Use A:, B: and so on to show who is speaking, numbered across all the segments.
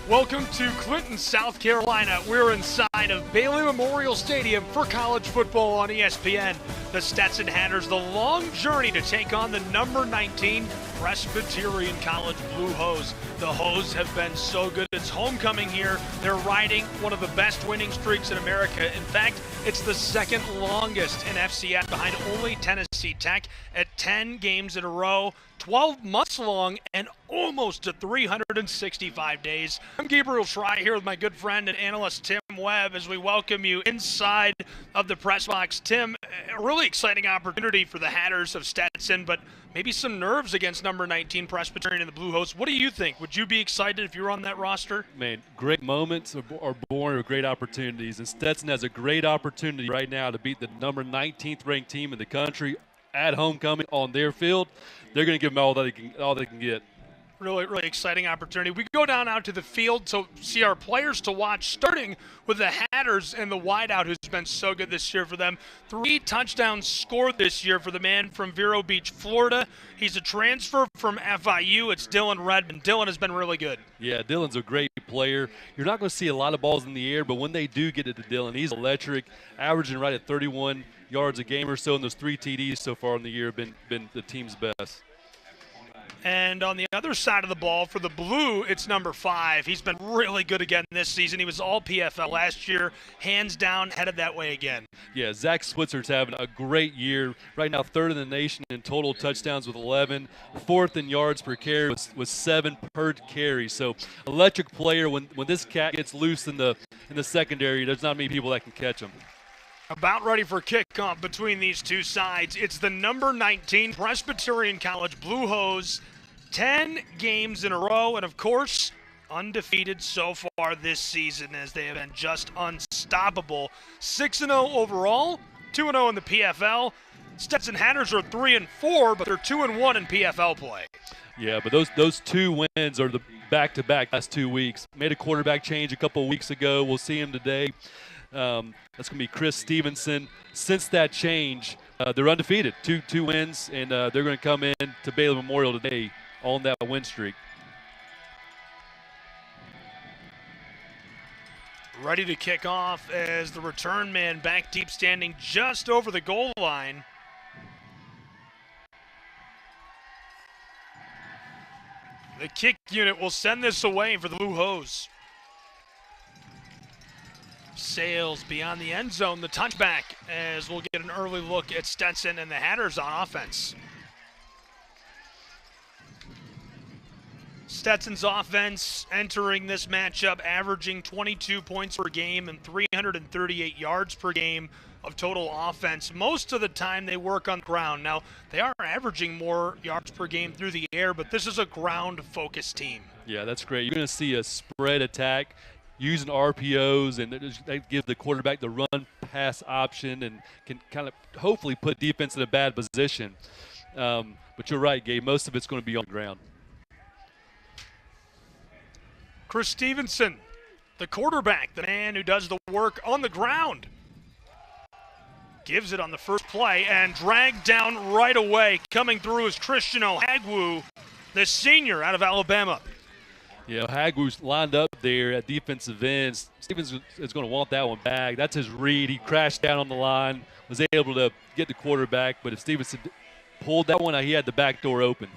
A: Welcome to Clinton, South Carolina. We're inside of Bailey Memorial Stadium for college football on ESPN. The Stetson Hatters, the long journey to take on the number 19 Presbyterian College Blue Hose. The Hose have been so good. It's homecoming here. They're riding one of the best winning streaks in America. In fact, it's the second longest in FCS behind only Tennessee Tech at 10 games in a row, 12 months long, and almost to 365 days. I'm Gabriel Schrei here with my good friend and analyst Tim Webb as we welcome you inside of the press box. Tim, a really exciting opportunity for the Hatters of Stetson, but maybe some nerves against number 19 Presbyterian and the Blue Hose. What do you think? Would you be excited if you were on that roster?
B: Man, great moments are born of great opportunities, and Stetson has a great opportunity right now to beat the number 19th ranked team in the country at homecoming on their field. They're going to give them all they can get.
A: Really, really exciting opportunity. We go down out to the field to see our players to watch, starting with the Hatters and the wideout who's been so good this year for them. 3 touchdowns scored this year for the man from Vero Beach, Florida. He's a transfer from FIU. It's Dylan Redmond. Dylan has been really good.
B: Yeah, Dylan's a great player. You're not going to see a lot of balls in the air, but when they do get it to Dylan, he's electric, averaging right at 31 yards a game or so, and those 3 TDs so far in the year have been the team's best.
A: And on the other side of the ball for the Blue, it's number 5. He's been really good again this season. He was all PFL last year, hands down, headed that way again.
B: Yeah, Zach Switzer's having a great year. Right now, 3rd in the nation in total touchdowns with 11, 4th in yards per carry with 7 per carry. So, electric player. When this cat gets loose in the secondary, there's not many people that can catch him.
A: About ready for kickoff between these two sides. It's the number 19 Presbyterian College Blue Hose. 10 games in a row, and of course, undefeated so far this season as they have been just unstoppable. 6-0 overall, 2-0 in the PFL. Stetson Hatters are 3-4, but they're 2-1 in PFL play.
B: Yeah, but those 2 wins are the back-to-back last 2 weeks. Made a quarterback change a couple of weeks ago. We'll see him today. That's going to be Chris Stevenson. Since that change, they're undefeated. Two wins, and they're going to come in to Bailey Memorial today on that win streak.
A: Ready to kick off as the return man back deep, standing just over the goal line. The kick unit will send this away for the Blue Hose. Sails beyond the end zone, the touchback, as we'll get an early look at Stetson and the Hatters on offense. Stetson's offense entering this matchup averaging 22 points per game and 338 yards per game of total offense. Most of the time they work on the ground. Now, they are averaging more yards per game through the air, but this is a ground-focused team.
B: Yeah, that's great. You're going to see a spread attack using RPOs, and they give the quarterback the run-pass option and can kind of hopefully put defense in a bad position. But you're right, Gabe. Most of it's going to be on the ground.
A: Chris Stevenson, the quarterback, the man who does the work on the ground. Gives it on the first play and dragged down right away. Coming through is Christian Ohagwu, the senior out of Alabama.
B: Yeah, Hagwu's lined up there at defensive end. Stevens is going to want that one back. That's his read. He crashed down on the line, was able to get the quarterback, but if Stevenson pulled that one out, he had the back door open.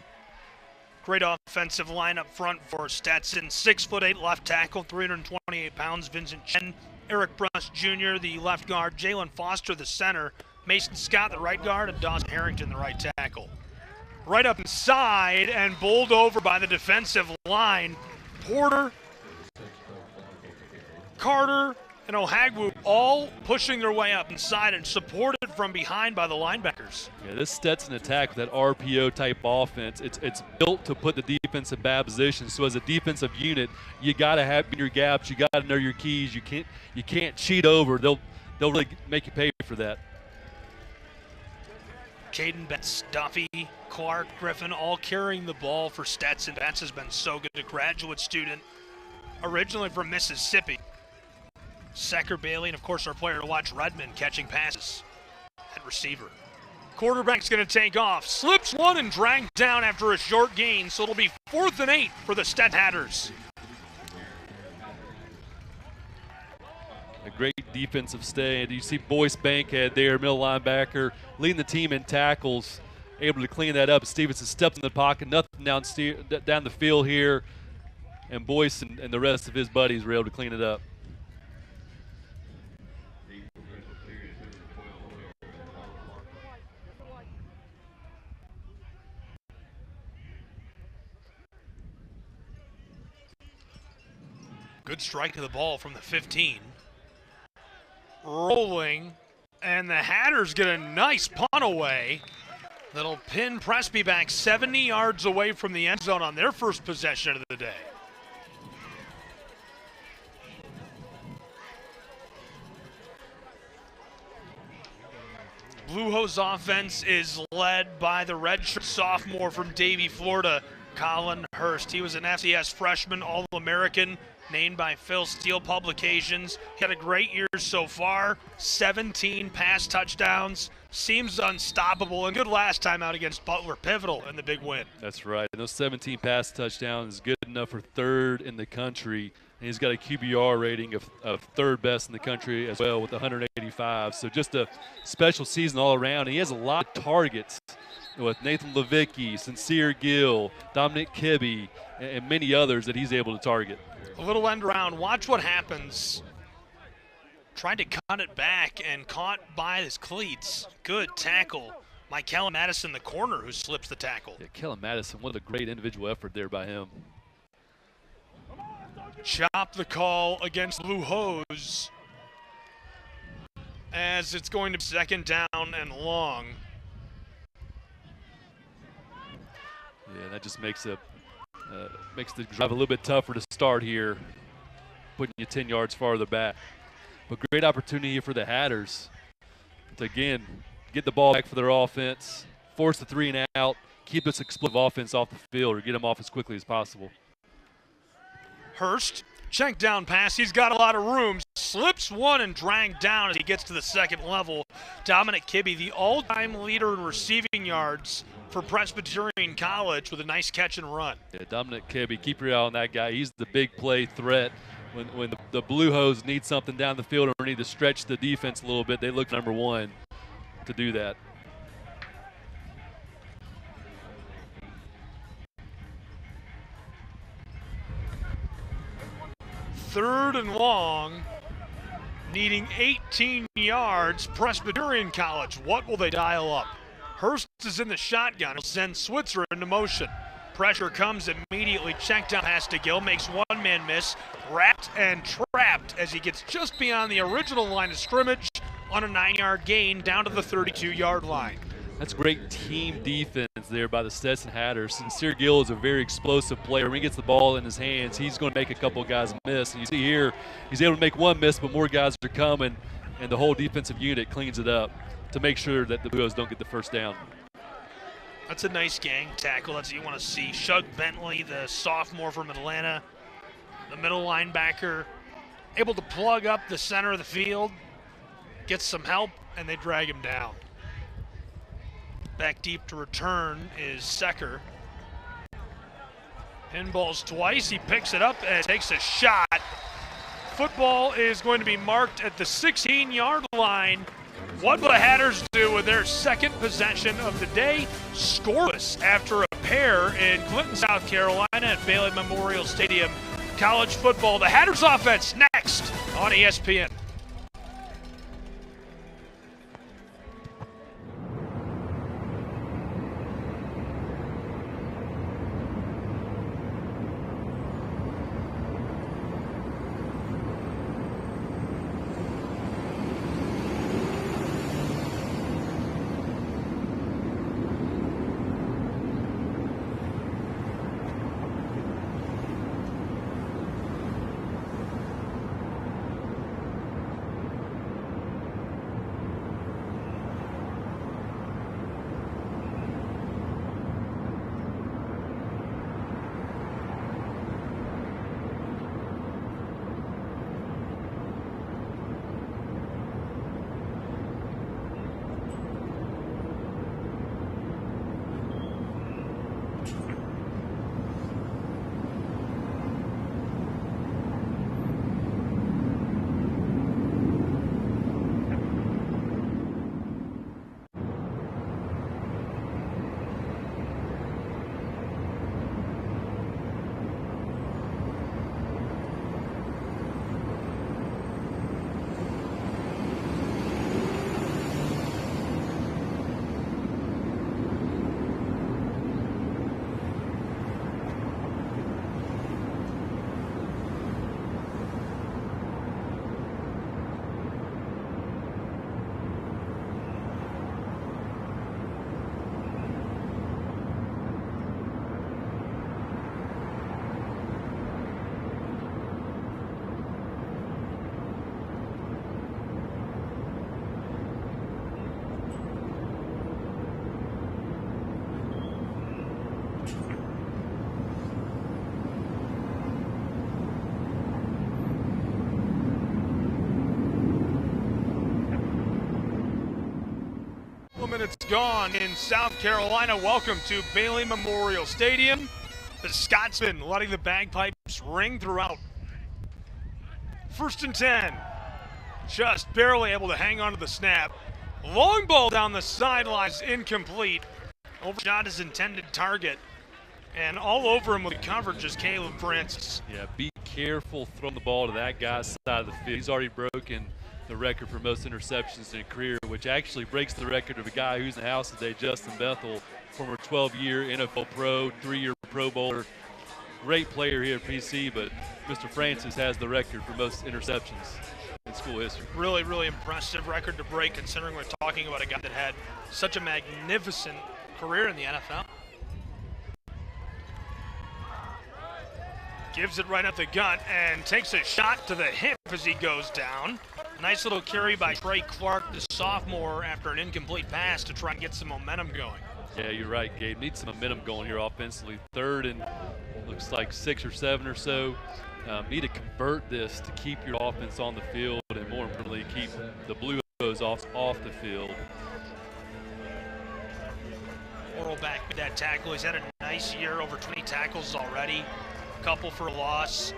A: Great offensive line up front for Stetson. 6'8" left tackle, 328 pounds. Vincent Chen, Eric Bruss Jr., the left guard, Jalen Foster, the center, Mason Scott, the right guard, and Dawson Harrington, the right tackle. Right up inside and bowled over by the defensive line. Porter, Carter, and Ohagwu all pushing their way up inside and supported from behind by the linebackers.
B: Yeah, this Stetson attack, that RPO-type offense, it's built to put the defense in bad positions. So as a defensive unit, you got to have your gaps. You got to know your keys. You can't cheat over. They'll really make you pay for that.
A: Caden Betts, Duffy, Clark, Griffin, all carrying the ball for Stetson. Betts has been so good, a graduate student, originally from Mississippi. Secker, Bailey, and of course our player to watch, Redmond, catching passes at receiver. Quarterback's going to take off, slips one and dragged down after a short gain, so it'll be 4th and 8 for the Stet Hatters.
B: defensive stand. You see Boyce Bankhead there, middle linebacker, leading the team in tackles, able to clean that up. Stevenson steps in the pocket, nothing down the field here, and Boyce and the rest of his buddies were able to clean it up.
A: Good strike of the ball from the 15. Rolling, and the Hatters get a nice punt away. That'll pin Presby back 70 yards away from the end zone on their first possession of the day. Blue Hose offense is led by the redshirt sophomore from Davie, Florida, Colin Hurst. He was an FCS freshman, All-American, named by Phil Steele Publications. He had a great year so far, 17 pass touchdowns, seems unstoppable, and good last time out against Butler, pivotal in the big win.
B: That's right. And those 17 pass touchdowns is good enough for third in the country. And he's got a QBR rating of third best in the country as well with 185. So just a special season all around. And he has a lot of targets with Nathan Levicki, Sincere Gill, Dominic Kibbe, and many others that he's able to target.
A: A little end around. Watch what happens. Tried to cut it back and caught by his cleats. Good tackle. By Kellen Madison, the corner, who slips the tackle.
B: Yeah, Kellen Madison, what a great individual effort there by him.
A: Chop the call against Blue Hose as it's going to be second down and long.
B: Yeah, that just makes the drive a little bit tougher to start here, putting you 10 yards farther back. But great opportunity for the Hatters to, again, get the ball back for their offense, force the 3 and out, keep this explosive offense off the field, or get them off as quickly as possible.
A: Hurst, check down pass. He's got a lot of room. Slips one and dragged down as he gets to the second level. Dominic Kibbe, the all-time leader in receiving yards for Presbyterian College, with a nice catch and run.
B: Yeah, Dominic Kibbe, keep your eye on that guy. He's the big play threat. When the Blue Hose need something down the field or need to stretch the defense a little bit, they look number one to do that.
A: Third and long, needing 18 yards, Presbyterian College. What will they dial up? Hurst is in the shotgun. He'll send Switzer into motion. Pressure comes immediately. Check down pass to Gill. Makes one man miss. Wrapped and trapped as he gets just beyond the original line of scrimmage on a 9-yard gain down to the 32-yard line.
B: That's great team defense there by the Stetson Hatters. Sincere Gill is a very explosive player. When he gets the ball in his hands, he's going to make a couple of guys miss. And you see here, he's able to make one miss, but more guys are coming, and the whole defensive unit cleans it up to make sure that the Blues don't get the first down.
A: That's a nice gang tackle. That's what you want to see. Shug Bentley, the sophomore from Atlanta, the middle linebacker, able to plug up the center of the field, gets some help, and they drag him down. Back deep to return is Secker. Pinballs twice. He picks it up and takes a shot. Football is going to be marked at the 16-yard line. What will the Hatters do with their second possession of the day? Scoreless after a pair in Clinton, South Carolina at Bailey Memorial Stadium. College football, the Hatters offense next on ESPN. gone in South Carolina. Welcome to Bailey Memorial Stadium. The Scotsman letting the bagpipes ring throughout. 1st and 10. Just barely able to hang on to the snap. Long ball down the sidelines, incomplete. Overshot his intended target. And all over him with coverage is Caleb Francis.
B: Yeah, be careful throwing the ball to that guy's side of the field. He's already broken the record for most interceptions in a career, which actually breaks the record of a guy who's in the house today, Justin Bethel, former 12-year NFL pro, 3-year Pro Bowler. Great player here at PC, but Mr. Francis has the record for most interceptions in school history.
A: Really, really impressive record to break, considering we're talking about a guy that had such a magnificent career in the NFL. Gives it right up the gut and takes a shot to the hip as he goes down. Nice little carry by Trey Clark, the sophomore, after an incomplete pass to try and get some momentum going.
B: Yeah, you're right, Gabe. Needs some momentum going here offensively. 3rd and looks like 6 or 7 or so. Need to convert this to keep your offense on the field and, more importantly, keep the Blue Hose off the field.
A: Oral back with that tackle. He's had a nice year, over 20 tackles already. A couple for a loss.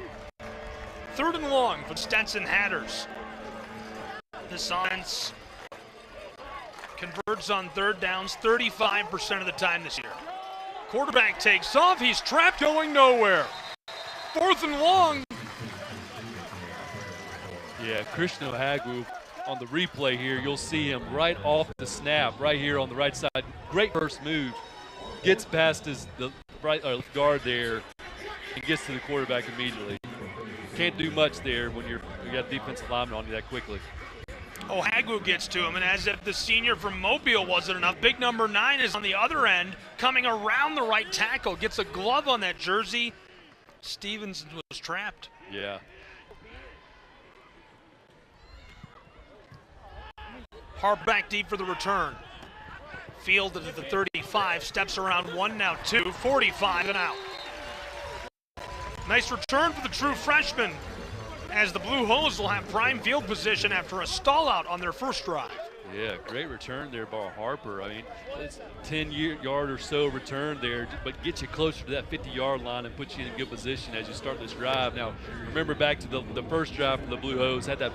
A: 3rd and long for Stetson Hatters. This offense converts on 3rd downs 35% of the time this year. Quarterback takes off. He's trapped, going nowhere. 4th and long.
B: Yeah, Christian Ohagwu on the replay here, you'll see him right off the snap, right here on the right side. Great first move. Gets past the right left guard there and gets to the quarterback immediately. Can't do much there when you got defensive lineman on you that quickly.
A: Ohagwu gets to him, and as if the senior from Mobile wasn't enough, big number 9 is on the other end, coming around the right tackle, gets a glove on that jersey. Stevenson was trapped.
B: Yeah.
A: Harp back deep for the return. Fielded at the 35, steps around 1, now 2, 45 and out. Nice return for the true freshman, as the Blue Hose will have prime field position after a stall out on their first drive.
B: Yeah, great return there by Harper. I mean, it's 10-yard or so return there, but get you closer to that 50-yard line and put you in a good position as you start this drive. Now, remember back to the first drive for the Blue Hose, had that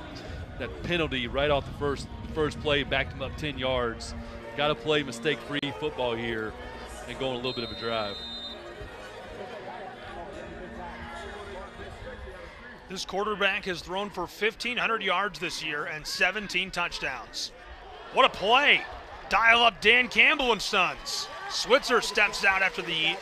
B: penalty right off the first play, backed them up 10 yards. Got to play mistake-free football here and go on a little bit of a drive.
A: This quarterback has thrown for 1,500 yards this year and 17 touchdowns. What a play. Dial up Dan Campbell and Sons. Switzer steps out after the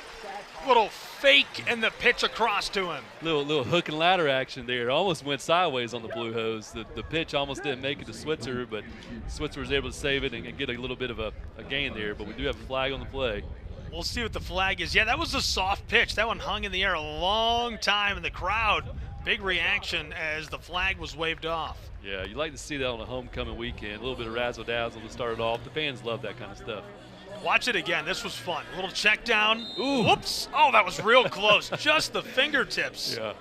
A: little fake and the pitch across to him.
B: Little hook and ladder action there. Almost went sideways on the Blue Hose. The pitch almost didn't make it to Switzer, but Switzer was able to save it and get a little bit of a gain there. But we do have a flag on the play.
A: We'll see what the flag is. Yeah, that was a soft pitch. That one hung in the air a long time, and the crowd, big reaction as the flag was waved off.
B: Yeah, you like to see that on a homecoming weekend. A little bit of razzle-dazzle to start it off. The fans love that kind of stuff.
A: Watch it again. This was fun. A little check down. Ooh. Whoops. Oh, that was real close. Just the fingertips.
B: Yeah.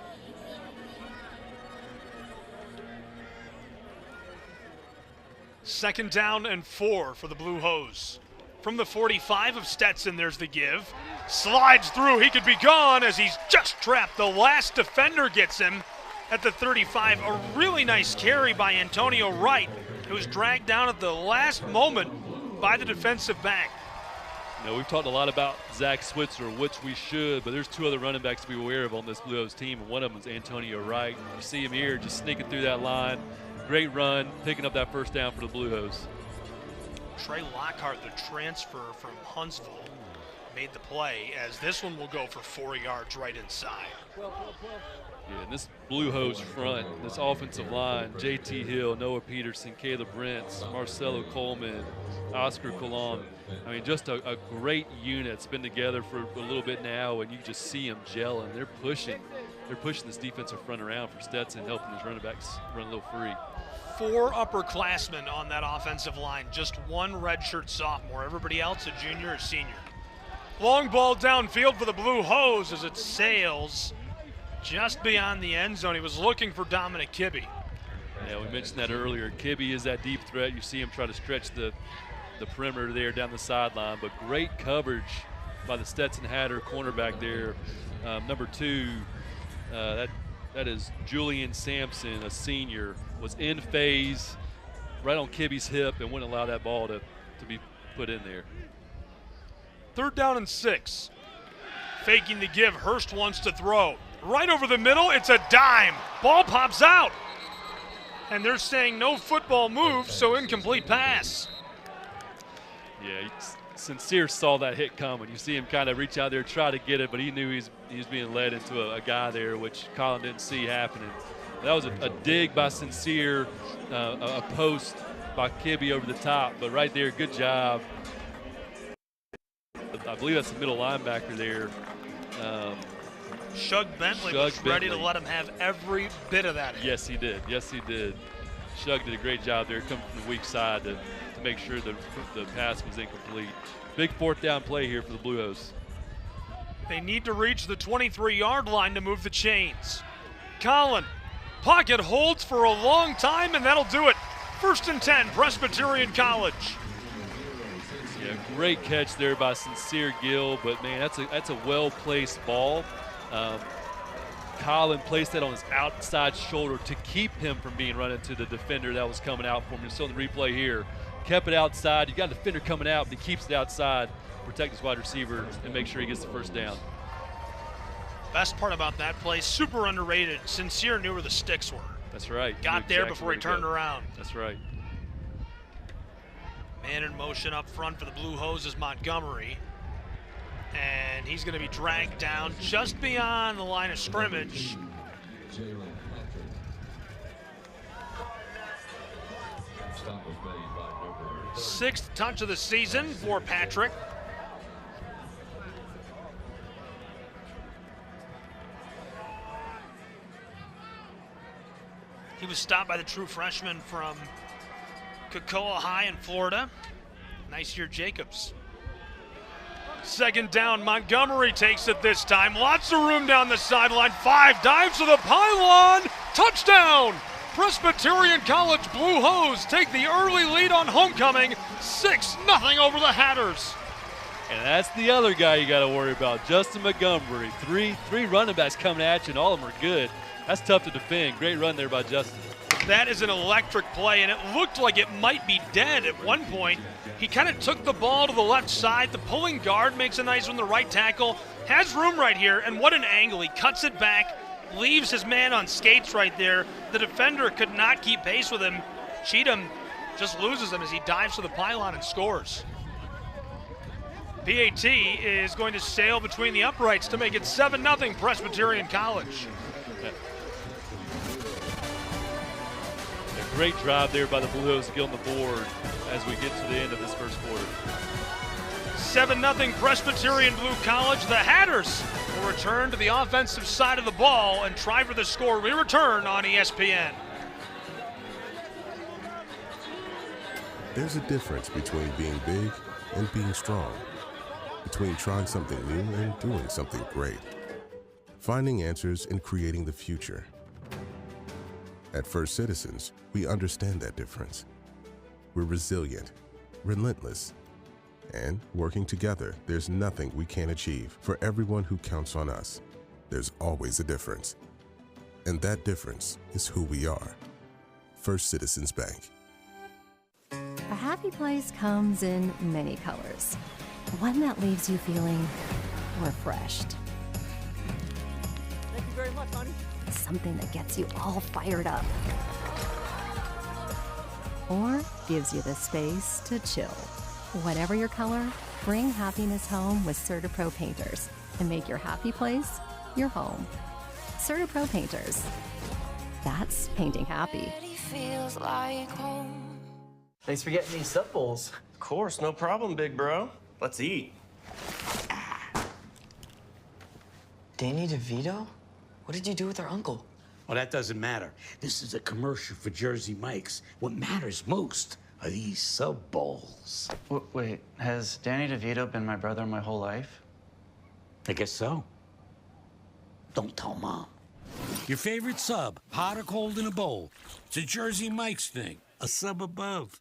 A: Second down and 4 for the Blue Hose. From the 45 of Stetson, there's the give. Slides through. He could be gone as he's just trapped. The last defender gets him at the 35. A really nice carry by Antonio Wright. It was dragged down at the last moment by the defensive back.
B: You know, we've talked a lot about Zach Switzer, which we should, but there's 2 other running backs to be aware of on this Blue Hose team, and one of them is Antonio Wright. You see him here just sneaking through that line. Great run, picking up that first down for the Blue Hose.
A: Trey Lockhart, the transfer from Huntsville, made the play, as this one will go for 4 yards right inside.
B: Yeah, and this Blue Hose front, this offensive line, J.T. Hill, Noah Peterson, Caleb Brents, Marcelo Coleman, Oscar Colon. I mean, just a great unit. It's been together for a little bit now, and you just see them gelling. They're pushing this defensive front around for Stetson, helping his running backs run a little free.
A: 4 upperclassmen on that offensive line, just 1 redshirt sophomore. Everybody else a junior or senior. Long ball downfield for the Blue Hose as it sails just beyond the end zone. He was looking for Dominic Kibbe.
B: Yeah, we mentioned that earlier. Kibbe is that deep threat. You see him try to stretch the the perimeter there down the sideline, but great coverage by the Stetson Hatter cornerback there. Number 2, that is Julian Sampson, a senior, was in phase right on Kibby's hip and wouldn't allow that ball to be put in there.
A: 3rd down and 6. Faking the give, Hurst wants to throw. Right over the middle, it's a dime. Ball pops out. And they're saying no football move, so incomplete pass.
B: Yeah, Sincere saw that hit coming. You see him kind of reach out there, try to get it, but he knew he was being led into a guy there, which Colin didn't see happening. That was a dig by Sincere, a post by Kibby over the top, but right there, good job. I believe that's the middle linebacker there.
A: Shug Bentley was ready to let him have every bit of that.
B: Yes, he did. Yes, he did. Shug did a great job there, coming from the weak side to make sure the pass was incomplete. Big 4th down play here for the Blue Hose.
A: They need to reach the 23-yard line to move the chains. Colin, pocket holds for a long time, and that'll do it. 1st and 10, Presbyterian College.
B: Yeah, great catch there by Sincere Gill, but man, that's a well-placed ball. Colin placed that on his outside shoulder to keep him from being run into the defender that was coming out for him. You saw the replay here. Kept it outside. You got a defender coming out, but he keeps it outside, protect his wide receiver, and make sure he gets the 1st down.
A: Best part about that play, super underrated. Sincere knew where the sticks were.
B: That's right.
A: Got there before he turned around.
B: That's right.
A: Man in motion up front for the Blue Hose is Montgomery. And he's going to be dragged down just beyond the line of scrimmage. 6th touch of the season for Patrick. He was stopped by the true freshman from Cocoa High in Florida. Nice year, Jacobs. 2nd down, Montgomery takes it this time. Lots of room down the sideline. 5, dives to the pylon. Touchdown! Presbyterian College Blue Hose take the early lead on homecoming. 6-0 over the Hatters.
B: And that's the other guy you got to worry about, Justin Montgomery. Three running backs coming at you, and all of them are good. That's tough to defend. Great run there by Justin.
A: That is an electric play, and it looked like it might be dead at one point. He kind of took the ball to the left side. The pulling guard makes a nice one, the right tackle. Has room right here, and what an angle. He cuts it back, leaves his man on skates right there. The defender could not keep pace with him. Cheatham just loses him as he dives to the pylon and scores. PAT is going to sail between the uprights to make it 7-0 Presbyterian College.
B: A great drive there by the Blue Hose to get on the board as we get to the end of this 1st quarter.
A: 7-0 Presbyterian Blue College. The Hatters will return to the offensive side of the ball and try for the score. We return on ESPN.
C: There's a difference between being big and being strong, between trying something new and doing something great, finding answers and creating the future. At First Citizens, we understand that difference. We're resilient, relentless, and working together, there's nothing we can't achieve. For everyone who counts on us, there's always a difference. And that difference is who we are. First Citizens Bank.
D: A happy place comes in many colors. One that leaves you feeling refreshed.
E: Thank you very much, honey.
D: Something that gets you all fired up. Or gives you the space to chill. Whatever your color, bring happiness home with CertaPro Painters and make your happy place your home. CertaPro Painters. That's painting happy.
F: Feels like home.
E: Thanks for getting these sub bowls.
G: Of course, no problem, big bro. Let's eat.
E: Danny DeVito? What did you do with our uncle?
H: Well, that doesn't matter. This is a commercial for Jersey Mike's. What matters most are these sub bowls.
I: Wait, has Danny DeVito been my brother my whole life?
H: I guess so. Don't tell Mom. Your favorite sub, hot or cold in a bowl. It's a Jersey Mike's thing. A sub above.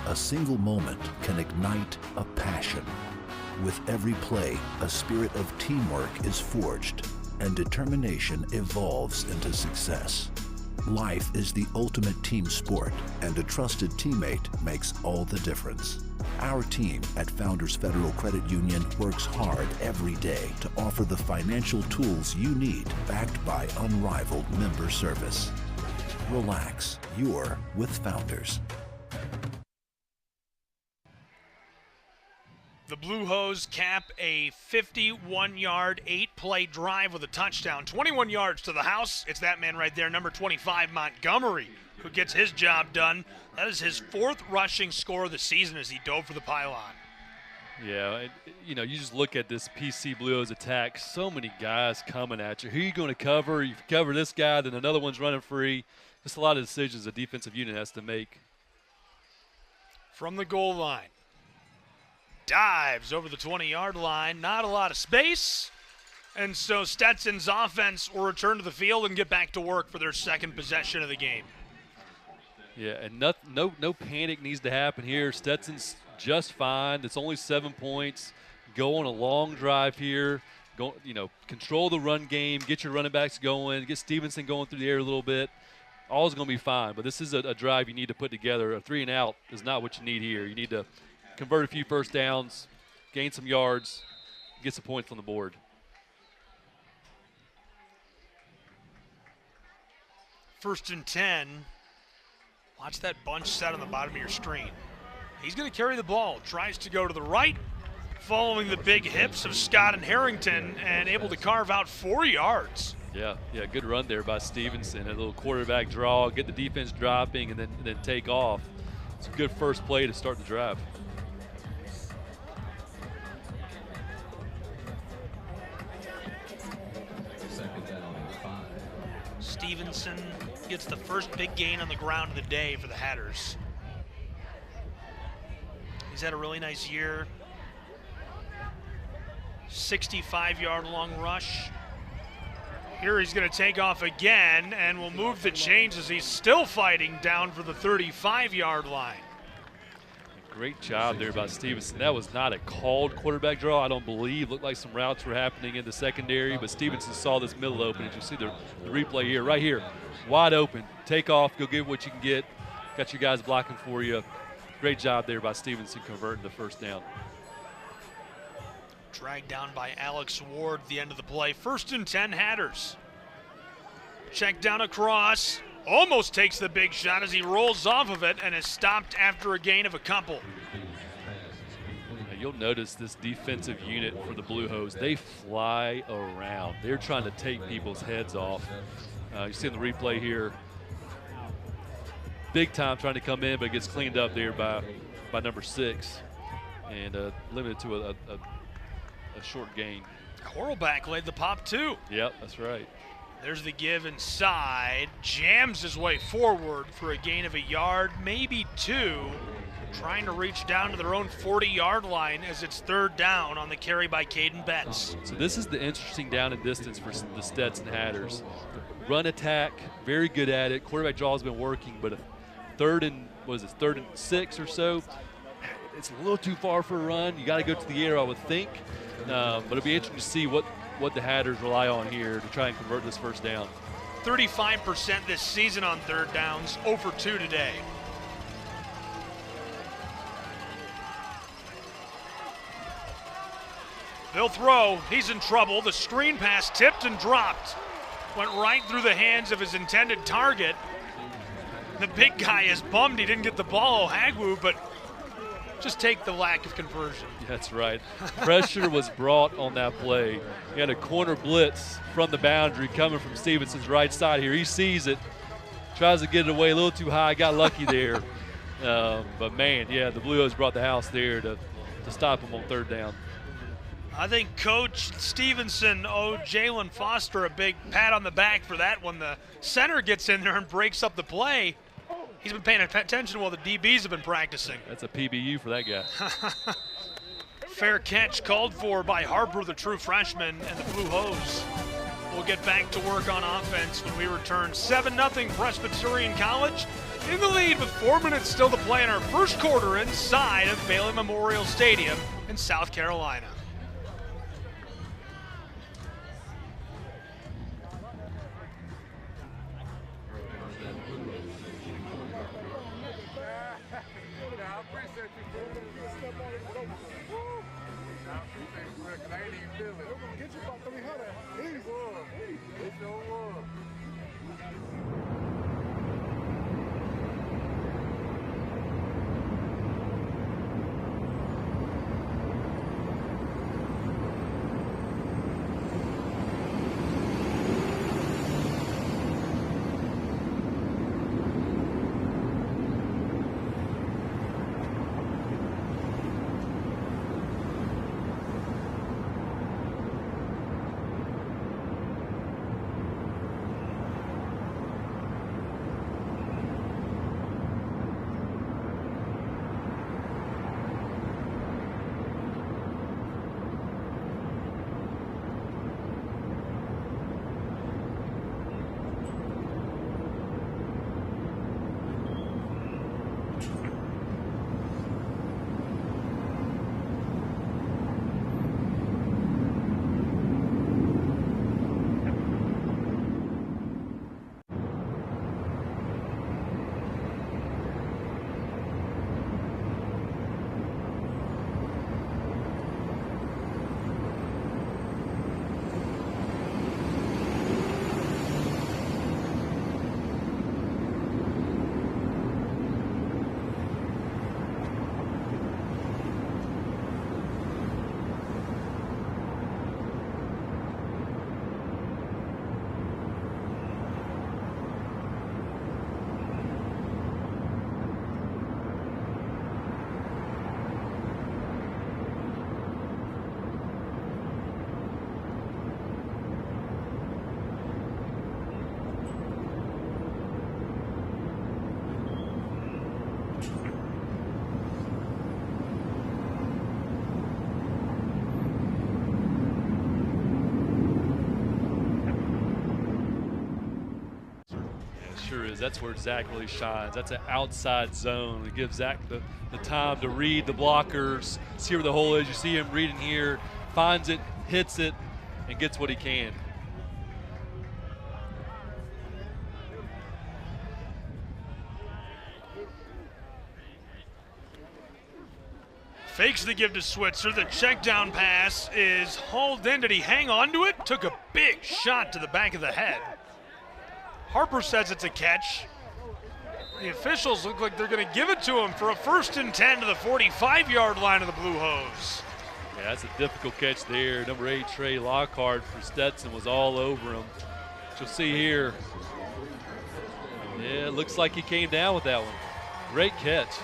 J: a single moment can ignite a passion. With every play, a spirit of teamwork is forged, and determination evolves into success. Life is the ultimate team sport, and a trusted teammate makes all the difference. Our team at Founders Federal Credit Union works hard every day to offer the financial tools you need, backed by unrivaled member service. Relax, you're with Founders.
A: The Blue Hose cap a 51-yard, 8-play drive with a touchdown. 21 yards to the house. It's that man right there, number 25, Montgomery, who gets his job done. That is his 4th rushing score of the season as he dove for the pylon.
B: Yeah, you just look at this PC Blue Hose attack. So many guys coming at you. Who are you going to cover? You cover this guy, then another one's running free. Just a lot of decisions the defensive unit has to make.
A: From the goal line. Dives over the 20-yard line. Not a lot of space. And so Stetson's offense will return to the field and get back to work for their second possession of the game.
B: Yeah, and no panic needs to happen here. Stetson's just fine. It's only 7 points. Go on a long drive here. Go, control the run game. Get your running backs going. Get Stevenson going through the air a little bit. All's going to be fine. But this is a drive you need to put together. A 3-and-out is not what you need here. You need to convert a few first downs, gain some yards, get some points on the board.
A: First and 10. Watch that bunch set on the bottom of your screen. He's going to carry the ball. Tries to go to the right, following the big hips of Scott and Harrington, and able to carve out 4 yards.
B: Yeah, good run there by Stevenson. A little quarterback draw, get the defense dropping, and then take off. It's a good first play to start the drive.
A: Stevenson gets the first big gain on the ground of the day for the Hatters. He's had a really nice year. 65-yard long rush. Here he's going to take off again and will move the chains as he's still fighting down for the 35-yard line.
B: Great job there by Stevenson. That was not a called quarterback draw, I don't believe. Looked like some routes were happening in the secondary, but Stevenson saw this middle open. As you see the replay here, right here, wide open. Take off, go get what you can get. Got your guys blocking for you. Great job there by Stevenson converting the first down.
A: Dragged down by Alex Ward at the end of the play. First and 10 Hatters. Check down across. Almost takes the big shot as he rolls off of it and is stopped after a gain of a couple.
B: Now you'll notice this defensive unit for the Blue Hose, they fly around. They're trying to take people's heads off. You see in the replay here, big time trying to come in, but gets cleaned up there by number 6 and limited to a short gain.
A: Horlback laid the pop too.
B: Yep, that's right.
A: There's the give inside. Jams his way forward for a gain of a yard, maybe 2. Trying to reach down to their own 40-yard line as it's 3rd down on the carry by Caden Betts.
B: So this is the interesting down and distance for the Stetson Hatters. Run attack, very good at it. Quarterback draw has been working, but a 3rd and 6 or so, it's a little too far for a run. You got to go to the air, I would think. But it'll be interesting to see what the Hatters rely on here to try and convert this first down.
A: 35% this season on 3rd downs, 0 for 2 today. They'll throw. He's in trouble. The screen pass tipped and dropped. Went right through the hands of his intended target. The big guy is bummed he didn't get the ball, Hagwoo, but just take the lack of conversion.
B: That's right. Pressure was brought on that play. He had a corner blitz from the boundary coming from Stevenson's right side here. He sees it, tries to get it away a little too high, got lucky there. But, man, yeah, the Blue Hose brought the house there to stop him on 3rd down.
A: I think Coach Stevenson owed Jalen Foster a big pat on the back for that when the center gets in there and breaks up the play. He's been paying attention while the DBs have been practicing.
B: That's a PBU for that guy.
A: Fair catch called for by Harper, the true freshman, and the Blue Hose will get back to work on offense when we return. 7-0 Presbyterian College. in the lead with 4 minutes still to play in our first quarter inside of Bailey Memorial Stadium in South Carolina.
B: Sure is. That's where Zach really shines. That's an outside zone. It gives Zach the time to read the blockers, see where the hole is. You see him reading here, finds it, hits it, and gets what he can.
A: Fakes the give to Switzer. The check down pass is hauled in. Did he hang on to it? Took a big shot to the back of the head. Harper says it's a catch. The officials look like they're going to give it to him for a 1st and 10 to the 45-yard line of the Blue Hose.
B: Yeah, that's a difficult catch there. Number 8, Trey Lockhart for Stetson was all over him. But you'll see here. Yeah, it looks like he came down with that one. Great catch.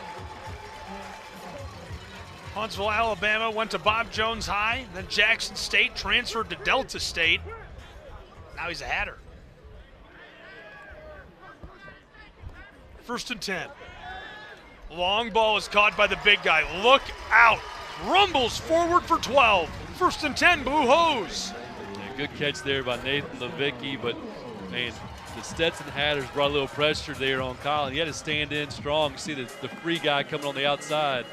A: Huntsville, Alabama went to Bob Jones High, then Jackson State, transferred to Delta State. Now he's a Hatter. 1st and 10. Long ball is caught by the big guy. Look out. Rumbles forward for 12. 1st and 10, Blue Hose.
B: Yeah, good catch there by Nathan Levicki, but man, the Stetson Hatters brought a little pressure there on Colin. He had to stand in strong. You see the free guy coming on the outside.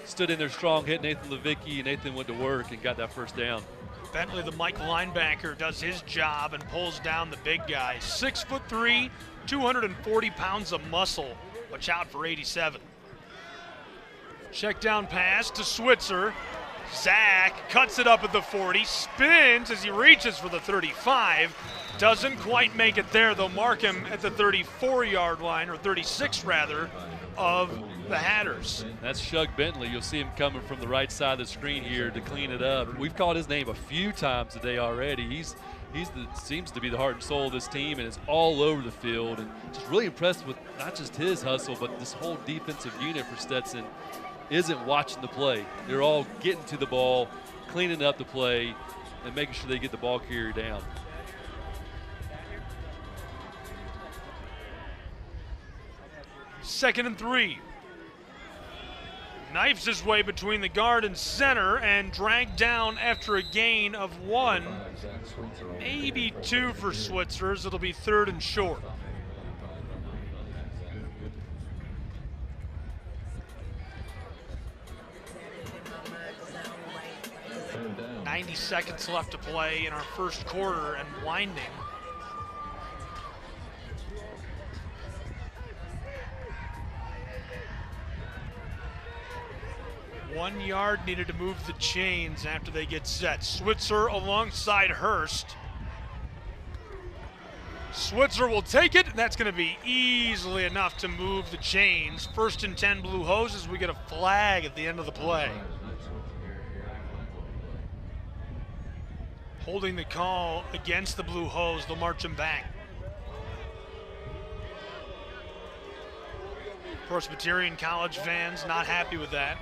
B: Stood in there strong, hit Nathan Levicki, and Nathan went to work and got that 1st down.
A: Bentley, the Mike linebacker, does his job and pulls down the big guy. 6'3", 240 pounds of muscle. Watch out for 87. Check down pass to Switzer. Zach cuts it up at the 40, spins as he reaches for the 35. Doesn't quite make it there. They'll mark him at the 34-yard line, or 36 rather, of the Hatters.
B: That's Shug Bentley. You'll see him coming from the right side of the screen here to clean it up. We've called his name a few times today already. He's seems to be the heart and soul of this team and is all over the field, and just really impressed with not just his hustle, but this whole defensive unit for Stetson isn't watching the play. They're all getting to the ball, cleaning up the play, and making sure they get the ball carrier down.
A: Second and 3. Knifes his way between the guard and center and dragged down after a gain of 1, maybe 2 for Switzers. It'll be 3rd and short. 90 seconds left to play in our first quarter and winding. One yard needed to move the chains after they get set. Switzer alongside Hurst. Switzer will take it, and that's going to be easily enough to move the chains. 1st and 10 Blue Hoses. We get a flag at the end of the play. Holding the call against the Blue Hose. They'll march him back. Presbyterian College fans not happy with that.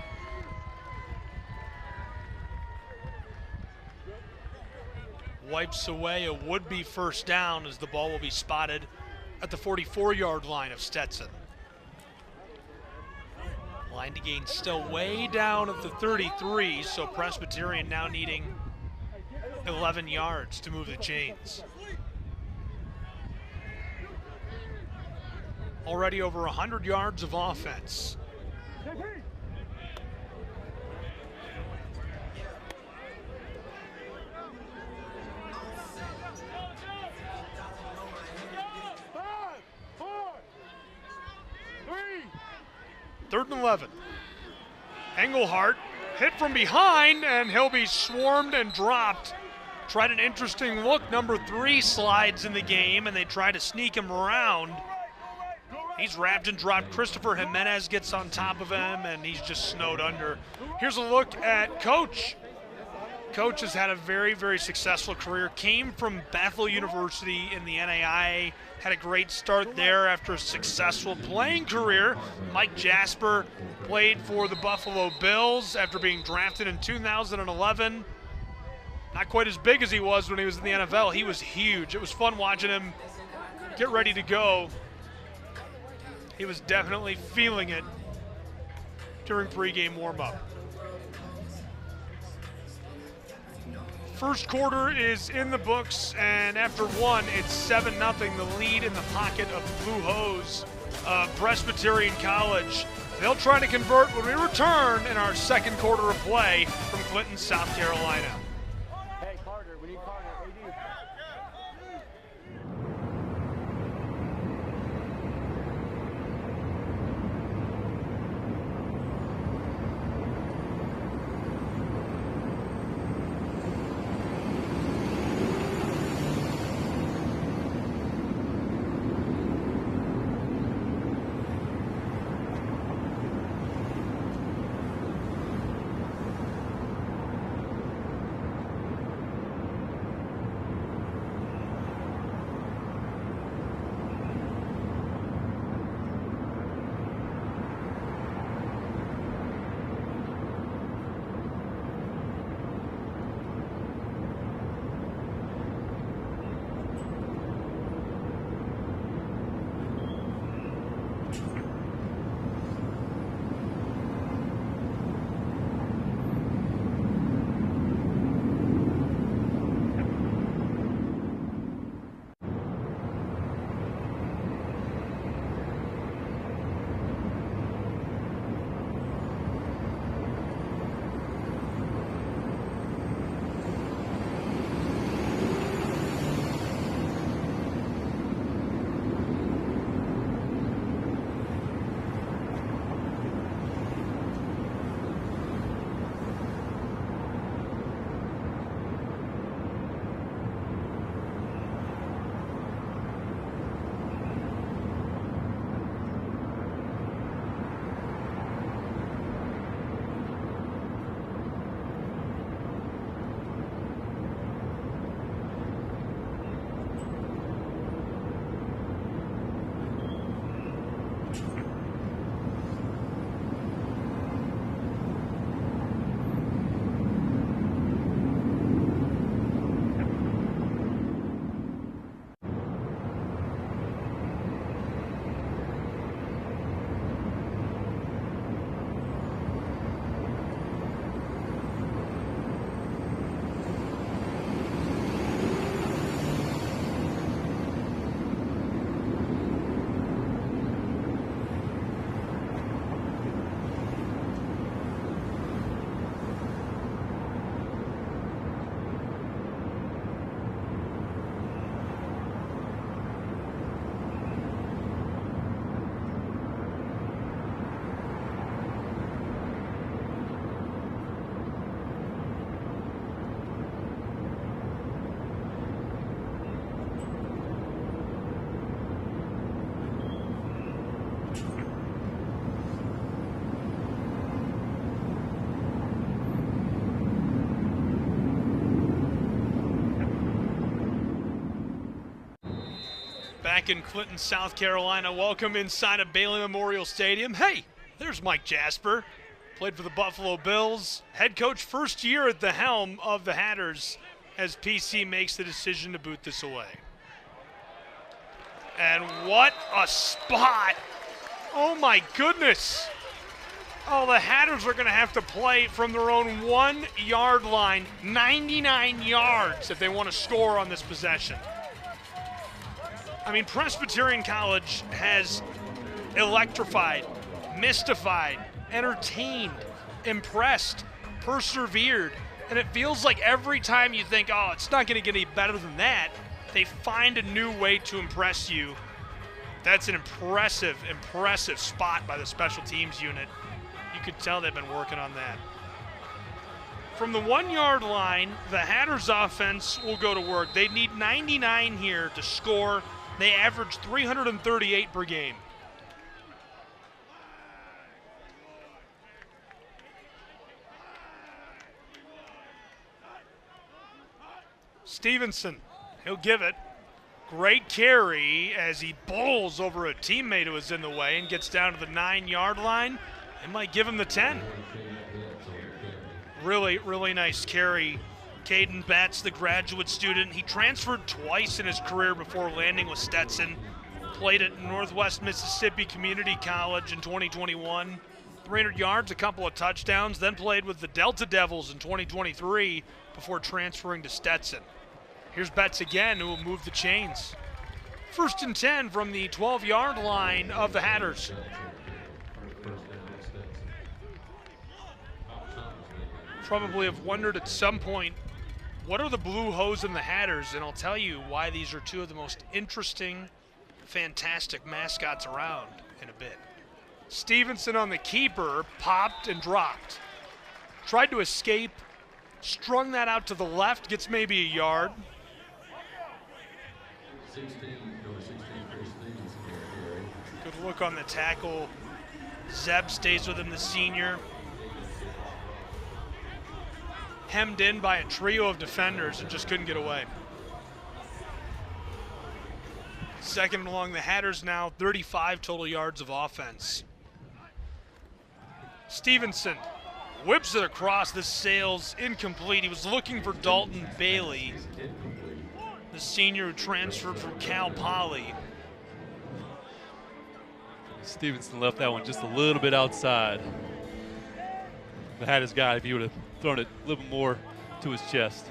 A: Wipes away a would-be first down as the ball will be spotted at the 44-yard line of Stetson. Line to gain still way down at the 33, so Presbyterian now needing 11 yards to move the chains. Already over 100 yards of offense. Third and 11. Engelhardt hit from behind, and he'll be swarmed and dropped. Tried an interesting look. Number 3 slides in the game, and they try to sneak him around. He's wrapped and dropped. Christopher Jimenez gets on top of him, and he's just snowed under. Here's a look at Coach. Coach has had a very, very successful career. Came from Bethel University in the NAIA. Had a great start there after a successful playing career. Mike Jasper played for the Buffalo Bills after being drafted in 2011. Not quite as big as he was when he was in the NFL. He was huge. It was fun watching him get ready to go. He was definitely feeling it during pregame warm-up. First quarter is in the books, and after one, it's 7-0, the lead in the pocket of Blue Hose Presbyterian College. They'll try to convert when we return in our second quarter of play from Clinton, South Carolina.
K: Hey, Carter, we need Carter. AD.
A: back in Clinton, South Carolina. Welcome inside of Bailey Memorial Stadium. Hey, there's Mike Jasper. Played for the Buffalo Bills. Head coach first year at the helm of the Hatters as PC makes the decision to boot this away. And what a spot. Oh my goodness. Oh, the Hatters are going to have to play from their own 1 yard line, 99 yards if they want to score on this possession. I mean, Presbyterian College has electrified, mystified, entertained, impressed, persevered, and it feels like every time you think, oh, it's not going to get any better than that, they find a new way to impress you. That's an impressive spot by the special teams unit. You could tell they've been working on that. From the 1 yard line, the Hatters offense will go to work. They need 99 here to score. They average 338 per game. Stevenson, he'll give it. Great carry as he bowls over a teammate who was in the way and gets down to the 9 yard line. It might give him the 10. Really nice carry. Caden Betts, the graduate student, he transferred twice in his career before landing with Stetson. Played at Northwest Mississippi Community College in 2021. 300 yards, a couple of touchdowns, then played with the Delta Devils in 2023 before transferring to Stetson. Here's Betts again, who will move the chains. 1st and 10 from the 12 yard line of the Hatters. Probably have wondered at some point, what are the Blue Hose and the Hatters? And I'll tell you why these are two of the most interesting, fantastic mascots around in a bit. Stevenson on the keeper, popped and dropped. Tried to escape, strung that out to the left, gets maybe a yard. Good look on the tackle. Zeb stays with him, the senior. Hemmed in by a trio of defenders and just couldn't get away. Second along, the Hatters now 35 total yards of offense. Stevenson whips it across. This sails incomplete. He was looking for Dalton Bailey, the senior who transferred from Cal Poly.
B: Stevenson left that one just a little bit outside. The Hatters guy, if he would have thrown it a little more to his chest.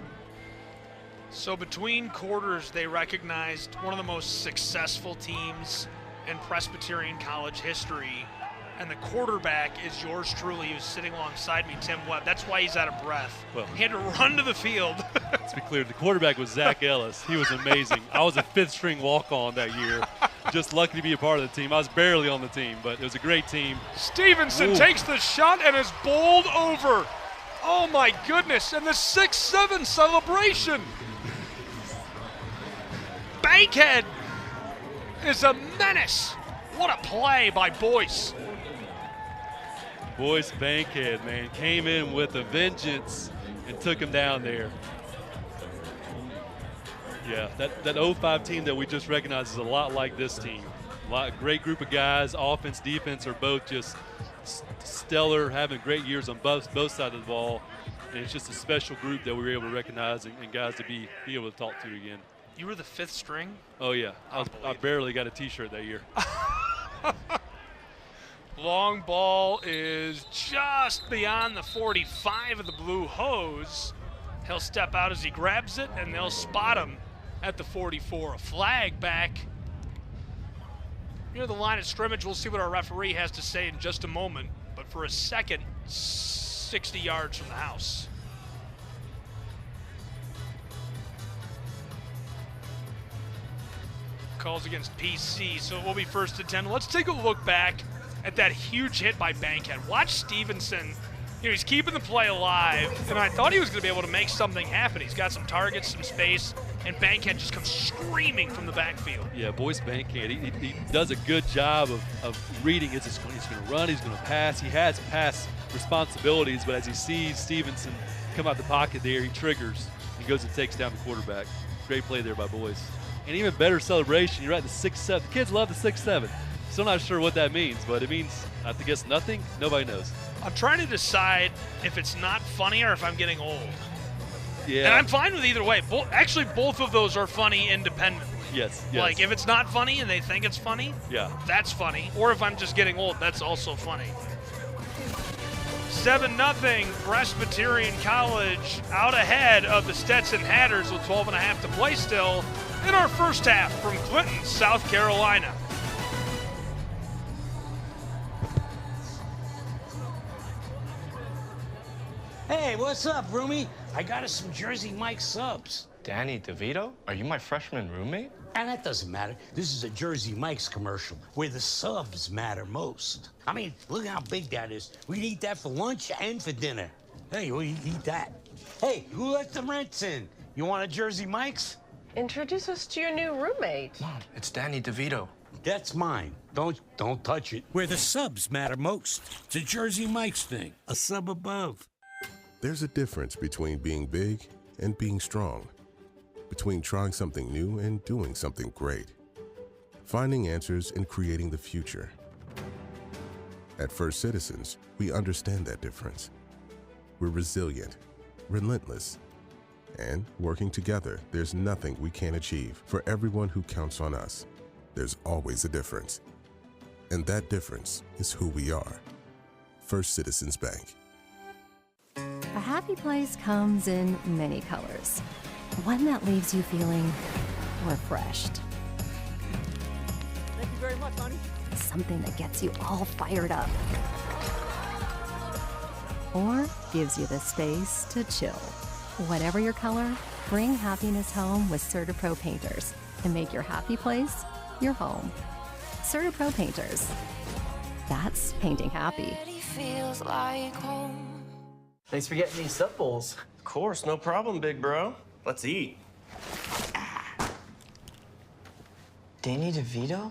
A: So between quarters, they recognized one of the most successful teams in Presbyterian College history, and the quarterback is yours truly, who's sitting alongside me, Tim Webb. That's why he's out of breath.
B: Well,
A: he had to run to the field.
B: Let's be clear, the quarterback was Zach Ellis. He was amazing. I was a 5th string walk-on that year. Just lucky to be a part of the team. I was barely on the team, but it was a great team.
A: Stevenson takes the shot and is bowled over. Oh my goodness, and the 6-7 celebration. Bankhead is a menace. What a play by Boyce.
B: Boyce Bankhead, man, came in with a vengeance and took him down there. Yeah, that 05 team that we just recognized is a lot like this team. Great group of guys. Offense, defense are both just stellar, having great years on both sides of the ball. And it's just a special group that we were able to recognize and guys to be able to talk to again.
A: You were the 5th string?
B: Oh, yeah. I barely got a T-shirt that year.
A: Long ball is just beyond the 45 of the Blue Hose. He'll step out as he grabs it, and they'll spot him at the 44. A flag back near the line of scrimmage. We'll see what our referee has to say in just a moment. But for a second, 60 yards from the house. Calls against PC, so it will be 1st and 10. Let's take a look back at that huge hit by Bankhead. Watch Stevenson. He's keeping the play alive, and I thought he was going to be able to make something happen. He's got some targets, some space, and Bankhead just comes screaming from the backfield.
B: Yeah, Boyce Bankhead, he does a good job of reading. He's going to run, he's going to pass. He has pass responsibilities, but as he sees Stevenson come out the pocket there, he triggers and goes and takes down the quarterback. Great play there by Boyce. And even better celebration, you're at the 6-7. The kids love the 6-7. Still not sure what that means, but it means, I have to guess, nothing. Nobody knows.
A: I'm trying to decide if it's not funny or if I'm getting old.
B: Yeah.
A: And I'm fine with either way. Actually, both of those are funny independently.
B: Yes.
A: Like, if it's not funny and they think it's funny,
B: yeah,
A: that's funny. Or if I'm just getting old, that's also funny. 7-0, Presbyterian College out ahead of the Stetson Hatters with 12.5 to play still in our first half from Clinton, South Carolina.
H: Hey, what's up, roomie? I got us some Jersey Mike subs.
G: Danny DeVito? Are you my freshman roommate?
H: And that doesn't matter. This is a Jersey Mike's commercial where the subs matter most. I mean, look how big that is. We'd eat that for lunch and for dinner. Hey, we eat that. Hey, who let the rents in? You want a Jersey Mike's?
L: Introduce us to your new roommate.
G: Mom, it's Danny DeVito.
H: That's mine. Don't touch it. Where the subs matter most. It's a Jersey Mike's thing. A sub above.
C: There's a difference between being big and being strong, between trying something new and doing something great, finding answers and creating the future. At First Citizens, we understand that difference. We're resilient, relentless, and working together, there's nothing we can't achieve. For everyone who counts on us, there's always a difference. And that difference is who we are. First Citizens Bank.
D: A happy place comes in many colors. One that leaves you feeling refreshed.
K: Thank you very much, honey.
D: Something that gets you all fired up. Or gives you the space to chill. Whatever your color, bring happiness home with CertaPro Painters and make your happy place your home. CertaPro Painters. That's painting happy.
F: Feels like home.
E: Thanks for getting these sub bowls.
G: Of course, no problem, big bro. Let's eat.
E: Danny DeVito?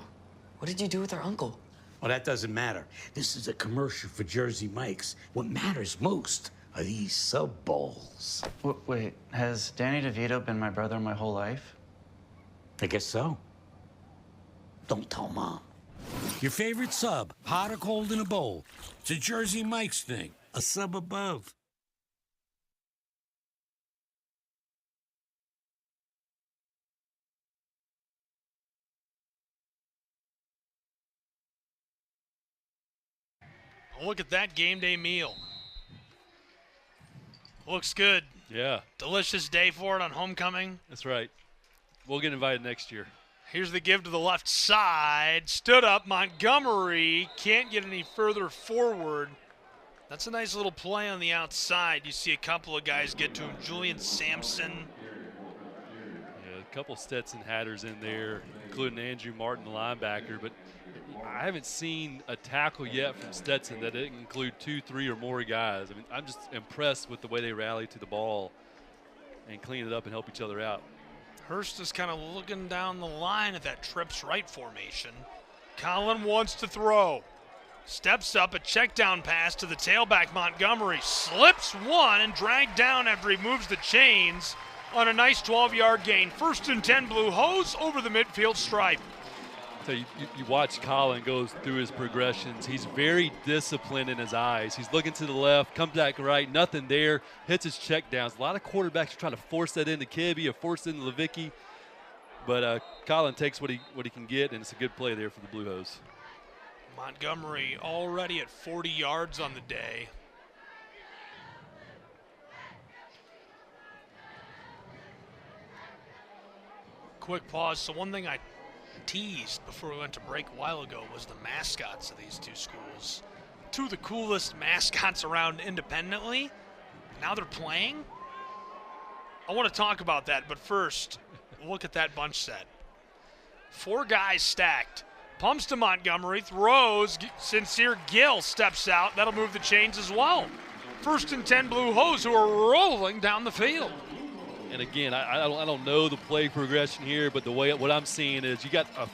E: What did you do with our uncle?
H: Well, that doesn't matter. This is a commercial for Jersey Mike's. What matters most are these sub bowls.
I: Wait, has Danny DeVito been my brother my whole life?
H: I guess so. Don't tell Mom. Your favorite sub, hot or cold in a bowl. It's a Jersey Mike's thing. A sub above.
A: Look at that game day meal. Looks good.
B: Yeah.
A: Delicious day for it on homecoming.
B: That's right. We'll get invited next year.
A: Here's the give to the left side. Stood up. Montgomery can't get any further forward. That's a nice little play on the outside. You see a couple of guys get to him. Julian Sampson.
B: Yeah, a couple Stetson Hatters in there, including Andrew Martin, the linebacker. But I haven't seen a tackle yet from Stetson that didn't include 2, 3, or more guys. I mean, I'm just impressed with the way they rally to the ball and clean it up and help each other out.
A: Hurst is kind of looking down the line at that trips right formation. Collin wants to throw. Steps up, a check down pass to the tailback Montgomery. Slips one and dragged down after he moves the chains on a nice 12-yard gain. 1st and 10 Blue Hose over the midfield stripe.
B: So you watch Collin goes through his progressions. He's very disciplined in his eyes. He's looking to the left, comes back right, nothing there, hits his check downs. A lot of quarterbacks are trying to force that into Kibbe or force it into Levicki. But Collin takes what he can get, and it's a good play there for the Blue Hose.
A: Montgomery already at 40 yards on the day. Quick pause. So one thing I teased before we went to break a while ago was the mascots of these two schools. Two of the coolest mascots around independently. Now they're playing. I want to talk about that, but first, look at that bunch set. 4 guys stacked. Pumps to Montgomery, throws. Sincere Gill steps out. That'll move the chains as well. 1st and 10 Blue Hose who are rolling down the field.
B: And again, I don't know the play progression here, but the way what I'm seeing is you got a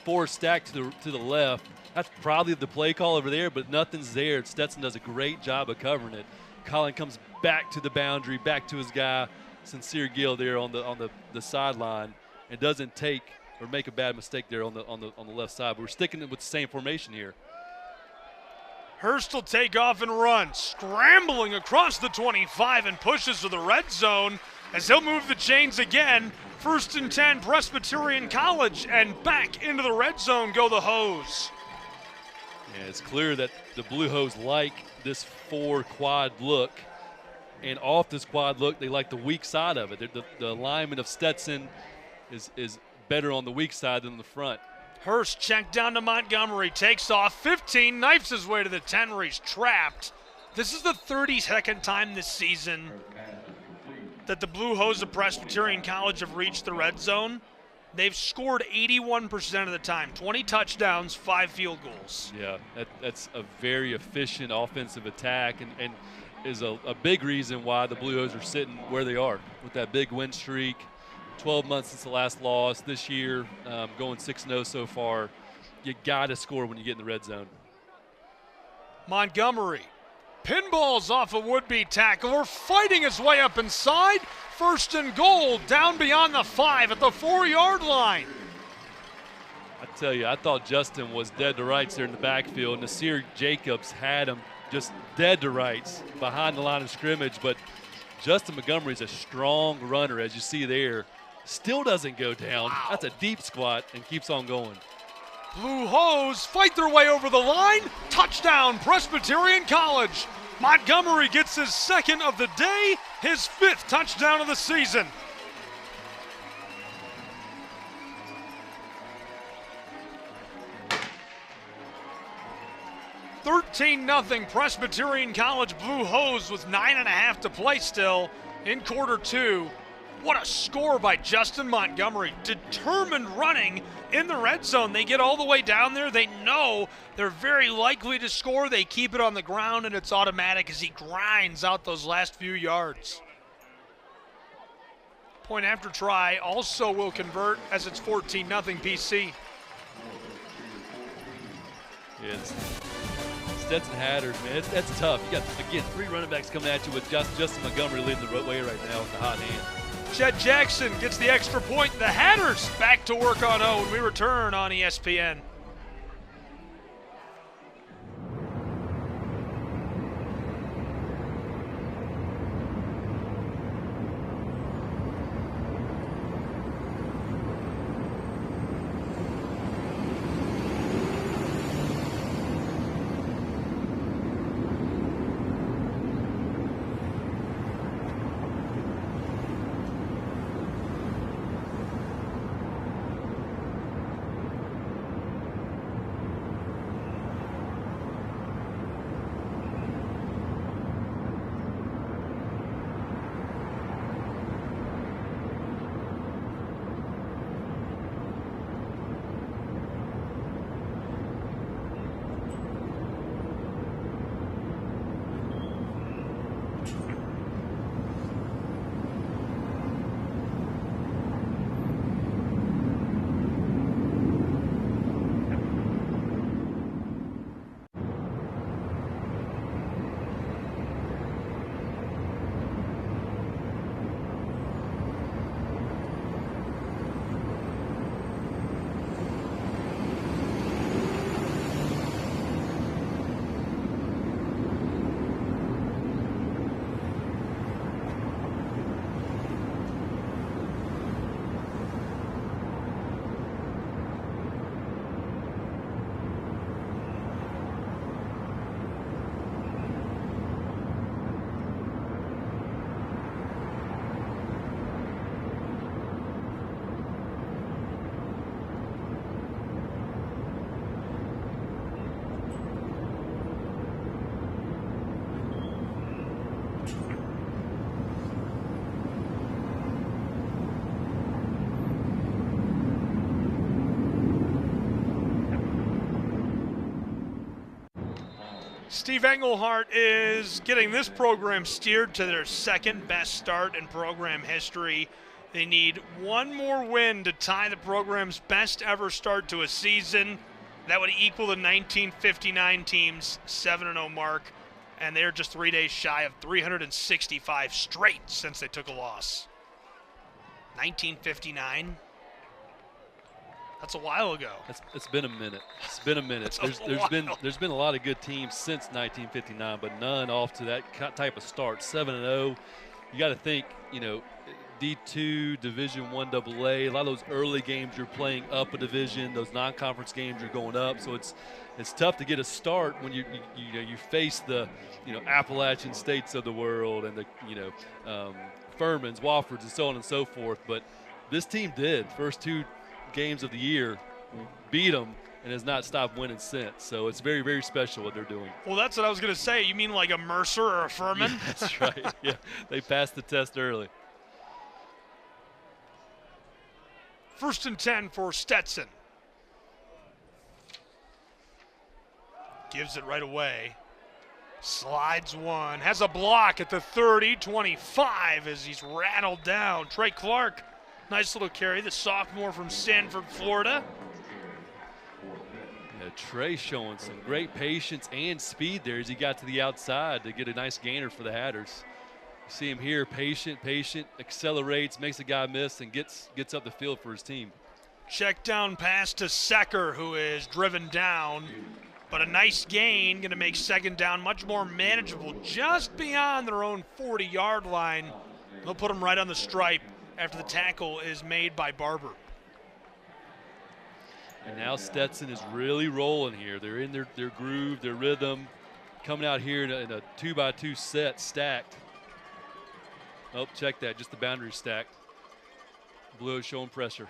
B: 4 stacked to the left. That's probably the play call over there, but nothing's there. Stetson does a great job of covering it. Collin comes back to the boundary, back to his guy, Sincere Gill there on the sideline, and doesn't take or make a bad mistake there on the left side. But we're sticking with the same formation here.
A: Hurst will take off and run, scrambling across the 25 and pushes to the red zone as he'll move the chains again. 1st and 10, Presbyterian College, and back into the red zone go the Hoes.
B: Yeah, it's clear that the Blue Hose like this 4 quad look, and off this quad look, they like the weak side of it. The alignment of Stetson is better on the weak side than the front.
A: Hurst checked down to Montgomery, takes off 15, knifes his way to the 10 where he's trapped. This is the 32nd time this season that the Blue Hose of Presbyterian College have reached the red zone. They've scored 81% of the time, 20 touchdowns, 5 field goals.
B: Yeah, that's a very efficient offensive attack and is a big reason why the Blue Hose are sitting where they are with that big win streak. 12 months since the last loss. This year, going 6-0 so far. You got to score when you get in the red zone.
A: Montgomery pinballs off a would-be tackler, fighting his way up inside. 1st and goal, down beyond the 5 at the 4-yard line.
B: I tell you, I thought Justin was dead to rights there in the backfield. Nasir Jacobs had him just dead to rights behind the line of scrimmage, but Justin Montgomery's a strong runner, as you see there. Still doesn't go down. Wow. That's a deep squat and keeps on going.
A: Blue Hose fight their way over the line. Touchdown, Presbyterian College. Montgomery gets his 2nd of the day, his 5th touchdown of the season. (13-0) Presbyterian College Blue Hose with 9.5 to play still in quarter 2. What a score by Justin Montgomery. Determined running in the red zone. They get all the way down there. They know they're very likely to score. They keep it on the ground, and it's automatic as he grinds out those last few yards. Point after try also will convert as it's 14-0 PC.
B: It's Stetson Hatters, man. That's tough. You got, again, 3 running backs coming at you with Justin Montgomery leading the way right now with the hot hand.
A: Chet Jackson gets the extra point. The Hatters back to work on O when we return on ESPN. Steve Englehart is getting this program steered to their 2nd best start in program history. They need one more win to tie the program's best ever start to a season. That would equal the 1959 team's 7-0 mark, and they're just 3 days shy of 365 straight since they took a loss. 1959, That's a while ago.
B: It's been a minute. It's been a minute. There's been a lot of good teams since 1959, but none off to that type of start. 7-0. You got to think, D2, Division I AA. A lot of those early games you're playing up a division. Those non-conference games you're going up. So it's tough to get a start when you face the Appalachian states of the world and the Furmans, Wofford's, and so on and so forth. But this team did first 2 games of the year, beat them, and has not stopped winning since. So it's very, very special what they're doing.
A: Well, that's what I was going to say. You mean like a Mercer or a Furman?
B: Yeah, that's right. Yeah, they passed the test early.
A: 1st and 10 for Stetson. Gives it right away. Slides one. Has a block at the 30, 25 as he's rattled down. Trey Clark. Nice little carry, the sophomore from Sanford, Florida.
B: Yeah, Trey showing some great patience and speed there as he got to the outside to get a nice gainer for the Hatters. You see him here, patient, accelerates, makes a guy miss, and gets up the field for his team.
A: Check down pass to Secker, who is driven down, but a nice gain, going to make 2nd down much more manageable, just beyond their own 40-yard line. They'll put him right on the stripe after the tackle is made by Barber.
B: And now Stetson is really rolling here. They're in their groove, their rhythm, coming out here in a 2-by-2 set, stacked. Oh, check that, just the boundary stacked. Blue is showing pressure.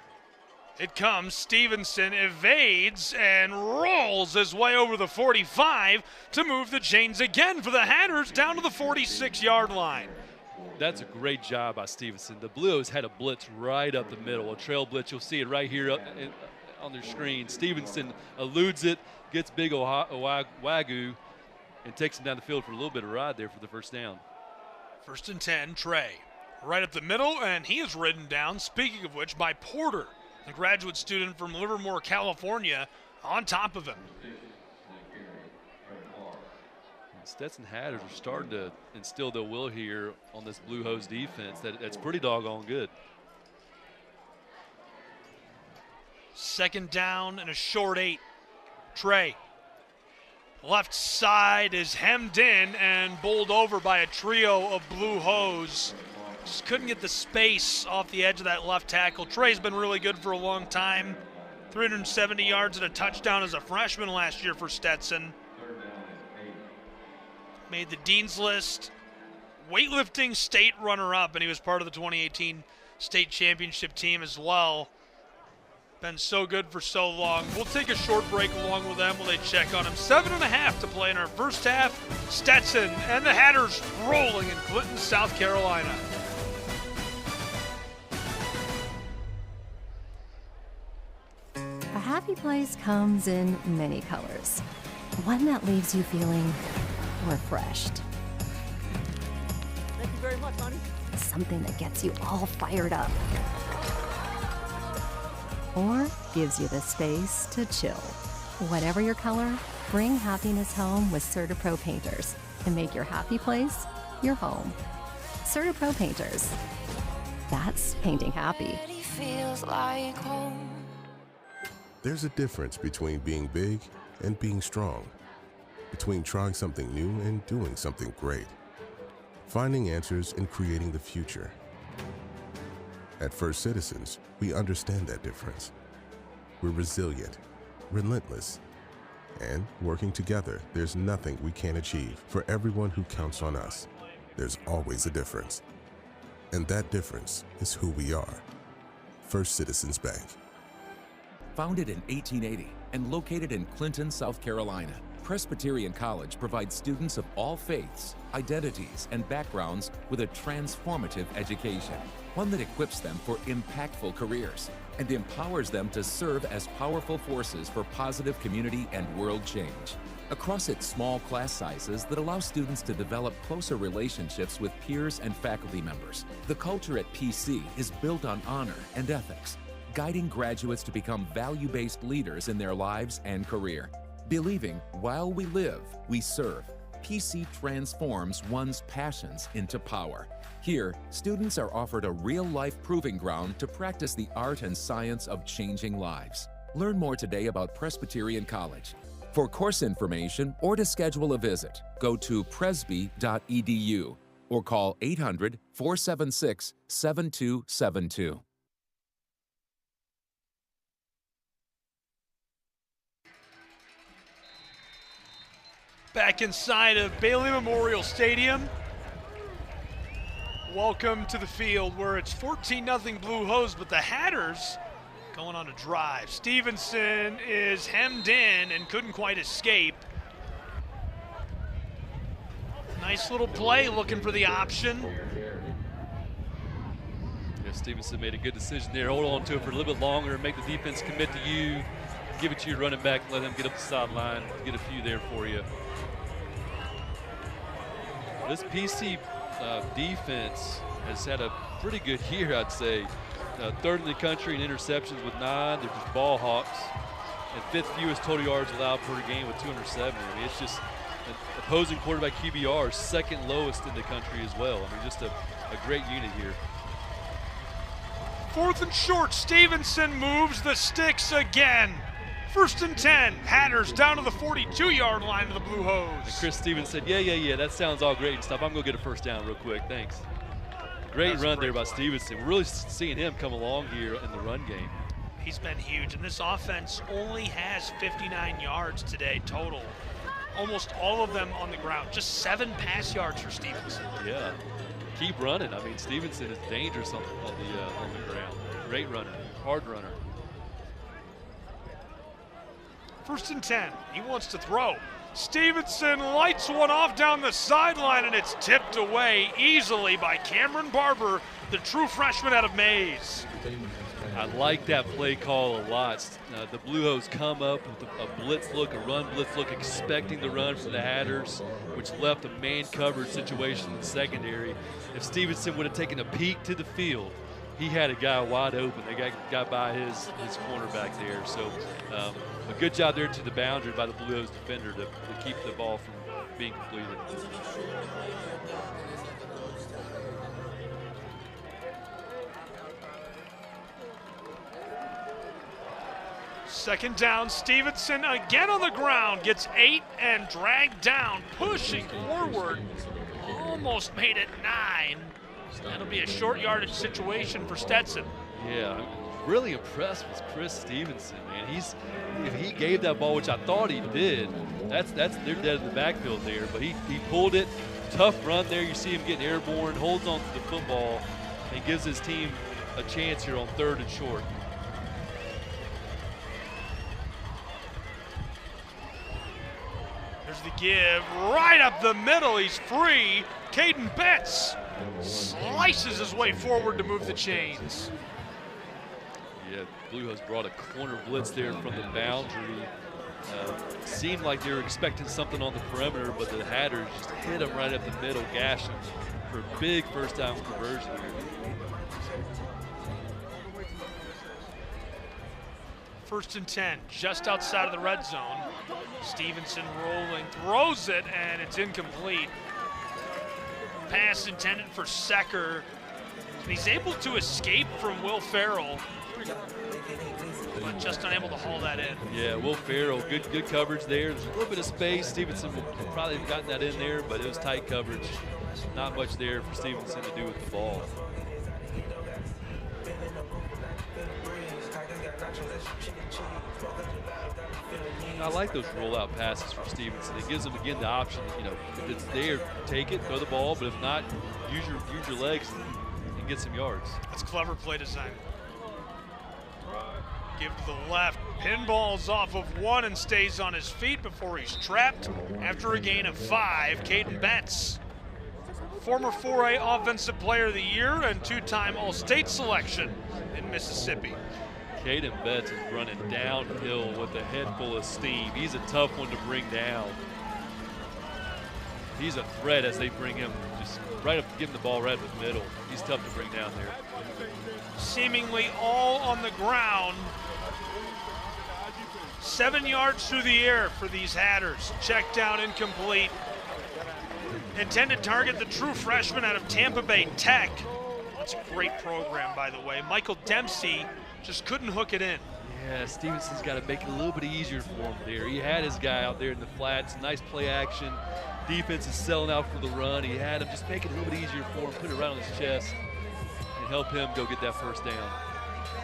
A: It comes, Stevenson evades and rolls his way over the 45 to move the chains again for the Hatters down to the 46-yard line.
B: That's a great job by Stevenson. The Blues had a blitz right up the middle, a trail blitz. You'll see it right here on their screen. Stevenson eludes it, gets big Wagyu, and takes him down the field for a little bit of ride there for the 1st down.
A: 1st and 10, Trey. Right up the middle, and he is ridden down, speaking of which, by Porter, the graduate student from Livermore, California, on top of him.
B: Stetson Hatters are starting to instill their will here on this Blue Hose defense. That's pretty doggone good.
A: 2nd down and a short 8. Trey. Left side is hemmed in and bowled over by a trio of Blue Hose. Just couldn't get the space off the edge of that left tackle. Trey's been really good for a long time. 370 yards and a touchdown as a freshman last year for Stetson. Made the Dean's List, weightlifting state runner-up, and he was part of the 2018 state championship team as well. Been so good for so long. We'll take a short break along with them while they check on him. 7.5 to play in our first half. Stetson and the Hatters rolling in Clinton, South Carolina.
D: A happy place comes in many colors. One that leaves you feeling refreshed.
K: Thank you very much, honey.
D: Something that gets you all fired up. Or gives you the space to chill. Whatever your color, bring happiness home with CertaPro painters and make your happy place your home. CertaPro painters. That's painting happy.
F: Feels like home.
C: There's a difference between being big and being strong, between trying something new and doing something great, finding answers and creating the future. At First Citizens, we understand that difference. We're resilient, relentless, and working together, there's nothing we can't achieve. For everyone who counts on us, there's always a difference. And that difference is who we are. First Citizens Bank.
M: Founded in 1880 and located in Clinton, South Carolina, Presbyterian College provides students of all faiths, identities, and backgrounds with a transformative education, one that equips them for impactful careers and empowers them to serve as powerful forces for positive community and world change. Across its small class sizes that allow students to develop closer relationships with peers and faculty members, the culture at PC is built on honor and ethics, guiding graduates to become value-based leaders in their lives and career. Believing while we live, we serve, PC transforms one's passions into power. Here, students are offered a real-life proving ground to practice the art and science of changing lives. Learn more today about Presbyterian College. For course information or to schedule a visit, go to presby.edu or call 800-476-7272.
A: Back inside of Bailey Memorial Stadium. Welcome to the field where it's 14-0 Blue Hose, but the Hatters going on a drive. Stevenson is hemmed in and couldn't quite escape. Nice little play, looking for the option.
B: Yeah, Stevenson made a good decision there. Hold on to it for a little bit longer, make the defense commit to you, give it to your running back, let him get up the sideline, get a few there for you. This PC defense has had a pretty good year, I'd say. Third in the country in interceptions with 9. They're just ball hawks. And 5th fewest total yards allowed per game with 270. I mean, it's just an opposing quarterback QBR, 2nd lowest in the country as well. I mean, just a great unit here.
A: 4th and short. Stevenson moves the sticks again. 1st and 10. Hatters down to the 42-yard line of the Blue Hose.
B: And Chris Stevens said, yeah, that sounds all great and stuff. I'm going to get a first down real quick. Thanks. Great run there by Stevenson. We're really seeing him come along here in the run game.
A: He's been huge, and this offense only has 59 yards today total. Almost all of them on the ground. Just 7 pass yards for Stevenson.
B: Yeah, keep running. I mean, Stevenson is dangerous on the ground. Great runner, hard runner.
A: 1st and 10. He wants to throw. Stevenson lights one off down the sideline, and it's tipped away easily by Cameron Barber, the true freshman out of Mays.
B: I like that play call a lot. The Blue Hose come up with a blitz look, a run blitz look, expecting the run from the Hatters, which left a man coverage situation in the secondary. If Stevenson would have taken a peek to the field, he had a guy wide open. They got by his cornerback there. So a good job there to the boundary by the Blue Hose defender to keep the ball from being completed.
A: Second down, Stevenson again on the ground, gets 8 and dragged down, pushing forward, almost made it 9. That'll be a short yardage situation for Stetson.
B: Yeah, I'm really impressed with Chris Stevenson, man. If he gave that ball, which I thought he did, they're dead in the backfield there, but he pulled it. Tough run there. You see him getting airborne, holds on to the football, and gives his team a chance here on 3rd and short.
A: There's the give right up the middle. He's free. Caden Betts slices his way forward to move the chains.
B: Yeah, Blue Hose brought a corner blitz there from the boundary. Seemed like they were expecting something on the perimeter, but the Hatters just hit him right up the middle, gashed him for a big first down conversion here.
A: 1st and 10, just outside of the red zone. Stevenson rolling, throws it, and it's incomplete. Pass intended for Secker. And he's able to escape from Will Farrell, but just unable to haul that in.
B: Yeah, Will Farrell, good coverage there. There's a little bit of space. Stevenson would probably have gotten that in there, but it was tight coverage. Not much there for Stevenson to do with the ball. I like those rollout passes for Stevenson. It gives them, again, the option, if it's there, take it, throw the ball, but if not, use your legs and get some yards.
A: That's clever play design. Give to the left, pinballs off of 1 and stays on his feet before he's trapped after a gain of 5. Caden Betts, former 4A Offensive Player of the Year and 2-time All-State selection in Mississippi.
B: Caden Betts is running downhill with a head full of steam. He's a tough one to bring down. He's a threat as they bring him just right up, give him the ball right up the middle. He's tough to bring down there.
A: Seemingly all on the ground. 7 yards through the air for these Hatters. Check down incomplete. Intended target, the true freshman out of Tampa Bay Tech. That's a great program, by the way. Michael Dempsey just couldn't hook it in.
B: Yeah, Stevenson's got to make it a little bit easier for him there. He had his guy out there in the flats, nice play action. Defense is selling out for the run. He had him just make it a little bit easier for him, put it right on his chest, and help him go get that first down.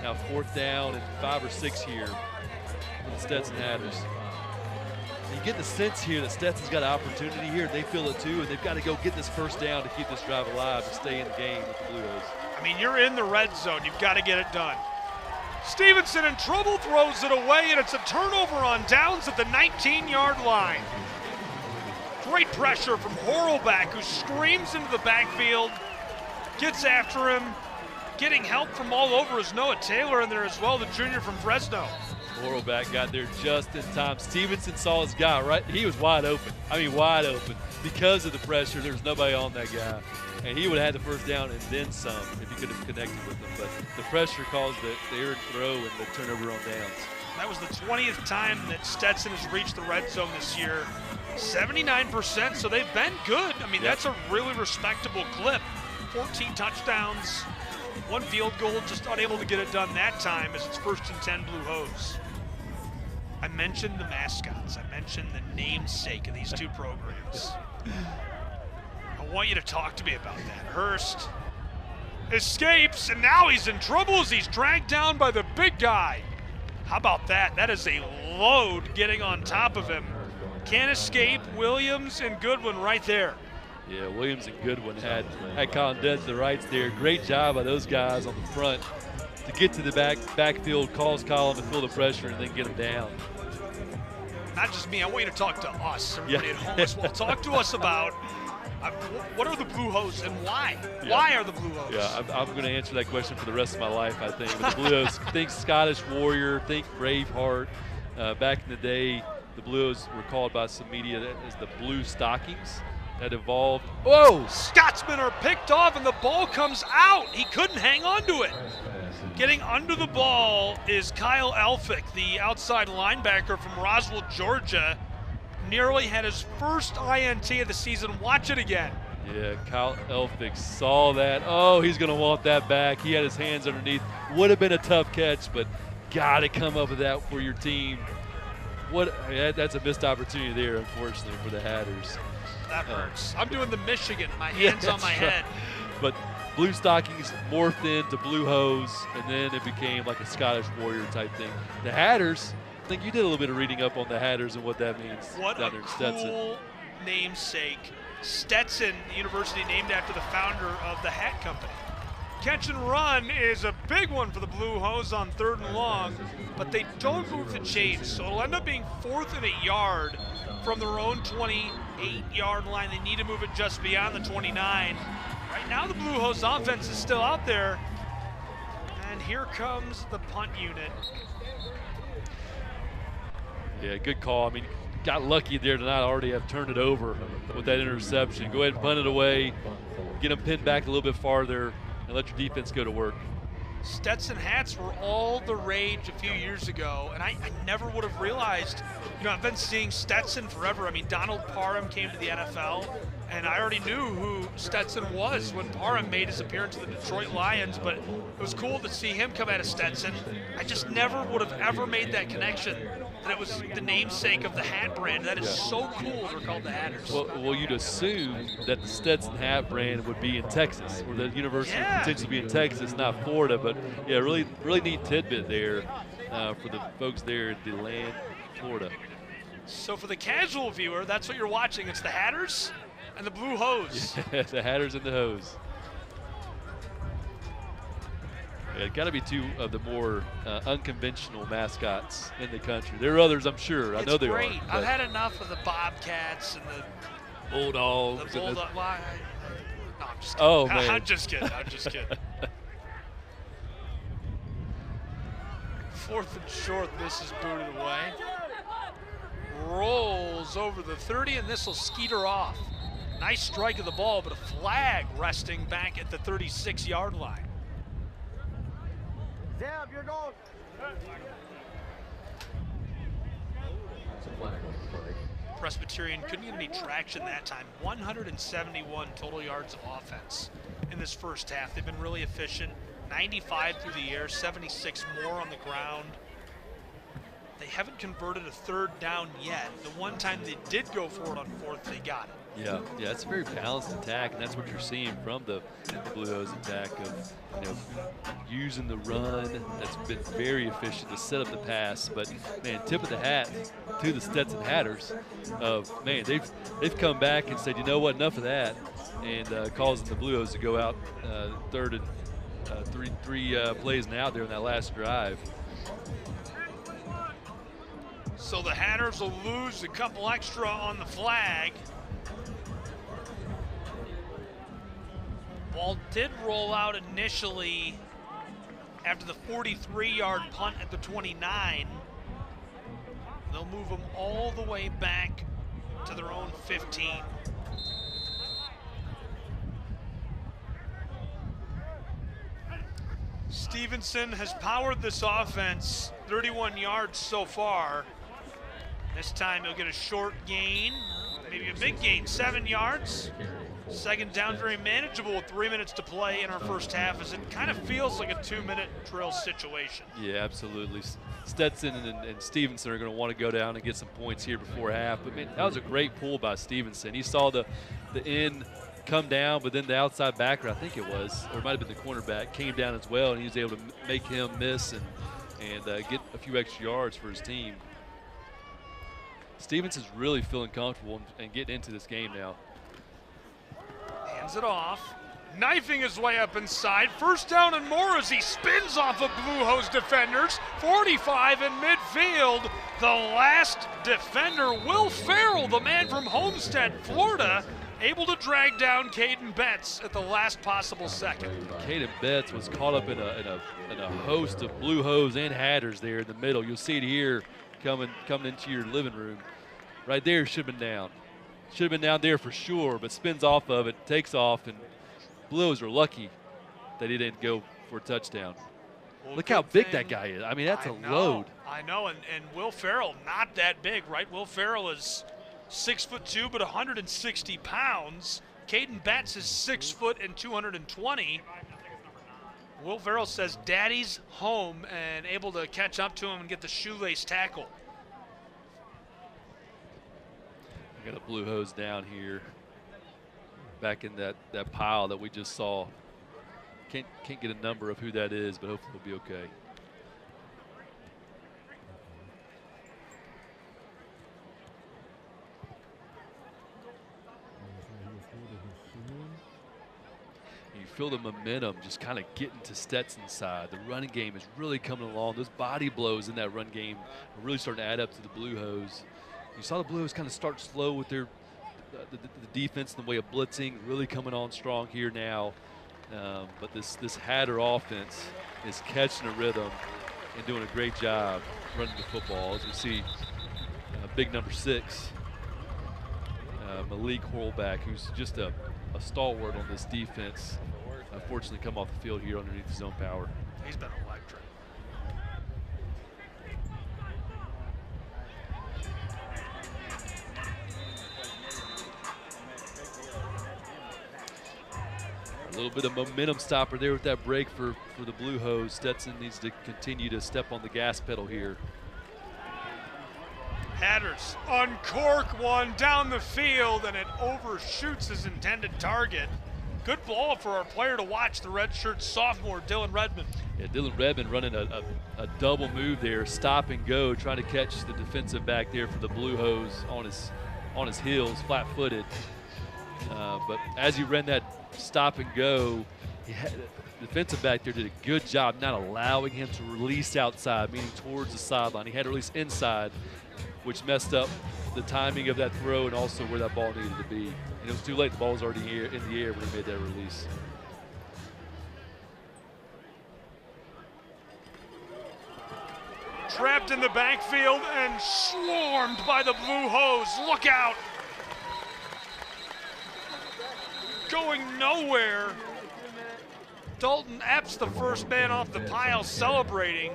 B: Now 4th down and 5 or 6 here for the Stetson Hatters. You get the sense here that Stetson's got an opportunity here. They feel it too, and they've got to go get this first down to keep this drive alive and stay in the game with the Blue Hose.
A: I mean, you're in the red zone. You've got to get it done. Stevenson in trouble, throws it away, and it's a turnover on downs at the 19-yard line. Great pressure from Horlbeck, who screams into the backfield, gets after him. Getting help from all over is Noah Taylor in there as well, the junior from Fresno.
B: Horlbeck got there just in time. Stevenson saw his guy, right? He was wide open. I mean, wide open. Because of the pressure, there was nobody on that guy. And he would have had the first down and then some if he could have connected with them. But the pressure caused the errant throw and the turnover on downs.
A: That was the 20th time that Stetson has reached the red zone this year. 79%, so they've been good. I mean, that's a really respectable clip. 14 touchdowns, 1 field goal, just unable to get it done that time as it's 1st and 10 Blue Hose. I mentioned the mascots. I mentioned the namesake of these two programs. I want you to talk to me about that. Hurst escapes, and now he's in trouble as he's dragged down by the big guy. How about that? That is a load getting on top of him. Can't escape. Williams and Goodwin right there.
B: Yeah, Williams and Goodwin had Colin dead to the rights there. Great job by those guys on the front to get to the backfield, cause Colin to feel the pressure, and then get him down.
A: Not just me. I want you to talk to us, everybody at home as well. Talk to us about what are the Blue Hose and why? Yeah. Why are the Blue Hose?
B: Yeah, I'm going to answer that question for the rest of my life, I think. But the Blue Hose, think Scottish Warrior, think Braveheart. Back in the day, the Blue Hose were called by some media as the Blue Stockings. That evolved. Whoa!
A: Scotsmen are picked off and the ball comes out. He couldn't hang on to it. Getting under the ball is Kyle Elphick, the outside linebacker from Roswell, Georgia. Nearly had his first INT of the season. Watch it again.
B: Yeah, Kyle Elphick saw that. Oh, he's going to want that back. He had his hands underneath. Would have been a tough catch, but got to come up with that for your team. That's a missed opportunity there, unfortunately, for the Hatters.
A: That hurts. I'm doing the Michigan. My hands on my head.
B: But Blue Stockings morphed into Blue Hose, and then it became like a Scottish Warrior type thing. The Hatters, I think you did a little bit of reading up on the Hatters and what that means.
A: What a cool namesake. Stetson, the university named after the founder of the hat company. Catch and run is a big one for the Blue Hose on 3rd and long, but they don't move the chains, so it'll end up being 4th and a yard from their own 28-yard line. They need to move it just beyond the 29. Right now the Blue Hose offense is still out there, and here comes the punt unit.
B: Yeah, good call. I mean, got lucky there to not already have turned it over with that interception. Go ahead and punt it away, get them pinned back a little bit farther, and let your defense go to work.
A: Stetson hats were all the rage a few years ago, and I never would have realized, I've been seeing Stetson forever. I mean, Donald Parham came to the NFL, and I already knew who Stetson was when Parham made his appearance in the Detroit Lions, but it was cool to see him come out of Stetson. I just never would have ever made that connection, that it was the namesake of the hat brand. That is so cool they're called the Hatters.
B: Well, you'd assume that the Stetson hat brand would be in Texas, or the university would potentially be in Texas, not Florida. But yeah, really neat tidbit there for the folks there in DeLand, Florida.
A: So for the casual viewer, that's what you're watching. It's the Hatters and the Blue Hose.
B: Yeah, the Hatters and the Hose. Yeah, got to be two of the more unconventional mascots in the country. There are others, I'm sure. I know there are.
A: I've had enough of the Bobcats and the
B: Bulldogs.
A: No, I'm just kidding.
B: Oh, man.
A: I'm just kidding. 4th and short, this is booted away. Rolls over the 30, and this will skeeter off. Nice strike of the ball, but a flag resting back at the 36-yard line.
K: Zeb, you're going.
A: Presbyterian couldn't get any traction that time. 171 total yards of offense in this first half. They've been really efficient. 95 through the air, 76 more on the ground. they haven't converted a third down yet. The one time they did go for it on fourth, they got it.
B: Yeah, it's a very balanced attack, and that's what you're seeing from the Blue Hose attack of, using the run. That's been very efficient to set up the pass. But man, tip of the hat to the Stetson Hatters. Man, they've come back and said, you know what, enough of that, and causing the Blue Hose to go out third and three plays now there in that last drive.
A: So the Hatters will lose a couple extra on the flag. Ball did roll out initially after the 43-yard punt at the 29. They'll move them all the way back to their own 15. Stevenson has powered this offense 31 yards so far. This time he'll get a short gain, maybe a big gain, 7 yards. Second down, very manageable with 3 minutes to play in our first half, as it kind of feels like a 2-minute drill situation.
B: Yeah, absolutely. Stetson and Stevenson are going to want to go down and get some points here before half. But man, that was a great pull by Stevenson. He saw the end come down, but then the outside backer, I think it was, or it might have been the cornerback, came down as well, and he was able to make him miss and get a few extra yards for his team. Stevenson's really feeling comfortable and getting into this game now.
A: Hands it off, knifing his way up inside. First down and more as he spins off of Blue Hose defenders. 45 in midfield. The last defender, Will Farrell, the man from Homestead, Florida, able to drag down Caden Betts at the last possible second.
B: Caden Betts was caught up in a host of Blue Hose and Hatters there in the middle. You'll see it here coming into your living room. Right there, should have been down. Should have been down there for sure, but spins off of it, takes off, and Blue Hose are lucky that he didn't go for a touchdown.
A: Well,
B: look how big that guy is. I mean, that's a load.
A: I know, and Will Farrell, not that big, right? Will Farrell is 6'2", but 160 pounds. Caden Betts is 6 foot and 220. Will Farrell says daddy's home and able to catch up to him and get the shoelace tackle.
B: We got a Blue Hose down here, back in that pile that we just saw. Can't get a number of who that is, but hopefully it'll be okay. You feel the momentum just kind of getting to Stetson's side. The running game is really coming along. Those body blows in that run game are really starting to add up to the Blue Hose. You saw the Blue Hose kind of start slow with their the defense in the way of blitzing, really coming on strong here now. But this Hatter offense is catching a rhythm and doing a great job running the football. As we see big number 6, Malik Horlback, who's just a stalwart on this defense, unfortunately come off the field here underneath his own power.
A: He's been electric.
B: A little bit of momentum stopper there with that break for the Blue Hose. Stetson needs to continue to step on the gas pedal here.
A: Hatters uncork one down the field, and it overshoots his intended target. Good ball for our player to watch, the redshirt sophomore, Dylan Redmond.
B: Yeah, Dylan Redmond running a double move there, stop and go, trying to catch the defensive back there for the Blue Hose on his heels, flat-footed. But as he ran that stop and go, the defensive back there did a good job not allowing him to release outside, meaning towards the sideline. He had to release inside, which messed up the timing of that throw and also where that ball needed to be. And it was too late. The ball was already in the air when he made that release.
A: Trapped in the backfield and swarmed by the Blue Hose. Look out! Going nowhere. Dalton Epps, the first man off the pile, celebrating.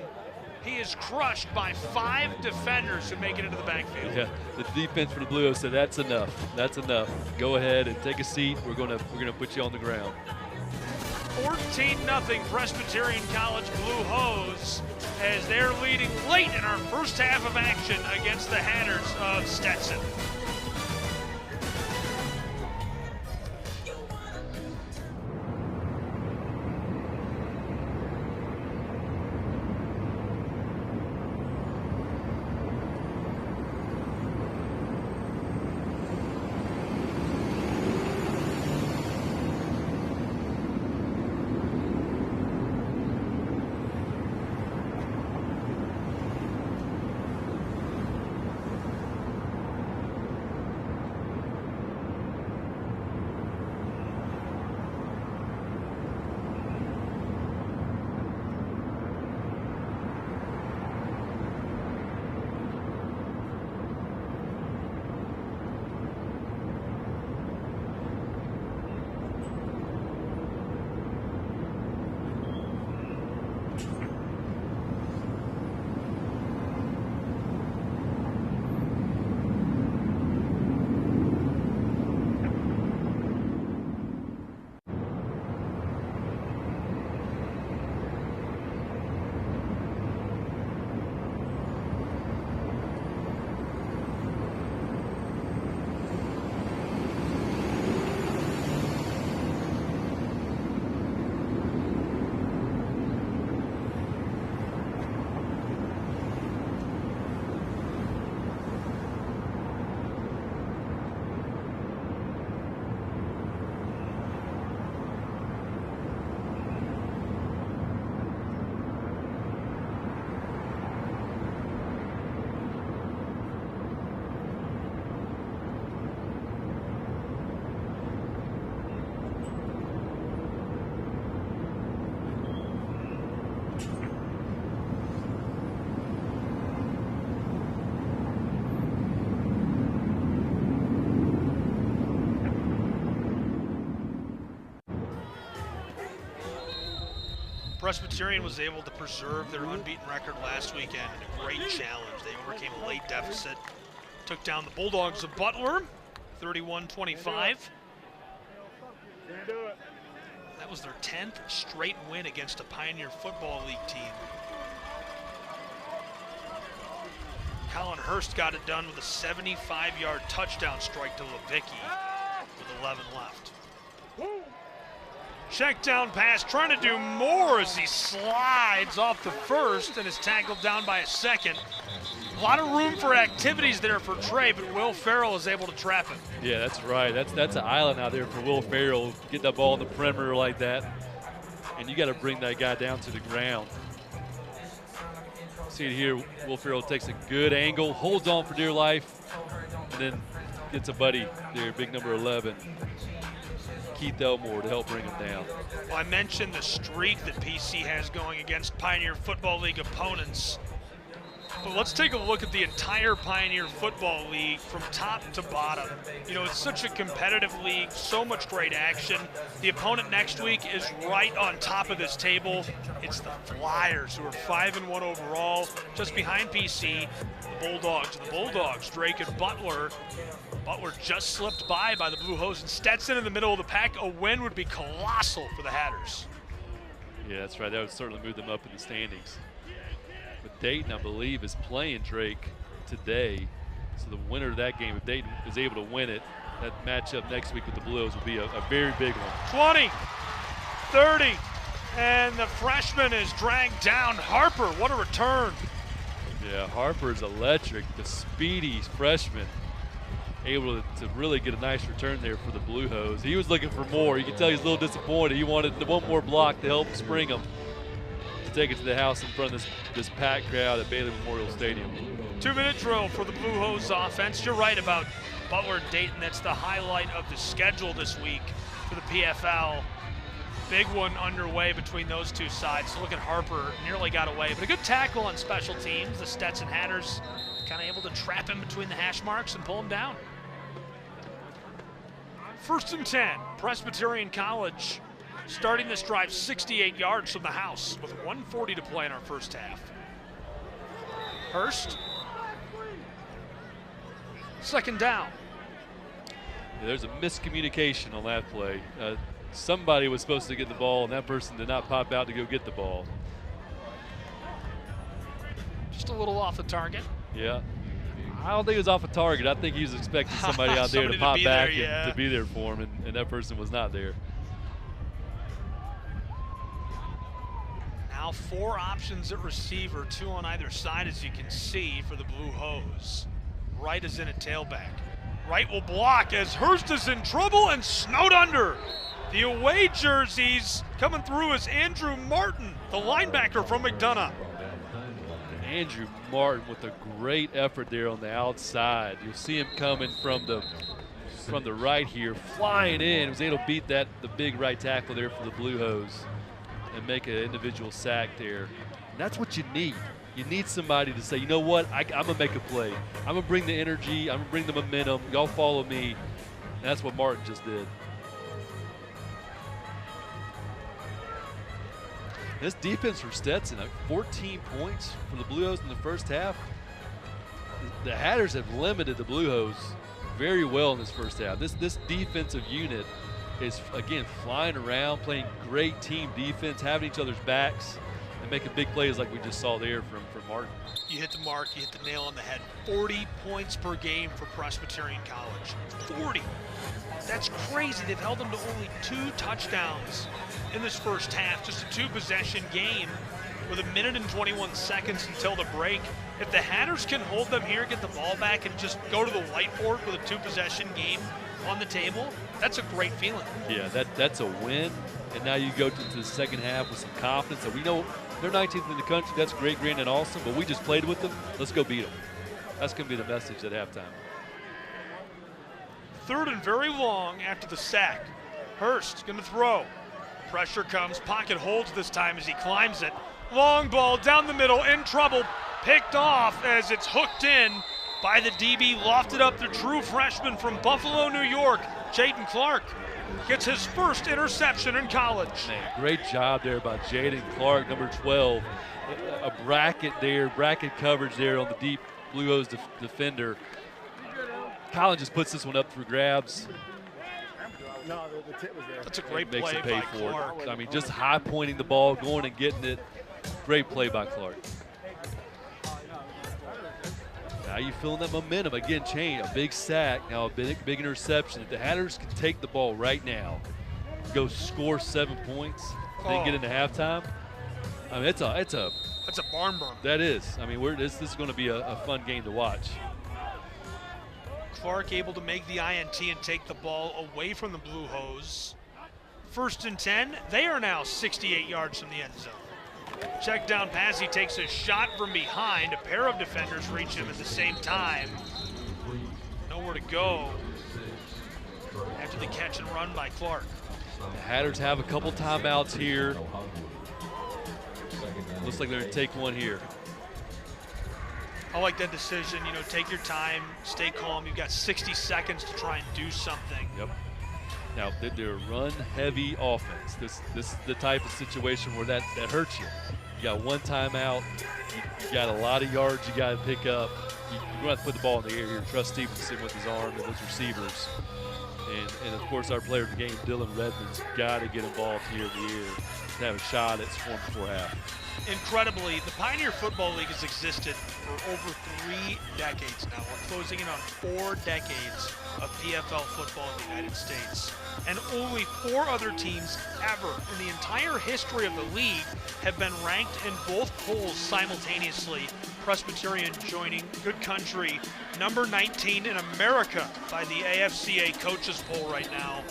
A: He is crushed by 5 defenders who make it into the backfield.
B: Yeah, the defense for the Blue Hose said, "That's enough. That's enough. Go ahead and take a seat. We're gonna put you on the ground."
A: 14-0 Presbyterian College Blue Hose as they're leading late in our first half of action against the Hatters of Stetson. Presbyterian was able to preserve their unbeaten record last weekend in a great challenge. They overcame a late deficit, took down the Bulldogs of Butler, 31-25. That was their 10th straight win against a Pioneer Football League team. Colin Hurst got it done with a 75-yard touchdown strike to Levicki with 11 left. Check down pass, trying to do more as he slides off the first and is tackled down by a second. A lot of room for activities there for Trey, but Will Farrell is able to trap him.
B: Yeah, that's right. That's an island out there for Will Farrell. Get that ball in the perimeter like that, and you got to bring that guy down to the ground. See it here. Will Farrell takes a good angle, holds on for dear life, and then gets a buddy there, big number 11. Keith Elmore to help bring him down.
A: Well, I mentioned the streak that PC has going against Pioneer Football League opponents. But let's take a look at the entire Pioneer Football League from top to bottom. You know, it's such a competitive league, so much great action. The opponent next week is right on top of this table. It's the Flyers, who are 5-1 overall, just behind PC. The Bulldogs, Drake and Butler. Butler just slipped by the Blue Hose, and Stetson in the middle of the pack. A win would be colossal for the Hatters.
B: Yeah, that's right. That would certainly move them up in the standings. But Dayton, I believe, is playing Drake today. So the winner of that game, if Dayton is able to win it, that matchup next week with the Blue Hose will be a very big one.
A: 20, 30, and the freshman is dragged down. Harper, what a return.
B: Yeah, Harper's electric, the speedy freshman. Able to really get a nice return there for the Blue Hose. He was looking for more. You can tell he's a little disappointed. He wanted one more block to help spring him to take it to the house in front of this packed crowd at Bailey Memorial Stadium.
A: 2-minute drill for the Blue Hose offense. You're right about Butler and Dayton. That's the highlight of the schedule this week for the PFL. Big one underway between those two sides. Look at Harper, nearly got away, but a good tackle on special teams. The Stetson Hatters kind of able to trap him between the hash marks and pull him down. 1st and 10, Presbyterian College starting this drive 68 yards from the house with 1:40 to play in our first half. Hurst, 2nd down.
B: Yeah, there's a miscommunication on that play. somebody was supposed to get the ball, and that person did not pop out to go get the ball.
A: Just a little off the target.
B: Yeah. I don't think it was off a target. I think he was expecting somebody out there to pop back and to be there for him, and that person was not there.
A: Now 4 options at receiver, 2 on either side, as you can see, for the Blue Hose. Wright is in at tailback. Wright will block as Hurst is in trouble and snowed under. The away jerseys coming through is Andrew Martin, the linebacker from McDonough.
B: Andrew Martin with a great effort there on the outside. You'll see him coming from the right here, flying in. He was able to beat the big right tackle there for the Blue Hose and make an individual sack there. And that's what you need. You need somebody to say, you know what, I'm going to make a play. I'm going to bring the energy. I'm going to bring the momentum. Y'all follow me. And that's what Martin just did. This defense for Stetson, 14 points for the Blue Hose in the first half. The Hatters have limited the Blue Hose very well in this first half. This defensive unit is, again, flying around, playing great team defense, having each other's backs, and making big plays like we just saw there from Martin.
A: You hit the mark, you hit the nail on the head. 40 points per game for Presbyterian College. 40. That's crazy. They've held them to only 2 touchdowns in this first half. Just a 2-possession game with 1 minute and 21 seconds until the break. If the Hatters can hold them here, get the ball back, and just go to the whiteboard with a 2-possession game on the table, that's a great feeling.
B: Yeah, that's a win. And now you go to the second half with some confidence. So we know they're 19th in the country. That's great, grand, and awesome. But we just played with them. Let's go beat them. That's going to be the message at halftime.
A: 3rd and very long after the sack. Hurst going to throw. Pressure comes. Pocket holds this time as he climbs it. Long ball down the middle, in trouble. Picked off as it's hooked in by the DB. Lofted up the true freshman from Buffalo, New York, Jaden Clark. Gets his first interception in college.
B: Man, great job there by Jaden Clark, number 12. A bracket coverage there on the deep Blue Hose defender. Collins just puts this one up for grabs.
K: No, the tip was there.
A: That's a great
B: play
A: play by Clark.
B: I mean, just high pointing the ball, going and getting it. Great play by Clark. Now you feeling that momentum. Again, a big sack, now a big interception. If the Hatters can take the ball right now, go score 7 points, then get into halftime, I mean, it's a
A: barn burner.
B: That is. I mean, this is going to be a fun game to watch.
A: Clark able to make the INT and take the ball away from the Blue Hose. 1st and 10. They are now 68 yards from the end zone. Check down pass, he takes a shot from behind. A pair of defenders reach him at the same time. Nowhere to go after the catch and run by Clark.
B: The Hatters have a couple timeouts here. Looks like they're going to take one here.
A: I like that decision. You know, take your time, stay calm. You've got 60 seconds to try and do something.
B: Yep. Now, they're a run-heavy offense. This is the type of situation where that hurts you. You got one timeout. You got a lot of yards you got to pick up. You're going to have to put the ball in the air here. Trust Stevenson with his arm and those receivers. And of course, our player of the game, Dylan Redmond's got to get involved here in the air to have a shot at scoring before half.
A: Incredibly, the Pioneer Football League has existed for over 3 decades now. We're closing in on 4 decades of PFL football in the United States. And only 4 other teams ever in the entire history of the league have been ranked in both polls simultaneously. Presbyterian joining Good Country, number 19 in America by the AFCA coaches poll right now.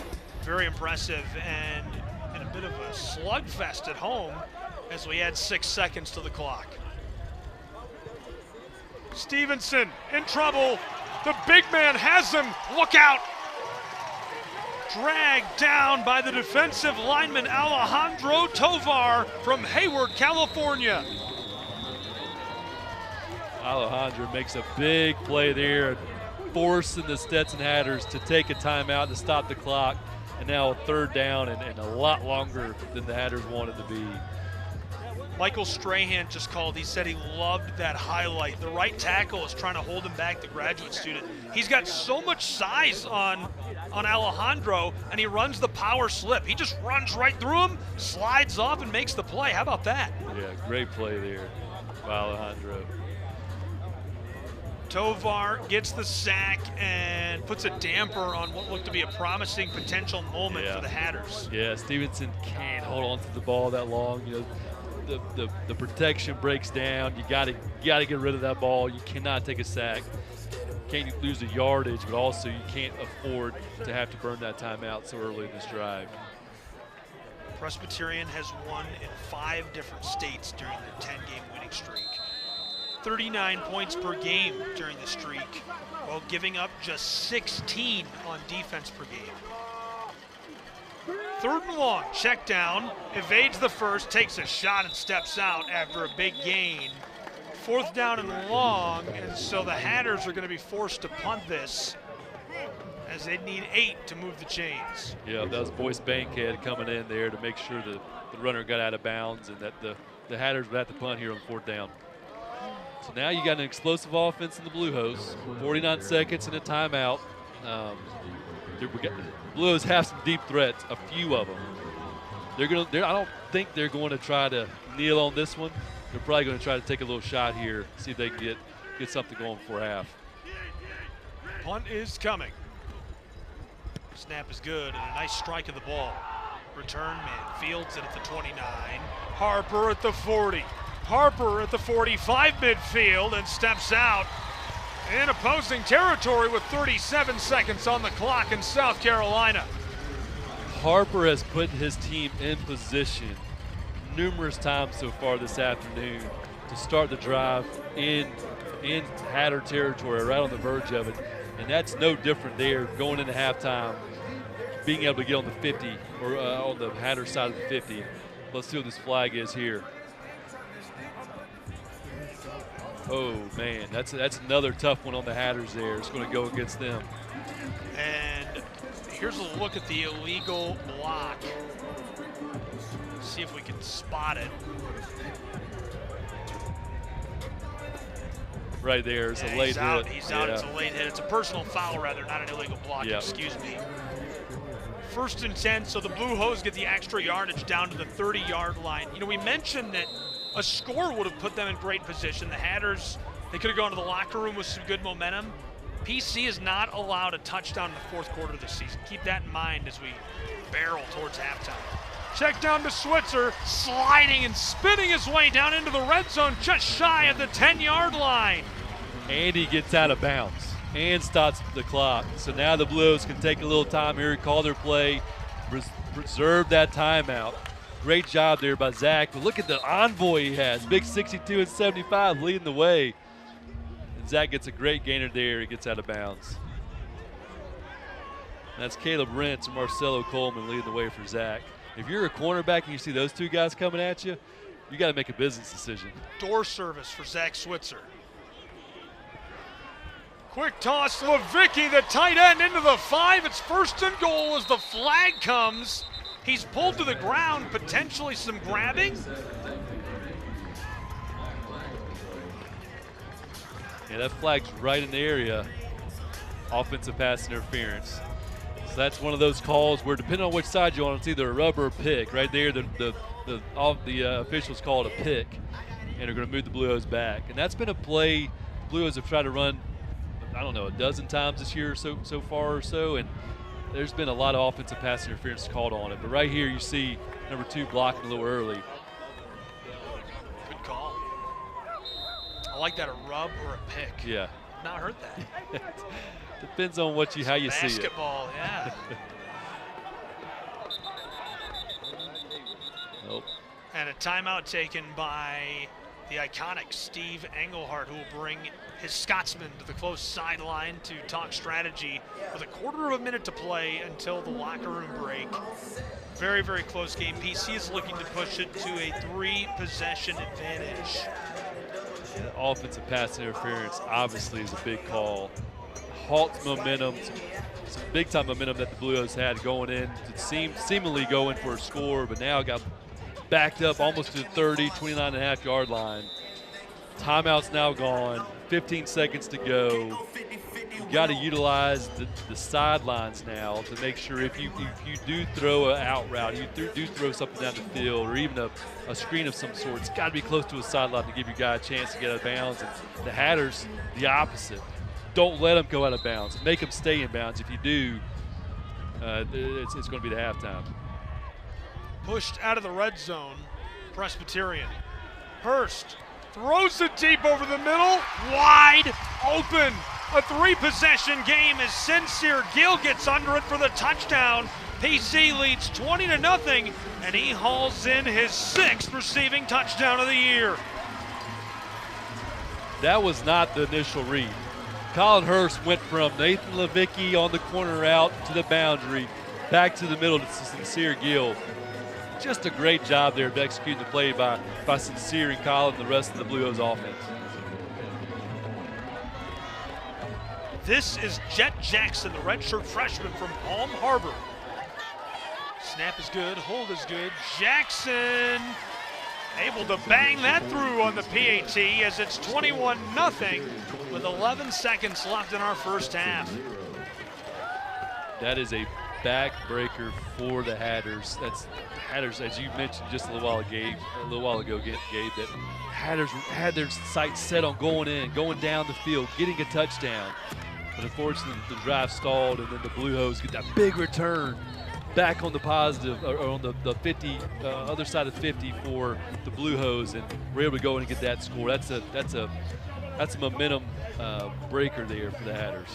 A: Very impressive, and in a bit of a slugfest at home as we add 6 seconds to the clock. Stevenson in trouble. The big man has him. Look out. Dragged down by the defensive lineman Alejandro Tovar from Hayward, California.
B: Alejandro makes a big play there, forcing the Stetson Hatters to take a timeout to stop the clock. And now a 3rd down and a lot longer than the Hatters wanted to be.
A: Michael Strahan just called. He said he loved that highlight. The right tackle is trying to hold him back, the graduate student. He's got so much size on Alejandro, and he runs the power slip. He just runs right through him, slides off, and makes the play. How about that?
B: Yeah, great play there by Alejandro.
A: Tovar gets the sack and puts a damper on what looked to be a promising potential moment for the Hatters.
B: Yeah, Stevenson can't hold on to the ball that long. You know, the protection breaks down. You got to get rid of that ball. You cannot take a sack. You can't lose the yardage, but also you can't afford to have to burn that timeout so early in this drive.
A: Presbyterian has won in 5 different states during their 10-game winning streak. 39 points per game during the streak, while giving up just 16 on defense per game. 3rd and long, check down, evades the first, takes a shot and steps out after a big gain. 4th down and long, and so the Hatters are going to be forced to punt this as they need 8 to move the chains.
B: Yeah, that was Boyce Bankhead coming in there to make sure that the runner got out of bounds and that the Hatters would have to punt here on 4th down. So now you got an explosive offense in the Blue Hose. 49 seconds and a timeout. Blue Hose have some deep threats, a few of them. I don't think they're going to try to kneel on this one. They're probably going to try to take a little shot here, see if they can get something going before half.
A: Punt is coming. Snap is good, and a nice strike of the ball. Return man fields it at the 29. Harper at the 40. Harper at the 45 midfield and steps out in opposing territory with 37 seconds on the clock in South Carolina.
B: Harper has put his team in position numerous times so far this afternoon to start the drive in Hatter territory, right on the verge of it. And that's no different there going into halftime, being able to get on the 50 or on the Hatter side of the 50. Let's see what this flag is here. Oh, man, that's another tough one on the Hatters there. It's going to go against them.
A: And here's a look at the illegal block. See if we can spot it.
B: Right there, it's a late hit.
A: He's out, it's a late hit. It's a personal foul, rather, not an illegal block, excuse me. 1st and 10, so the Blue Hose get the extra yardage down to the 30-yard line. You know, we mentioned that a score would have put them in great position. The Hatters, they could have gone to the locker room with some good momentum. PC is not allowed a touchdown in the 4th quarter of the season. Keep that in mind as we barrel towards halftime. Check down to Switzer, sliding and spinning his way down into the red zone, just shy of the 10-yard line.
B: And he gets out of bounds and stops the clock. So now the Blues can take a little time here, call their play, preserve that timeout. Great job there by Zach. But look at the envoy he has. Big 62 and 75 leading the way. And Zach gets a great gainer there. He gets out of bounds. And that's Caleb Rentz and Marcelo Coleman leading the way for Zach. If you're a cornerback and you see those two guys coming at you, you got to make a business decision.
A: Door service for Zach Switzer. Quick toss, Levicki, the tight end, into the 5. It's 1st and goal as the flag comes. He's pulled to the ground, potentially some grabbing.
B: Yeah, that flag's right in the area. Offensive pass interference. So that's one of those calls where, depending on which side you're on, it's either a rub or a pick. Right there, the officials call it a pick, and they're going to move the Blue Hose back. And that's been a play the Blue Hose have tried to run, I don't know, a dozen times this year so far or so, and there's been a lot of offensive pass interference called on it. But right here you see number 2 blocking a little early.
A: Good call. I like that, a rub or a pick.
B: Yeah.
A: Not heard that.
B: Depends on how you see it.
A: Basketball, yeah.
B: Nope.
A: And a timeout taken by the iconic Steve Englehart, who will bring his Scotsman to the close sideline to talk strategy with a quarter of a minute to play until the locker room break. Very, very close game. PC is looking to push it to a 3-possession advantage.
B: And offensive pass interference obviously is a big call. Halts momentum, some big-time momentum that the Blue Hose had going in to seemingly going for a score, but now got backed up almost to the 30, 29.5-yard line. Timeout's now gone, 15 seconds to go. You got to utilize the sidelines now to make sure if you do throw an out route, you do throw something down the field, or even a screen of some sort, it's got to be close to a sideline to give your guy a chance to get out of bounds. And the Hatters, the opposite. Don't let them go out of bounds. Make them stay in bounds. If you do, it's going to be the halftime.
A: Pushed out of the red zone, Presbyterian. Hurst throws it deep over the middle, wide open. A 3-possession game as Sincere Gill gets under it for the touchdown. PC leads 20-0, and he hauls in his 6th receiving touchdown of the year.
B: That was not the initial read. Colin Hurst went from Nathan Levicki on the corner route to the boundary, back to the middle to Sincere Gill. Just a great job there of executing the play by Sincere and Colin and the rest of the Blue Hose offense.
A: This is Jet Jackson, the redshirt freshman from Palm Harbor. Snap is good, hold is good. Jackson able to bang that through on the PAT as it's 21-0 with 11 seconds left in our first half.
B: That is a backbreaker for the Hatters. That's Hatters, as you mentioned just a little while ago, Gabe, that Hatters had their sights set on going in, going down the field, getting a touchdown. But unfortunately, the drive stalled, and then the Blue Hose get that big return back on the positive, or on the 50, other side of 50 for the Blue Hose, and we're able to go in and get that score. That's a momentum breaker there for the Hatters.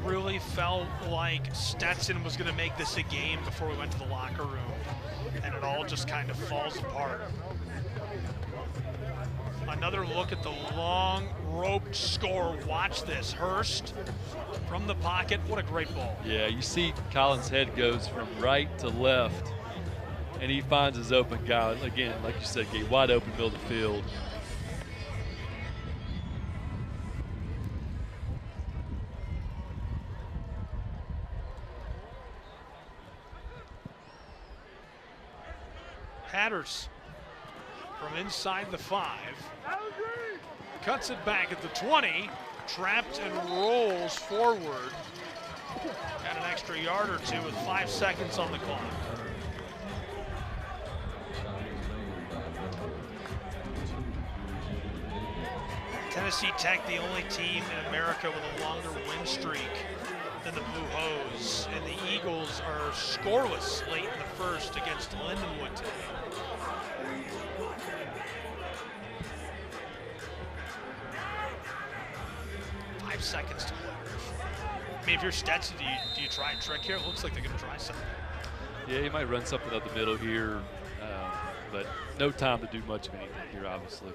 A: Really felt like Stetson was going to make this a game before we went to the locker room, and it all just kind of falls apart. Another look at the long roped score. Watch this. Hurst from the pocket. What a great ball.
B: Yeah, you see Colin's head goes from right to left, and he finds his open guy. Again, like you said, Gabe, wide open middle of the field.
A: Hatters from inside the 5. Cuts it back at the 20. Trapped and rolls forward. Got an extra yard or two with 5 seconds on the clock. Tennessee Tech, the only team in America with a longer win streak than the Blue Hose. And the Eagles are scoreless late in the first against Lindenwood today. 5 seconds to play. I mean, if you're Stetson, do you try a trick here? It looks like they're going to try something.
B: Yeah, he might run something up the middle here, but no time to do much of anything here, obviously.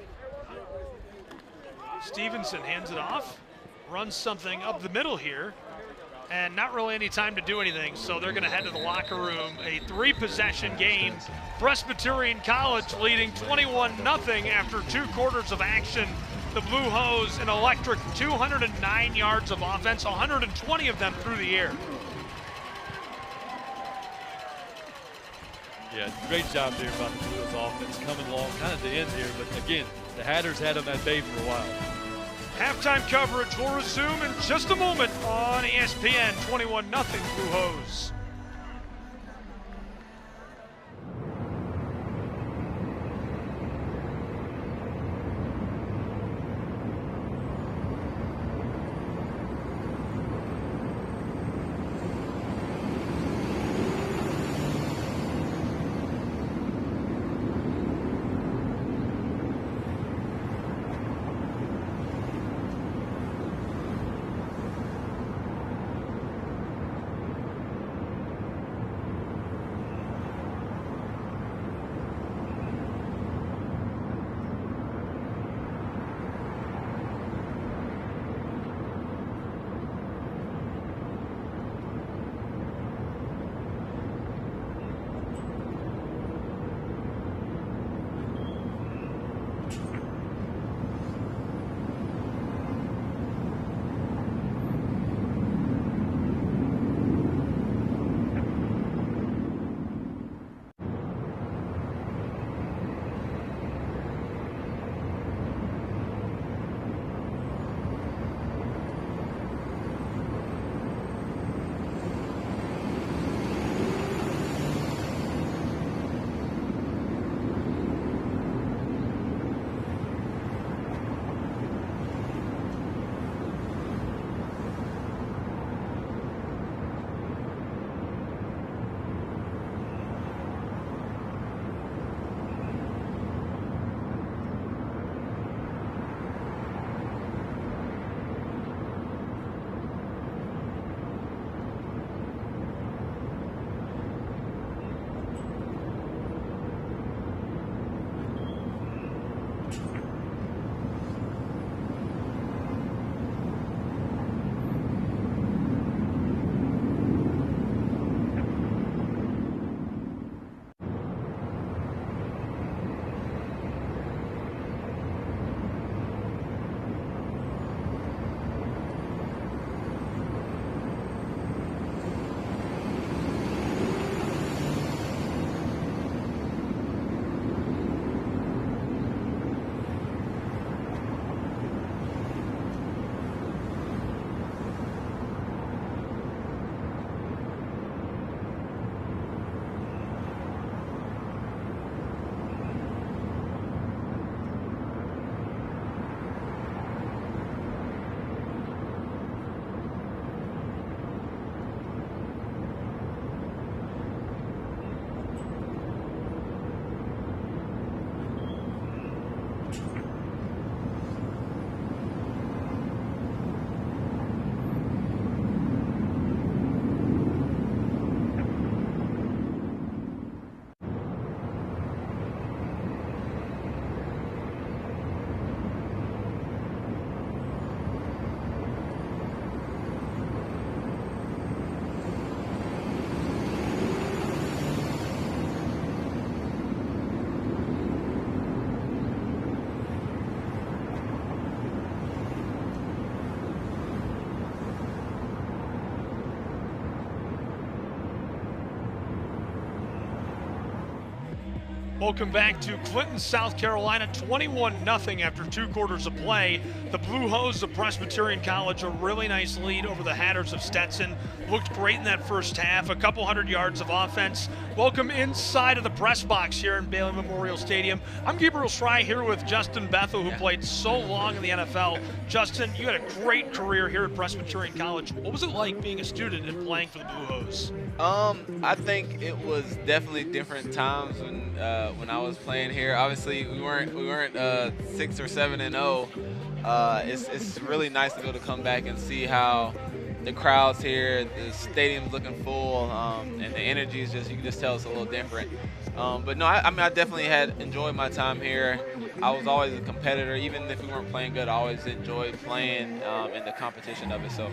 A: Stevenson hands it off, runs something up the middle here, and not really any time to do anything, so they're going to head to the locker room. A 3-possession game. Presbyterian College leading 21-0 after 2 quarters of action. The Blue Hose, an electric 209 yards of offense, 120 of them through the air.
B: Yeah, great job there by the Blue Hose offense coming along kind of the end here, but again, the Hatters had them at bay for a while.
A: Halftime coverage will resume in just a moment on ESPN. 21-0 Blue Hose. Welcome back to Clinton, South Carolina, 21-0 after 2 quarters of play. The Blue Hose of Presbyterian College, a really nice lead over the Hatters of Stetson. Looked great in that first half, a couple hundred yards of offense. Welcome inside of the press box here in Bailey Memorial Stadium. I'm Gabriel Schrei here with Justin Bethel, who played so long in the NFL. Justin, you had a great career here at Presbyterian College. What was it like being a student and playing for the Blue Hose?
N: I think it was definitely different times when I was playing here. Obviously, we weren't 6 or 7-0. It's really nice to be able to come back and see how the crowds here, the stadium's looking full, and the energy is just, you can just tell it's a little different. But no, I mean, I definitely had enjoyed my time here. I was always a competitor. Even if we weren't playing good, I always enjoyed playing and the competition of it. So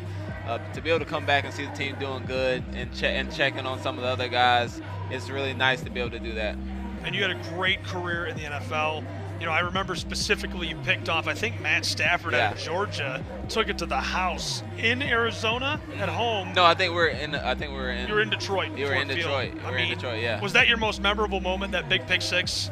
N: to be able to come back and see the team doing good and checking on some of the other guys, it's really nice to be able to do that.
A: And you had a great career in the NFL. You know, I remember specifically you picked off, I think, Matt Stafford out of Georgia, took it to the house in Arizona at home.
N: No, I think we're in.
A: You were in Detroit.
N: You were in Detroit. Yeah.
A: Was that your most memorable moment, that big pick six?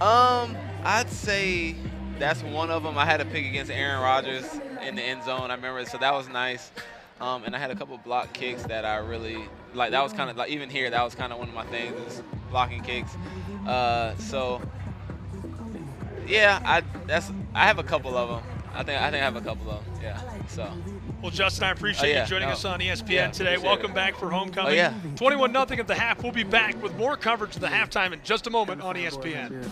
N: I'd say that's one of them. I had a pick against Aaron Rodgers in the end zone. I remember, so that was nice. And I had a couple block kicks that I really like. That was kind of like, even here, that was kind of one of my things, is blocking kicks. So yeah, I have a couple of them. I think I have a couple of them. Yeah. So.
A: Well, Justin, I appreciate you joining us on ESPN today. Welcome back for homecoming. 21-0 at the half. We'll be back with more coverage of the halftime in just a moment on ESPN.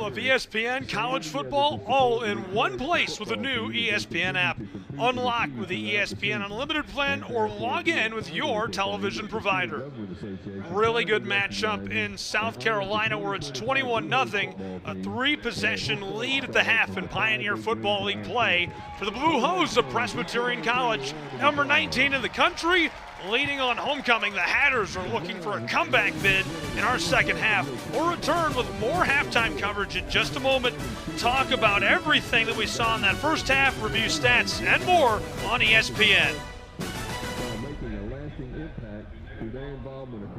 A: of ESPN college football all in one place with the new ESPN app. Unlock with the ESPN Unlimited plan or log in with your television provider. Really good matchup in South Carolina where it's 21-0, a 3-possession lead at the half in Pioneer Football League play for the Blue Hose of Presbyterian College. Number 19 in the country, leading on homecoming. The Hatters are looking for a comeback bid in our second half. We'll return with more halftime coverage in just a moment. Talk about everything that we saw in that first half, review stats, and more on ESPN.
O: Making a lasting impact through their involvement.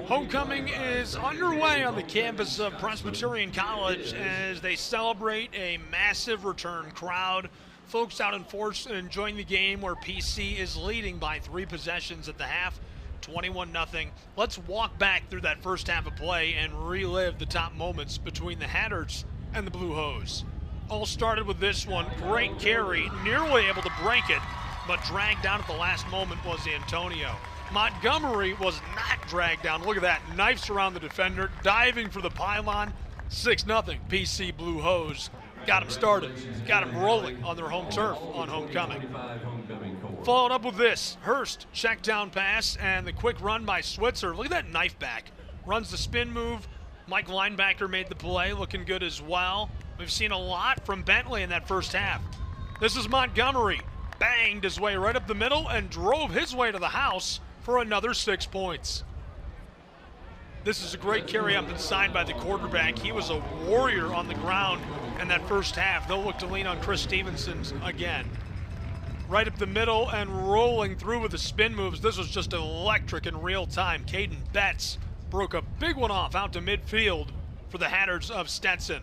A: Homecoming is underway on the campus of Presbyterian College as they celebrate a massive return crowd. Folks out in force enjoying the game where PC is leading by 3 possessions at the half, 21-0. Let's walk back through that first half of play and relive the top moments between the Hatters and the Blue Hose. All started with this one. Great carry, nearly able to break it, but dragged down at the last moment was Antonio. Montgomery was not dragged down. Look at that, knifes around the defender, diving for the pylon. 6-0, PC Blue Hose. Got him started, got him rolling on their home turf on homecoming. Followed up with this, Hurst check down pass and the quick run by Switzer. Look at that knife back. Runs the spin move, Mike Linebacker made the play, looking good as well. We've seen a lot from Bentley in that first half. This is Montgomery. Banged his way right up the middle and drove his way to the house for another 6 points. This is a great carry up inside by the quarterback. He was a warrior on the ground in that first half. They'll look to lean on Chris Stevenson again. Right up the middle and rolling through with the spin moves. This was just electric in real time. Caden Betts broke a big one off out to midfield for the Hatters of Stetson.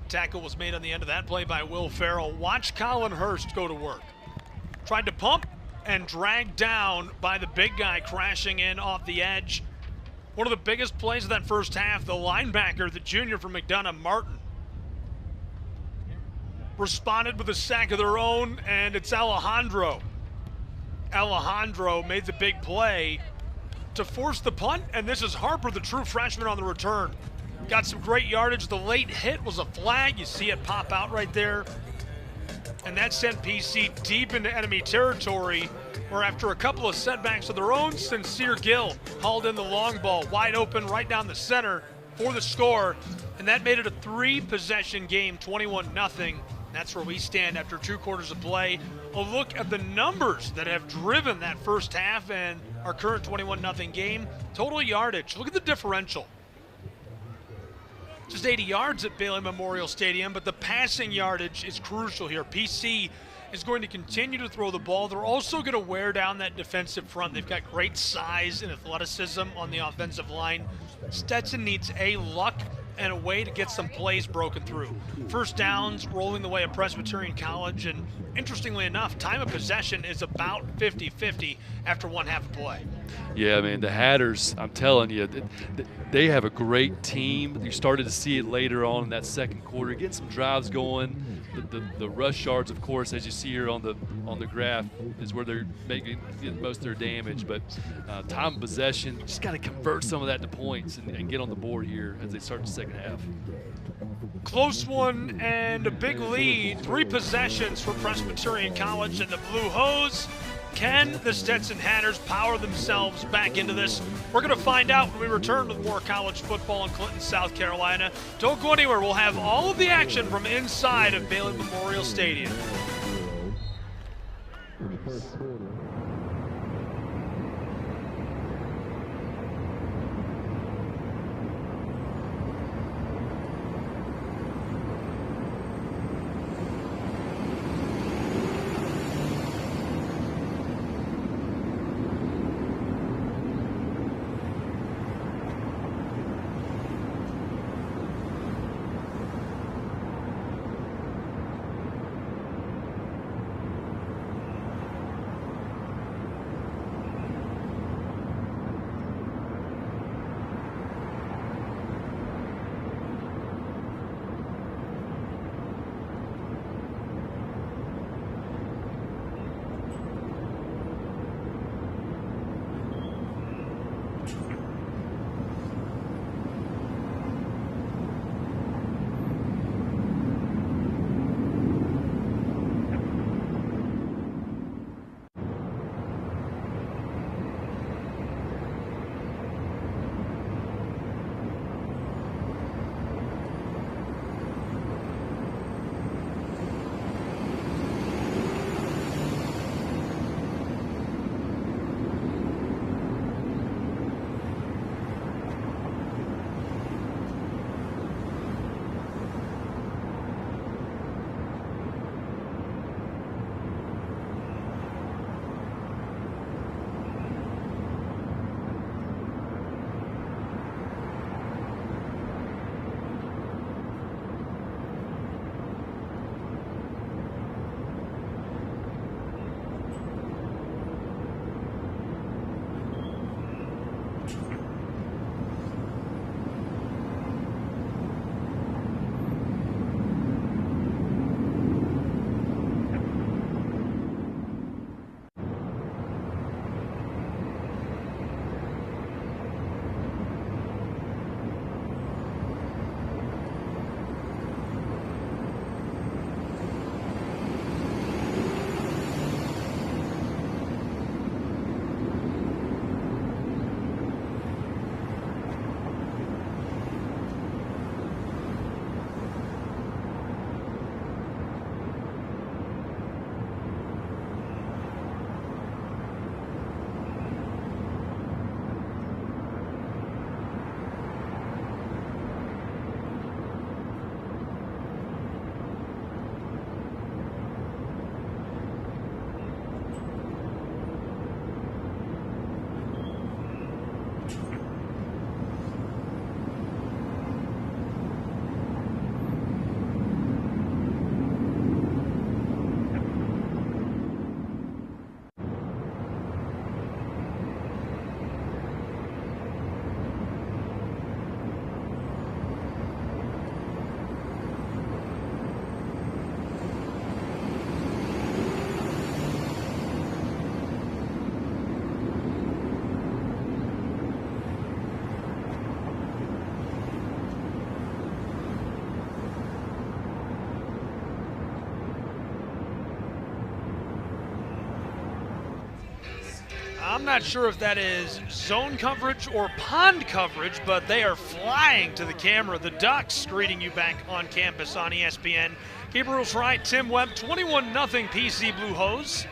A: Tackle was made on the end of that play by Will Farrell. Watch Colin Hurst go to work. Tried to pump and dragged down by the big guy crashing in off the edge. One of the biggest plays of that first half, the linebacker, the junior from McDonough, Martin, responded with a sack of their own, and it's Alejandro. Alejandro made the big play to force the punt, and this is Harper, the true freshman, on the return. Got some great yardage. The late hit was a flag. You see it pop out right there. And that sent PC deep into enemy territory, where after a couple of setbacks of their own, Sincere Gill hauled in the long ball, wide open right down the center for the score. And that made it a 3-possession game, 21-0. That's where we stand after 2 quarters of play. A look at the numbers that have driven that first half and our current 21-0 game. Total yardage, look at the differential. Just 80 yards at Bailey Memorial Stadium, but the passing yardage is crucial here. PC is going to continue to throw the ball. They're also going to wear down that defensive front. They've got great size and athleticism on the offensive line. Stetson needs luck and a way to get some plays broken through. First downs rolling the way of Presbyterian College, and interestingly enough, time of possession is about 50-50 after 1 half of play.
B: Yeah, man, the Hatters, I'm telling you, they have a great team. You started to see it later on in that second quarter, getting some drives going. The rush yards, of course, as you see here on the graph, is where they're making most of their damage. But time of possession, just got to convert some of that to points and get on the board here as they start the second half.
A: Close one and a big lead. 3 possessions for Presbyterian College and the Blue Hose. Can the Stetson Hatters power themselves back into this? We're going to find out when we return with more college football in Clinton, South Carolina. Don't go anywhere. We'll have all of the action from inside of Bailey Memorial Stadium. I'm not sure if that is zone coverage or pond coverage, but they are flying to the camera. The Ducks greeting you back on campus on ESPN. Gabriel's right, Tim Webb, 21-0 PC Blue Hose.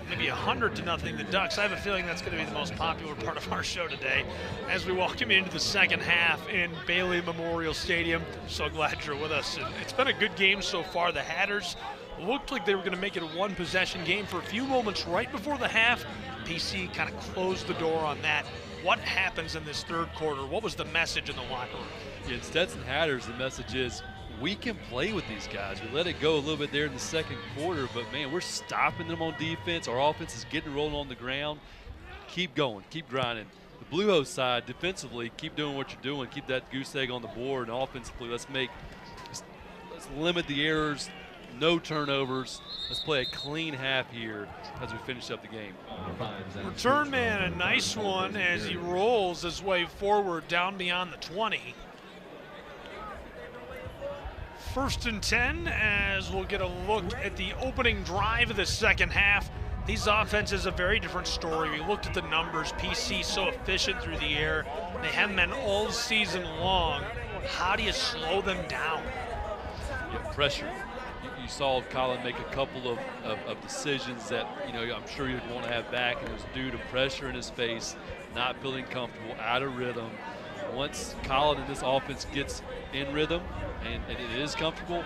A: Maybe 100-0 the Ducks. I have a feeling that's going to be the most popular part of our show today as we welcome you into the second half in Bailey Memorial Stadium. So glad you're with us. And it's been a good game so far. The Hatters looked like they were going to make it a one-possession game for a few moments right before the half. PC kind of closed the door on that. What happens in this third quarter? What was the message in the locker room?
B: Yeah, in Stetson Hatters, the message is we can play with these guys. We let it go a little bit there in the second quarter, but, man, we're stopping them on defense. Our offense is getting rolling on the ground. Keep going. Keep grinding. The Blue Hose side, defensively, keep doing what you're doing. Keep that goose egg on the board. And offensively, let's limit the errors, no turnovers. Let's play a clean half here as we finish up the game.
A: Return man, a nice one as he rolls his way forward down beyond the 20. 1st and 10 as we'll get a look at the opening drive of the second half. These offenses a very different story. We looked at the numbers. PC so efficient through the air. They haven't been all season long. How do you slow them down?
B: Yeah, pressure. You saw Colin make a couple of decisions that, you know, I'm sure you'd want to have back, and it was due to pressure in his face, not feeling comfortable, out of rhythm. Once Colin and this offense gets in rhythm and it is comfortable,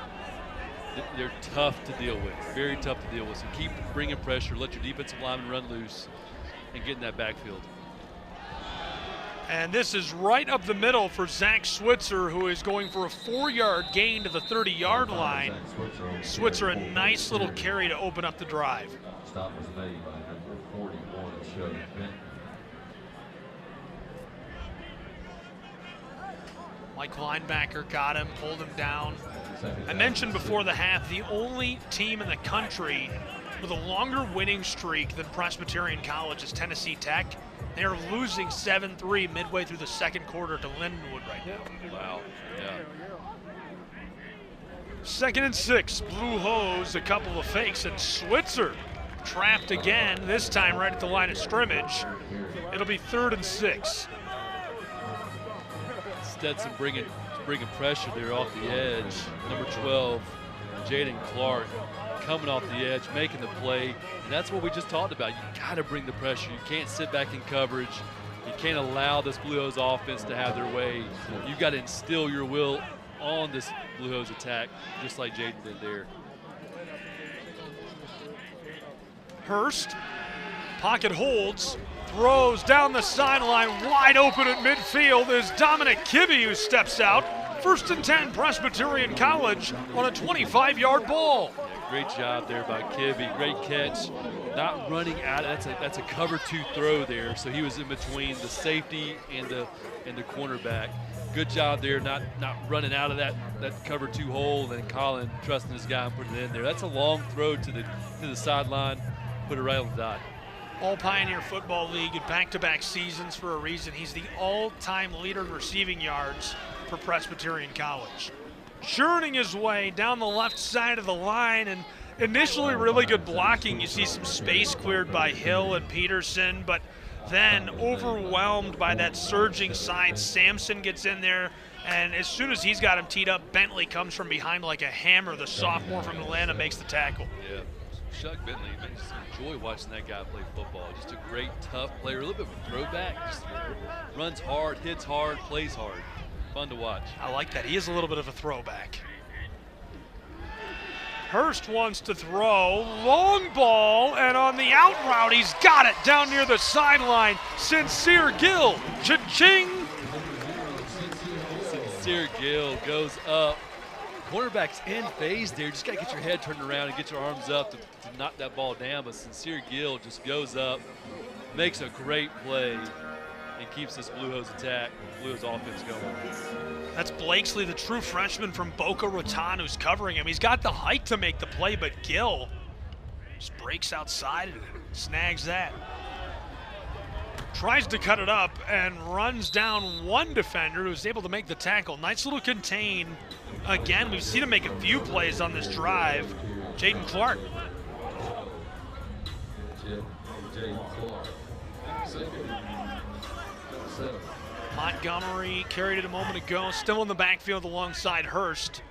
B: they're tough to deal with, very tough to deal with. So keep bringing pressure, let your defensive lineman run loose, and get in that backfield.
A: And this is right up the middle for Zach Switzer, who is going for a 4-yard gain to the 30-yard line. Switzer, a nice little carry to open up the drive.
O: Stop was made by number 41, Shug Benton.
A: Mike linebacker got him, pulled him down. I mentioned before the half, the only team in the country with a longer winning streak than Presbyterian College is Tennessee Tech. They're losing 7-3 midway through the second quarter to Lindenwood right now.
B: Wow, yeah.
A: 2nd and 6, Blue Hose, a couple of fakes, and Switzer trapped again, this time right at the line of scrimmage. It'll be 3rd and 6.
B: Stetson bringing pressure there off the edge. Number 12, Jaden Clark, coming off the edge, making the play. And that's what we just talked about. You got to bring the pressure. You can't sit back in coverage. You can't allow this Blue Hose offense to have their way. You got to instill your will on this Blue Hose attack, just like Jaden did there.
A: Hurst, pocket holds, throws down the sideline, wide open at midfield is Dominic Kibbe, who steps out. 1st and 10, Presbyterian College on a 25-yard ball.
B: Yeah, great job there by Kibbe. Great catch. Not running out. That's a cover 2 throw there. So he was in between the safety and the cornerback. Good job there, not running out of that cover 2 hole, and then Colin trusting his guy and putting it in there. That's a long throw to the sideline. Put it right on the dot.
A: All Pioneer Football League in back-to-back seasons for a reason. He's the all-time leader in receiving yards for Presbyterian College. Churning his way down the left side of the line, and initially really good blocking. You see some space cleared by Hill and Peterson, but then overwhelmed by that surging side. Sampson gets in there, and as soon as he's got him teed up, Bentley comes from behind like a hammer. The sophomore from Atlanta makes the tackle.
B: Yeah. Chuck Bentley, man, just enjoy watching that guy play football. Just a great, tough player, a little bit of a throwback. Just runs hard, hits hard, plays hard. Fun to watch.
A: I like that. He is a little bit of a throwback. Hurst wants to throw. Long ball, and on the out route, he's got it down near the sideline. Sincere Gill. Cha-ching!
B: Sincere Gill goes up. Cornerback's in phase there. Just got to get your head turned around and get your arms up to knock that ball down. But Sincere Gill just goes up, makes a great play, and keeps this Blue Hose attack, Blue Hose offense going.
A: That's Blakesley, the true freshman from Boca Raton, who's covering him. He's got the height to make the play, but Gill just breaks outside and snags that. Tries to cut it up and runs down one defender who's able to make the tackle. Nice little contain. Again, we've seen him make a few plays on this drive. Jaden Clark. Montgomery carried it a moment ago, still in the backfield alongside Hurst.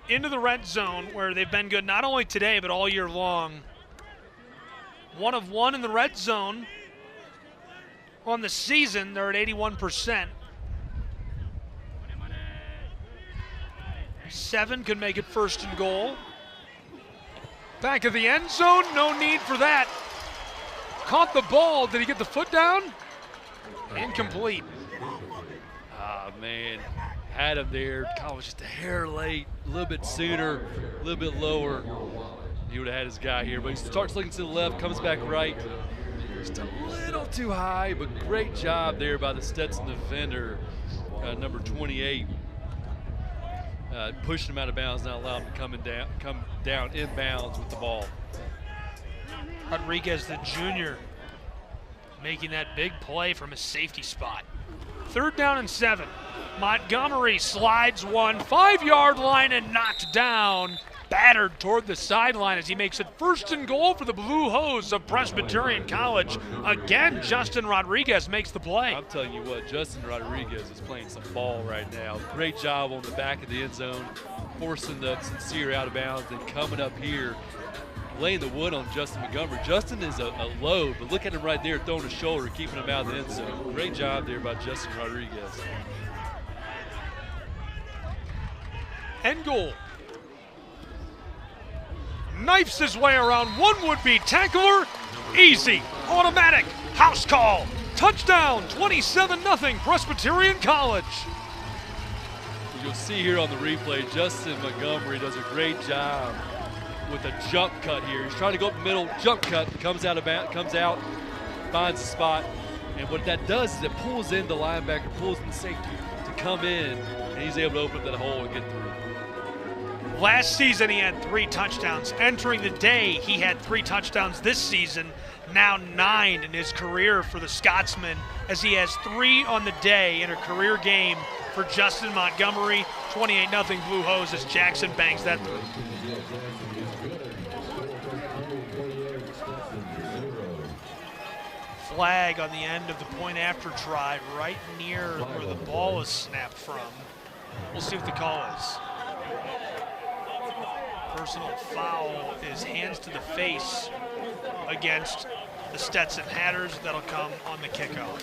A: Into the red zone where they've been good not only today but all year long. 1 of 1 in the red zone. On the season, they're at 81%. 7 could make it 1st and goal. Back of the end zone, no need for that. Caught the ball, did he get the foot down? Incomplete.
B: Ah, man, had him there. God, was just a hair late, a little bit sooner, a little bit lower. He would have had his guy here, but he starts looking to the left, comes back right. Just a little too high, but great job there by the Stetson defender, number 28. Pushing him out of bounds, not allowing him to come down inbounds with the ball.
A: Rodriguez, the junior, making that big play from his safety spot. 3rd down and 7. Montgomery slides one, 5-yard line and knocked down. Battered toward the sideline as he makes it 1st and goal for the Blue Hose of Presbyterian College. Again, Justin Rodriguez makes the play.
B: I'm telling you what, Justin Rodriguez is playing some ball right now. Great job on the back of the end zone, forcing the Sincere out of bounds and coming up here, laying the wood on Justin Montgomery. Justin is a load, but look at him right there throwing his shoulder, keeping him out of the end zone. Great job there by Justin Rodriguez.
A: End goal. Knifes his way around one would-be tackler. Easy, automatic, house call. Touchdown, 27-0 Presbyterian College.
B: You'll see here on the replay, Justin Montgomery does a great job with a jump cut here. He's trying to go up the middle, jump cut, comes out, finds the spot. And what that does is it pulls in the linebacker, pulls in the safety to come in, and he's able to open up that hole and get through.
A: Last season he had 3 touchdowns. Entering the day, he had 3 touchdowns this season, now 9 in his career for the Scotsman, as he has 3 on the day in a career game for Justin Montgomery. 28-0 Blue Hose as Jackson bangs that through. Flag on the end of the point after try, right near where the ball is snapped from. We'll see what the call is. Personal foul is hands to the face against the Stetson Hatters. That'll come on the kickoff.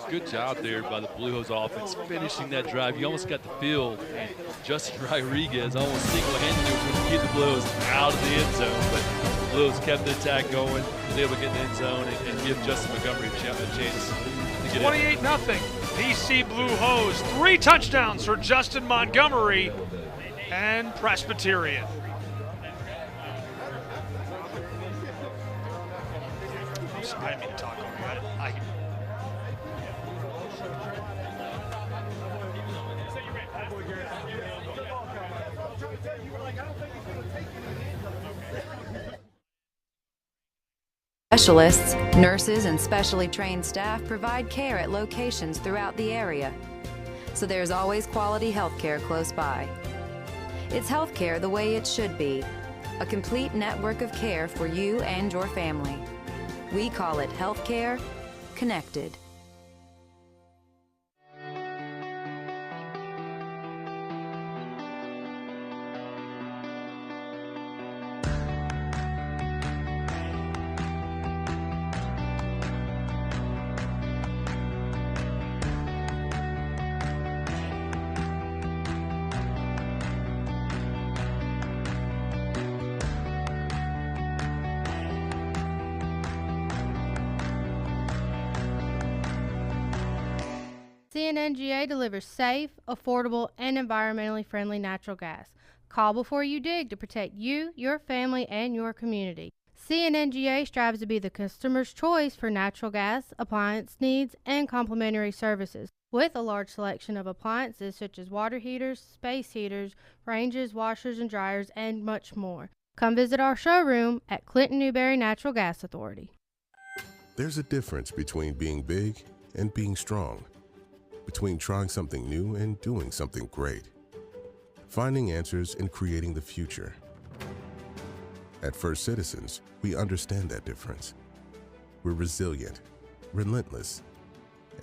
B: Good job there by the Blue Hose offense, finishing that drive. You almost got the feel. Justin Rodriguez almost single-handedly was going to keep the Blue Hose out of the end zone, but the Blue Hose kept the attack going, was able to get in the end zone and give Justin Montgomery a chance to get
A: 28-0. PC Blue Hose. 3 touchdowns for Justin Montgomery and Presbyterian. I'm sorry, I didn't mean to talk over you.
P: Specialists, nurses, and specially trained staff provide care at locations throughout the area, so there's always quality health care close by. It's health care the way it should be, a complete network of care for you and your family. We call it Healthcare Connected.
Q: CNNGA delivers safe, affordable, and environmentally friendly natural gas. Call before you dig to protect you, your family, and your community. CNNGA strives to be the customer's choice for natural gas, appliance needs, and complementary services, with a large selection of appliances such as water heaters, space heaters, ranges, washers and dryers, and much more. Come visit our showroom at Clinton Newberry Natural Gas Authority.
C: There's a difference between being big and being strong, between trying something new and doing something great, finding answers and creating the future. At First Citizens, we understand that difference. We're resilient, relentless,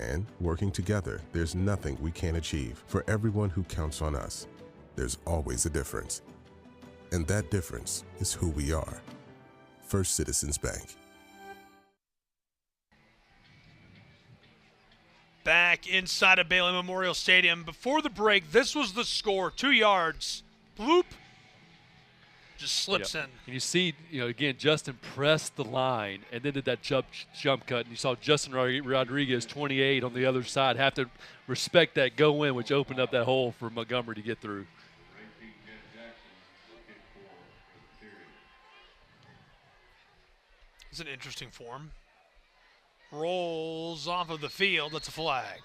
C: and working together, there's nothing we can't achieve. For everyone who counts on us, there's always a difference. And that difference is who we are. First Citizens Bank.
A: Back inside of Bailey Memorial Stadium. Before the break, this was the score. 2 yards. Bloop. Just slips in.
B: And you see, again, Justin pressed the line and then did that jump cut. And you saw Justin Rodriguez, 28, on the other side, have to respect that go in, which opened up that hole for Montgomery to get through.
A: It's an interesting form. Rolls off of the field. That's a flag.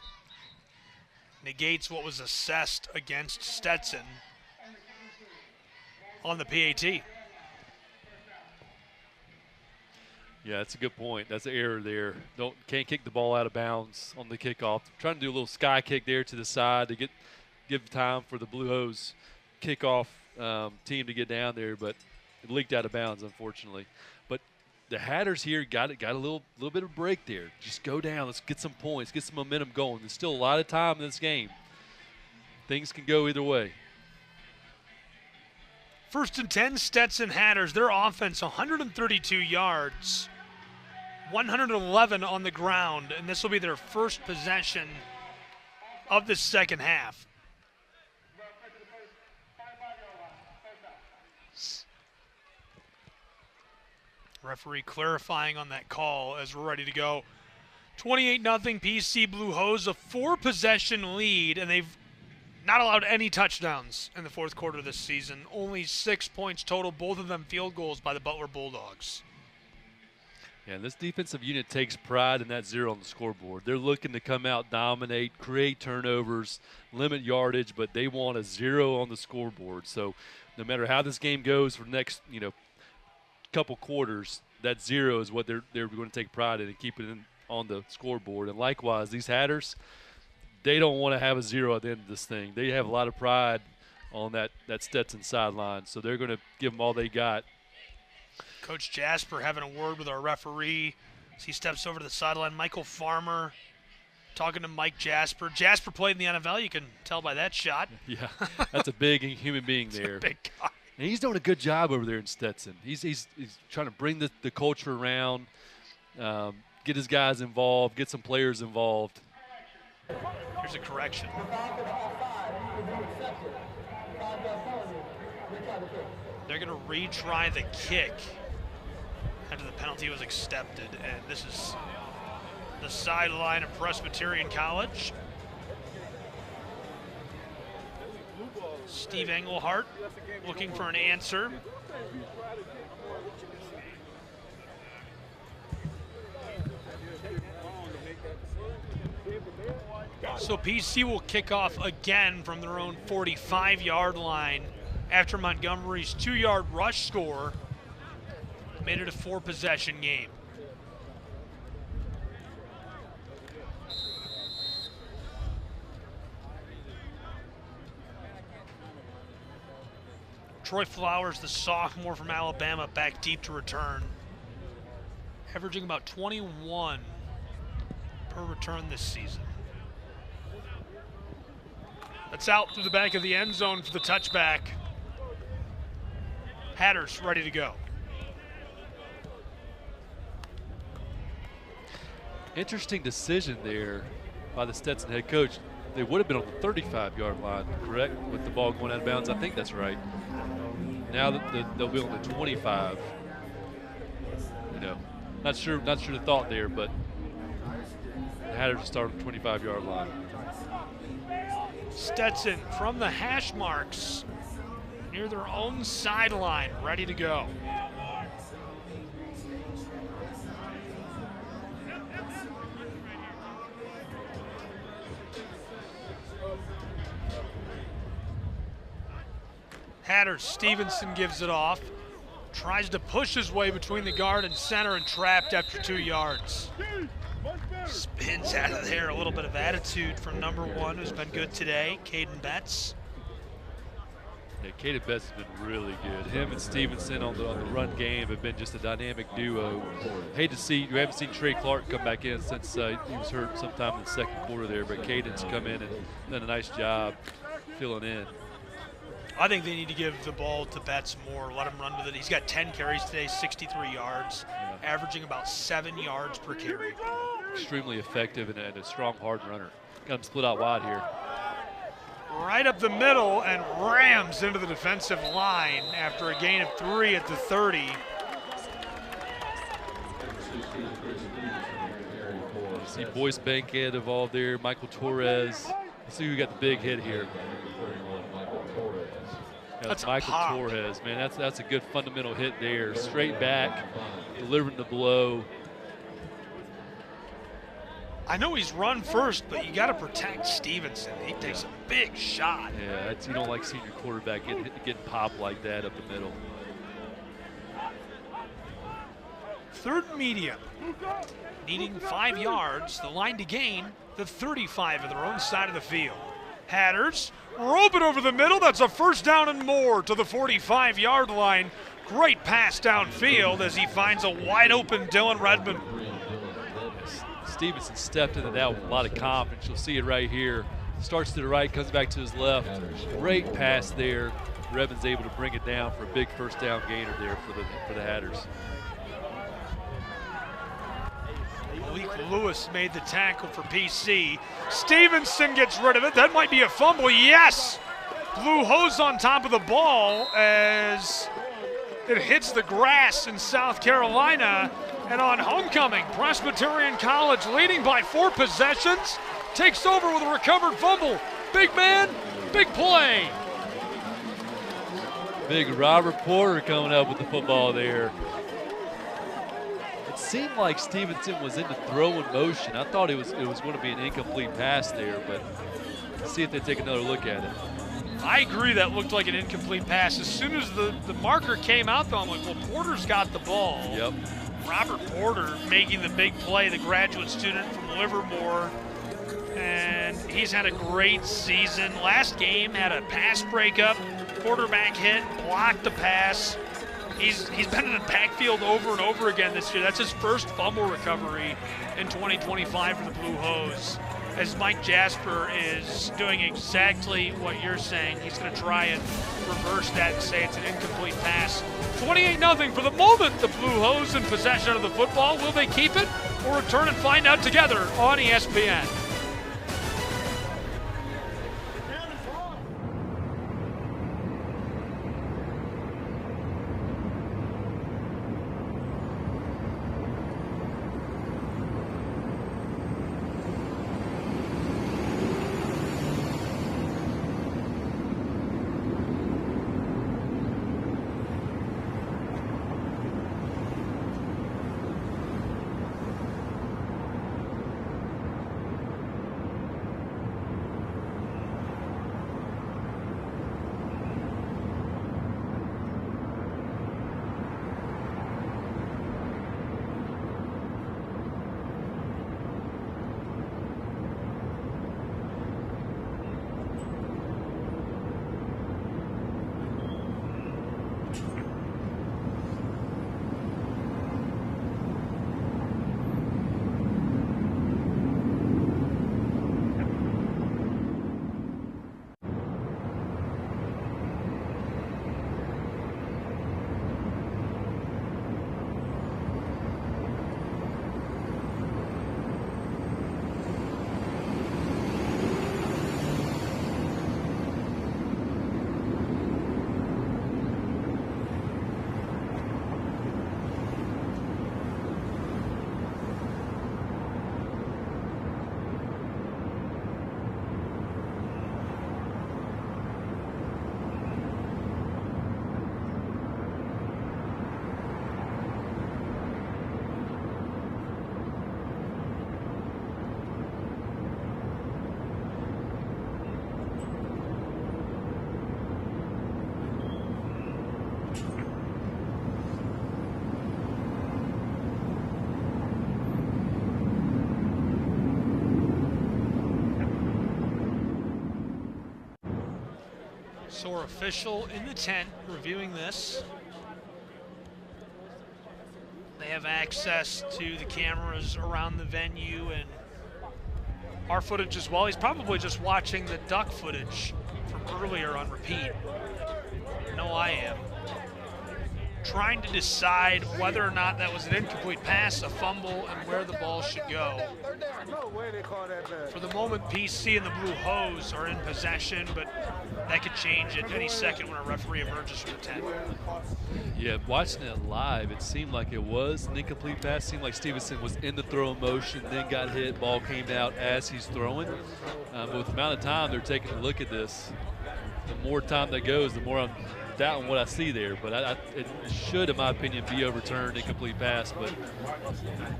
A: Negates what was assessed against Stetson on the PAT.
B: Yeah, that's a good point. That's an error there. Can't kick the ball out of bounds on the kickoff. Trying to do a little sky kick there to the side to give time for the Blue Hose kickoff team to get down there, but it leaked out of bounds, unfortunately. But the Hatters here got a little bit of a break there. Just go down. Let's get some points, get some momentum going. There's still a lot of time in this game. Things can go either way.
A: 1st and 10, Stetson Hatters. Their offense, 132 yards, 111 on the ground, and this will be their first possession of the second half. Referee clarifying on that call as we're ready to go. 28-0 PC Blue Hose, a 4-possession lead, and they've not allowed any touchdowns in the fourth quarter this season. Only 6 points total, both of them field goals by the Butler Bulldogs.
B: Yeah, this defensive unit takes pride in that 0 on the scoreboard. They're looking to come out, dominate, create turnovers, limit yardage, but they want a 0 on the scoreboard. So no matter how this game goes for the next, couple quarters, that 0 is what they're going to take pride in and keep it on the scoreboard. And likewise, these Hatters, they don't want to have a 0 at the end of this thing. They have a lot of pride on that Stetson sideline, so they're going to give them all they got.
A: Coach Jasper having a word with our referee as he steps over to the sideline. Michael Farmer talking to Mike Jasper. Jasper played in the NFL. You can tell by that shot.
B: Yeah, that's a big human being there.
A: A big guy.
B: And he's doing a good job over there in Stetson. He's trying to bring the culture around, get his guys involved, get some players involved.
A: Here's a correction. They're going to retry the kick after the penalty was accepted. And this is the sideline of Presbyterian College. Steve Englehart looking for an answer. So PC will kick off again from their own 45-yard line after Montgomery's 2-yard rush score made it a 4-possession game. Troy Flowers, the sophomore from Alabama, back deep to return, averaging about 21 per return this season. That's out through the back of the end zone for the touchback. Hatters ready to go.
B: Interesting decision there by the Stetson head coach. They would have been on the 35-yard line, correct, with the ball going out of bounds. I think that's right. Now that they'll be on the 25. Not sure the thought there, but the Hatters will start on the 25-yard line.
A: Stetson from the hash marks near their own sideline, ready to go. Hatters, Stevenson gives it off. Tries to push his way between the guard and center and trapped after 2 yards. Spins out of there. A little bit of attitude from number 1, who's been good today, Caden Betts.
B: Yeah, Caden Betts has been really good. Him and Stevenson on the run game have been just a dynamic duo. Hate to see, we haven't seen Trey Clark come back in since he was hurt sometime in the second quarter there, but Caden's come in and done a nice job filling in.
A: I think they need to give the ball to Betts more, let him run with it. He's got 10 carries today, 63 yards, averaging about 7 yards per carry.
B: Extremely effective and a strong, hard runner. Got him split out wide here.
A: Right up the middle and rams into the defensive line after a gain of 3 at the 30.
B: See Boyce Bankhead involved there, Michael Torres. Let's see who got the big hit here. That's Michael Torres, man. That's a good fundamental hit there. Straight back, delivering the blow.
A: I know he's run first, but you got to protect Stevenson. He takes a big shot.
B: Yeah, you don't like seeing your quarterback getting popped like that up the middle.
A: Third and medium, needing 5 yards. The line to gain the 35 of their own side of the field. Hatters rope it over the middle. That's a first down and more to the 45-yard line. Great pass downfield as he finds a wide open Dylan Redmond.
B: Stevenson stepped into that with a lot of confidence. You'll see it right here. Starts to the right, comes back to his left. Great pass there. Redmond's able to bring it down for a big first down gainer there for the Hatters.
A: Malik Lewis made the tackle for PC. Stevenson gets rid of it. That might be a fumble. Yes! Blue Hose on top of the ball as it hits the grass in South Carolina. And on homecoming, Presbyterian College leading by 4 possessions, takes over with a recovered fumble. Big man, big play.
B: Big Robert Porter coming up with the football there. It seemed like Stevenson was in the throwing motion. I thought it was going to be an incomplete pass there, but let's see if they take another look at it.
A: I agree that looked like an incomplete pass. As soon as the marker came out, though, I'm like, well, Porter's got the ball.
B: Yep.
A: Robert Porter making the big play, the graduate student from Livermore. And he's had a great season. Last game had a pass breakup, quarterback hit, blocked the pass. He's been in the backfield over and over again this year. That's his first fumble recovery in 2025 for the Blue Hose. As Mike Jasper is doing exactly what you're saying. He's going to try and reverse that and say it's an incomplete pass. 28-0 for the moment. The Blue Hose in possession of the football. Will they keep it or return and find out together on ESPN? So our official in the tent reviewing this. They have access to the cameras around the venue and our footage as well. He's probably just watching the duck footage from earlier on repeat. No, I am. Trying to decide whether or not that was an incomplete pass, a fumble, and where the ball should go. For the moment, PC and the Blue Hose are in possession, but that could change at any second when a referee emerges from the tent.
B: Yeah, watching it live, it seemed like it was an incomplete pass. It seemed like Stevenson was in the throw motion, then got hit, ball came out as he's throwing. But with the amount of time they're taking a look at this, the more time that goes, the more I'm doubting what I see there. But it should, in my opinion, be overturned, incomplete pass. But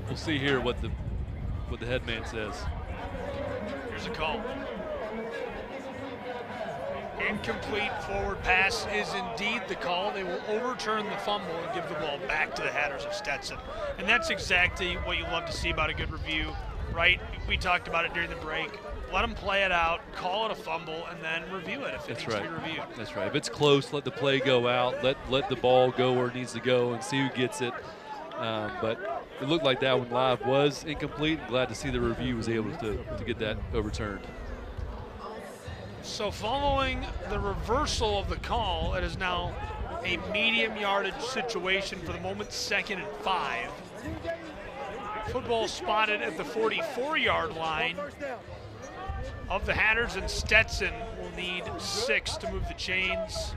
B: we'll see here what the head man says.
A: Here's a call. Incomplete forward pass is indeed the call. They will overturn the fumble and give the ball back to the Hatters of Stetson. And that's exactly what you love to see about a good review, right? We talked about it during the break. Let them play it out, call it a fumble, and then review it if it needs to be reviewed.
B: That's right. If it's close, let the play go out. Let the ball go where it needs to go and see who gets it. But it looked like that one live was incomplete. I'm glad to see the review was able to get that overturned.
A: So following the reversal of the call, it is now a medium yardage situation for the moment, 2nd and 5. Football spotted at the 44-yard line of the Hatters, and Stetson will need 6 to move the chains,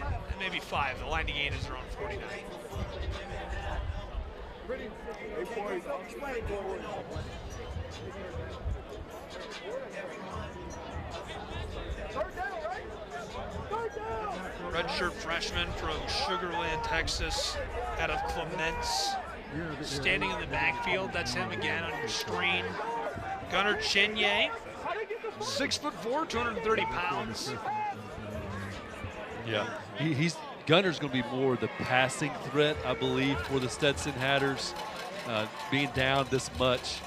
A: and maybe 5. The line to gain is around 49. Redshirt freshman from Sugar Land, Texas, out of Clements. Standing in the backfield, that's him again on your screen. Gunnar Chinye, 6'4", 230 pounds.
B: Yeah, Gunner's going to be more the passing threat, I believe, for the Stetson Hatters. Being down this much,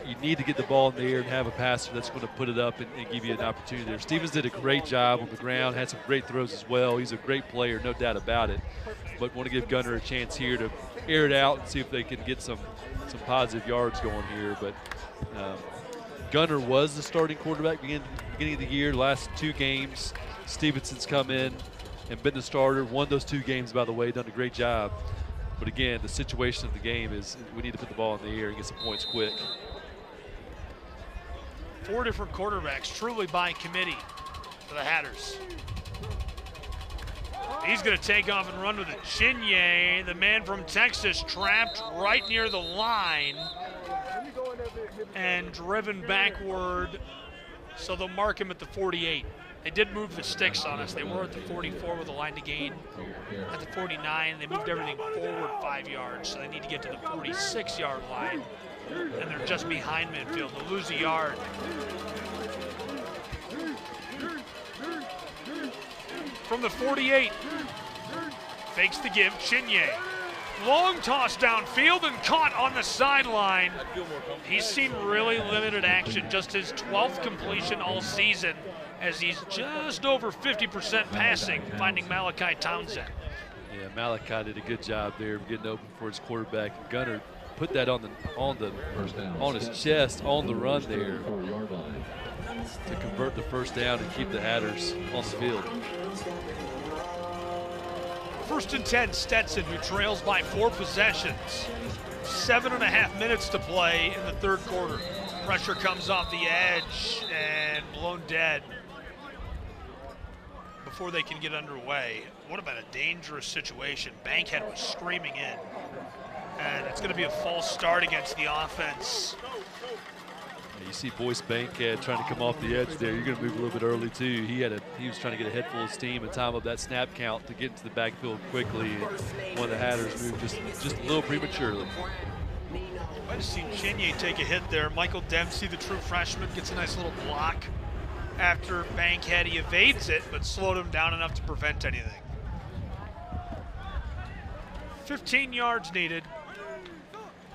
B: you need to get the ball in the air and have a passer that's going to put it up and give you an opportunity there. Stevens did a great job on the ground, had some great throws as well. He's a great player, no doubt about it. But want to give Gunner a chance here to air it out and see if they can get some positive yards going here. But Gunner was the starting quarterback beginning of the year. Last 2 games, Stevenson's come in and been the starter. Won those 2 games, by the way, done a great job. But again, the situation of the game is we need to put the ball in the air and get some points quick.
A: 4 different quarterbacks, truly by committee for the Hatters. He's going to take off and run with it. Chinye, the man from Texas, trapped right near the line and driven backward, so they'll mark him at the 48. They did move the sticks on us. They were at the 44 with a line to gain. At the 49, they moved everything forward 5 yards, so they need to get to the 46-yard line, and they're just behind midfield. They'll lose a yard. From the 48, fakes the give, Chinye. Long toss downfield and caught on the sideline. He's seen really limited action, just his 12th completion all season, as he's just over 50% passing, finding Malachi Townsend.
B: Yeah, Malachi did a good job there getting open for his quarterback. Gunner put that on his chest on the run there to convert the first down and keep the Hatters on the field.
A: 1st and 10, Stetson, who trails by 4 possessions. 7.5 minutes to play in the 3rd quarter. Pressure comes off the edge and blown dead before they can get underway. What about a dangerous situation? Bankhead was screaming in. And it's going to be a false start against the offense.
B: You see Boyce Bankhead trying to come off the edge there. You're going to move a little bit early too. He was trying to get a head full of steam and time up that snap count to get into the backfield quickly. One of the Hatters moved just a little prematurely.
A: Might have seen Chinye take a hit there. Michael Dempsey, the true freshman, gets a nice little block after Bankhead. He evades it, but slowed him down enough to prevent anything. 15 yards needed.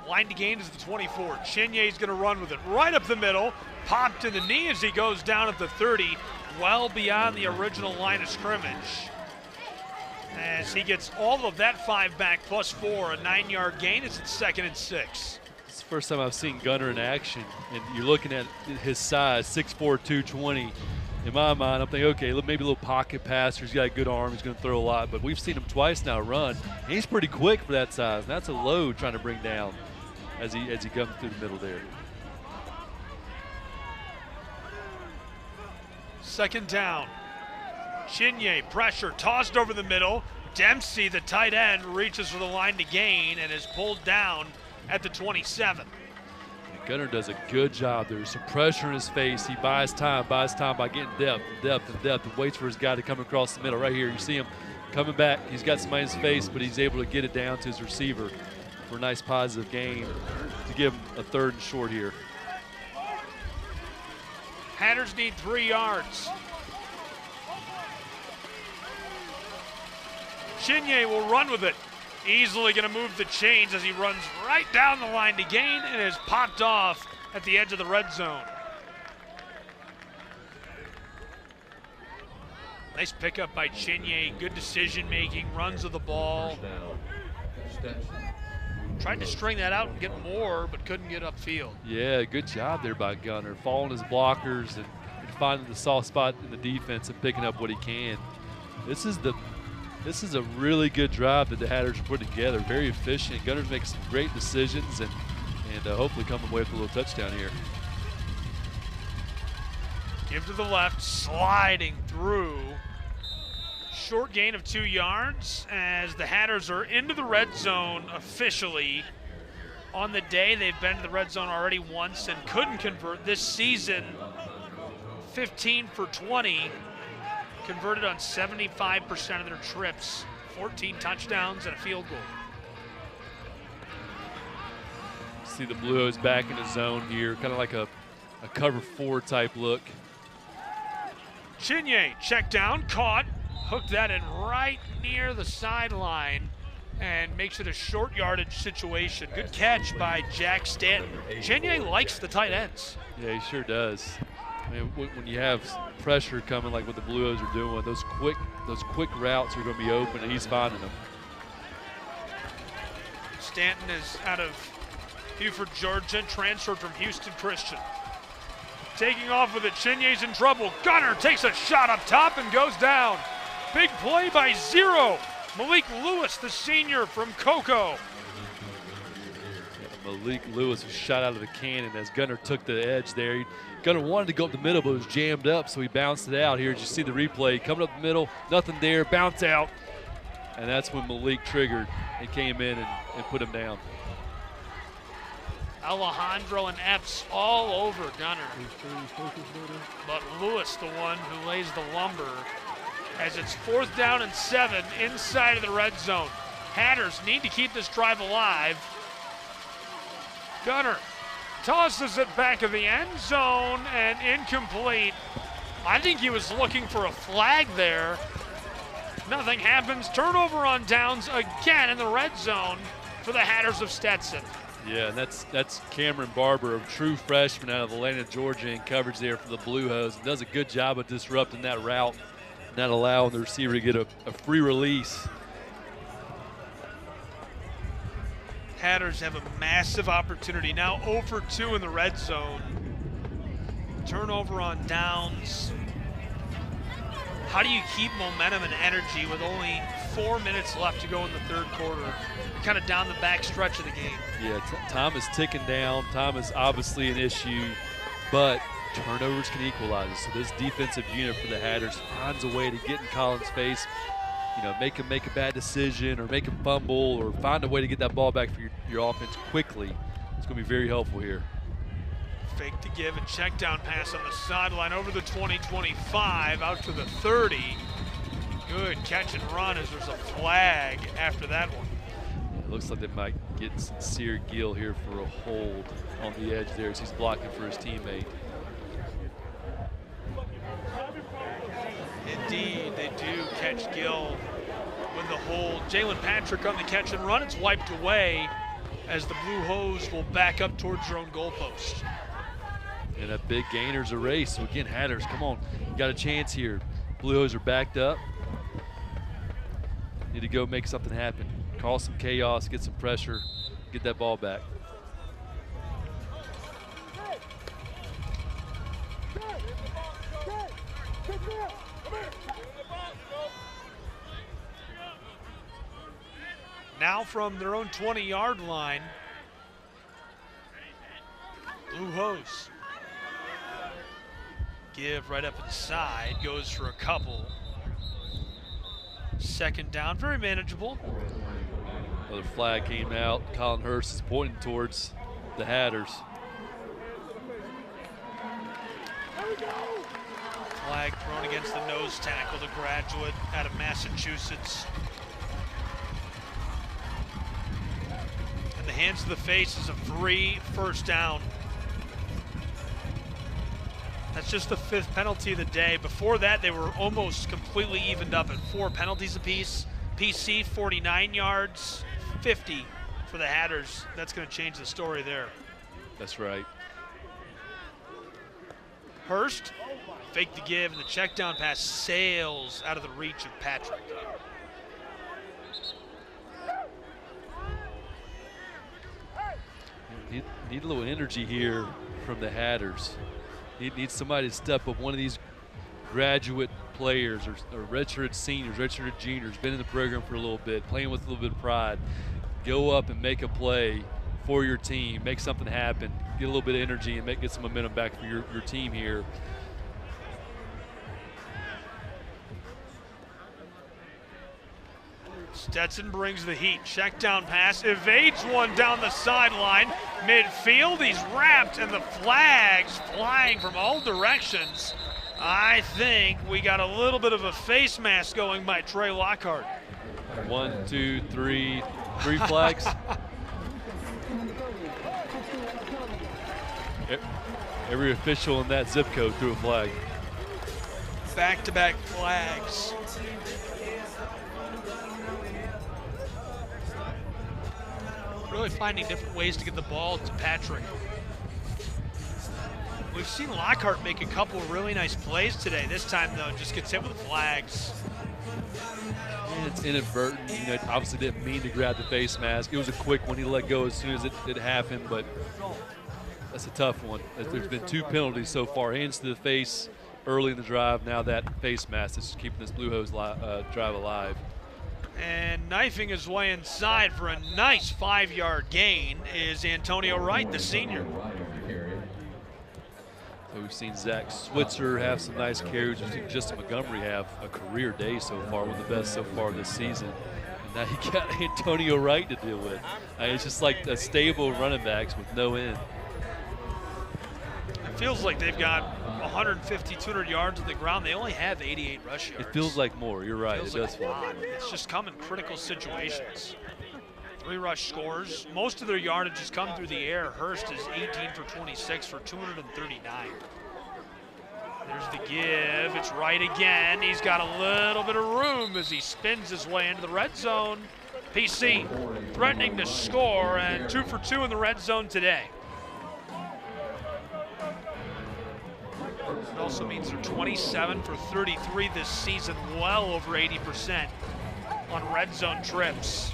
A: Line to gain is the 24. Chinye's going to run with it right up the middle. Popped in the knee as he goes down at the 30. well beyond the original line of scrimmage. As he gets all of that 5 back plus 4, a 9-yard gain. It's 2nd and 6.
B: It's the first time I've seen Gunner in action, and you're looking at his size, 6'4", 220. In my mind, I'm thinking, okay, maybe a little pocket passer. He's got a good arm. He's going to throw a lot. But we've seen him twice now run. And he's pretty quick for that size. That's a load trying to bring down as he comes through the middle there.
A: 2nd down. Chinye, pressure, tossed over the middle. Dempsey, the tight end, reaches for the line to gain and is pulled down at the 27.
B: Gunner does a good job. There's some pressure in his face. He buys time by getting depth, and waits for his guy to come across the middle. Right here, you see him coming back. He's got somebody in his face, but he's able to get it down to his receiver for a nice positive gain to give him a 3rd and short here.
A: Hatters need 3 yards. Chinye will run with it. Easily going to move the chains as he runs right down the line to gain and is popped off at the edge of the red zone. Nice pickup by Chinye. Good decision making. Runs with the ball. Tried to string that out and get more, but couldn't get upfield.
B: Yeah, good job there by Gunner. Following his blockers and finding the soft spot in the defense and picking up what he can. This is a really good drive that the Hatters are putting together. Very efficient. Gunner's making some great decisions and hopefully coming away with a little touchdown here.
A: Give to the left, sliding through. Short gain of 2 yards as the Hatters are into the red zone officially. On the day, they've been to the red zone already once and couldn't convert this season. 15 for 20. Converted on 75% of their trips, 14 touchdowns and a field goal.
B: See the Blues back in the zone here, kind of like a cover 4 type look.
A: Chinye, check down, caught, hooked that in right near the sideline and makes it a short yardage situation. Good catch by Jack Stanton. Chinye likes the tight ends.
B: Yeah, he sure does. I mean, when you have pressure coming like what the Blues are doing, those quick routes are going to be open, and he's finding them.
A: Stanton is out of Beaufort, Georgia, transferred from Houston Christian. Taking off with it, Chinye's in trouble. Gunner takes a shot up top and goes down. Big play by Zero. Malik Lewis, the senior from Cocoa.
B: Malik Lewis was shot out of the cannon as Gunner took the edge there. Gunner wanted to go up the middle, but it was jammed up, so he bounced it out. Here, as you see the replay, coming up the middle, nothing there, bounce out. And that's when Malik triggered and came in and put him down.
A: Alejandro and Epps all over Gunner. But Lewis, the one who lays the lumber, as it's 4th down and 7 inside of the red zone. Hatters need to keep this drive alive. Gunner tosses it back of the end zone and incomplete. I think he was looking for a flag there. Nothing happens. Turnover on downs again in the red zone for the Hatters of Stetson.
B: Yeah, and that's Cameron Barber, a true freshman out of Atlanta, Georgia, in coverage there for the Blue Hose. And does a good job of disrupting that route, not allowing the receiver to get a free release.
A: Hatters have a massive opportunity now, 0 for 2 in the red zone. Turnover on downs. How do you keep momentum and energy with only 4 minutes left to go in the 3rd quarter? Kind of down the back stretch of the game.
B: Yeah, time is ticking down. Time is obviously an issue, but turnovers can equalize it. So this defensive unit for the Hatters finds a way to get in Collins' face, make him make a bad decision or make him fumble or find a way to get that ball back for your offense quickly. It's going to be very helpful here.
A: Fake to give, a check down pass on the sideline over the 20-25 out to the 30. Good catch and run as there's a flag after that one.
B: It looks like they might get Sincere Gill here for a hold on the edge there as he's blocking for his teammate.
A: Indeed, they do catch Gill with the hold. Jalen Patrick on the catch and run. It's wiped away as the Blue Hose will back up towards their own goalpost.
B: And a big gainer's a race. So again, Hatters, come on. You got a chance here. Blue Hose are backed up. Need to go make something happen. Cause some chaos, get some pressure, get that ball back.
A: Now from their own 20-yard line, Blue Hose. Give right up inside, goes for a couple. Second down, very manageable.
B: Another flag came out. Colin Hurst is pointing towards the Hatters.
A: Flag thrown against the nose tackle, the graduate out of Massachusetts. In the hands of the face is a free first down. That's just the 5th penalty of the day. Before that, they were almost completely evened up at 4 penalties apiece. PC, 49 yards, 50 for the Hatters. That's going to change the story there.
B: That's right.
A: Hurst, fake the give, and the check down pass sails out of the reach of Patrick.
B: Need a little energy here from the Hatters. Need somebody to step up. One of these graduate players or redshirted seniors, redshirted juniors, been in the program for a little bit, playing with a little bit of pride. Go up and make a play for your team, make something happen, get a little bit of energy and get some momentum back for your team here.
A: Stetson brings the heat. Check down pass, evades one down the sideline. Midfield, he's wrapped, and the flags flying from all directions. I think we got a little bit of a face mask going by Trey Lockhart.
B: 1, 2, 3 flags. Every official in that zip code threw a flag.
A: Back-to-back flags. Really finding different ways to get the ball to Patrick. We've seen Lockhart make a couple of really nice plays today. This time, though, just gets hit with flags.
B: And it's inadvertent. Obviously didn't mean to grab the face mask. It was a quick one. He let go as soon as it happened, but that's a tough one. There's been 2 penalties so far. Hands to the face early in the drive. Now that face mask is keeping this Blue Hose drive alive.
A: And knifing his way inside for a nice 5-yard gain is Antonio Wright, the senior.
B: So we've seen Zach Switzer have some nice carries. We've seen Justin Montgomery have a career day so far, one of the best so far this season. And now you got Antonio Wright to deal with. It's just like a stable running backs with no end.
A: It feels like they've got 150, 200 yards on the ground. They only have 88 rush yards.
B: It feels like more. You're right. It does feel like more.
A: It's just come in critical situations. 3 rush scores. Most of their yardage has come through the air. Hurst is 18 for 26 for 239. There's the give. It's Wright again. He's got a little bit of room as he spins his way into the red zone. PC threatening to score, and 2 for 2 in the red zone today. It also means they're 27 for 33 this season, well over 80% on red zone trips.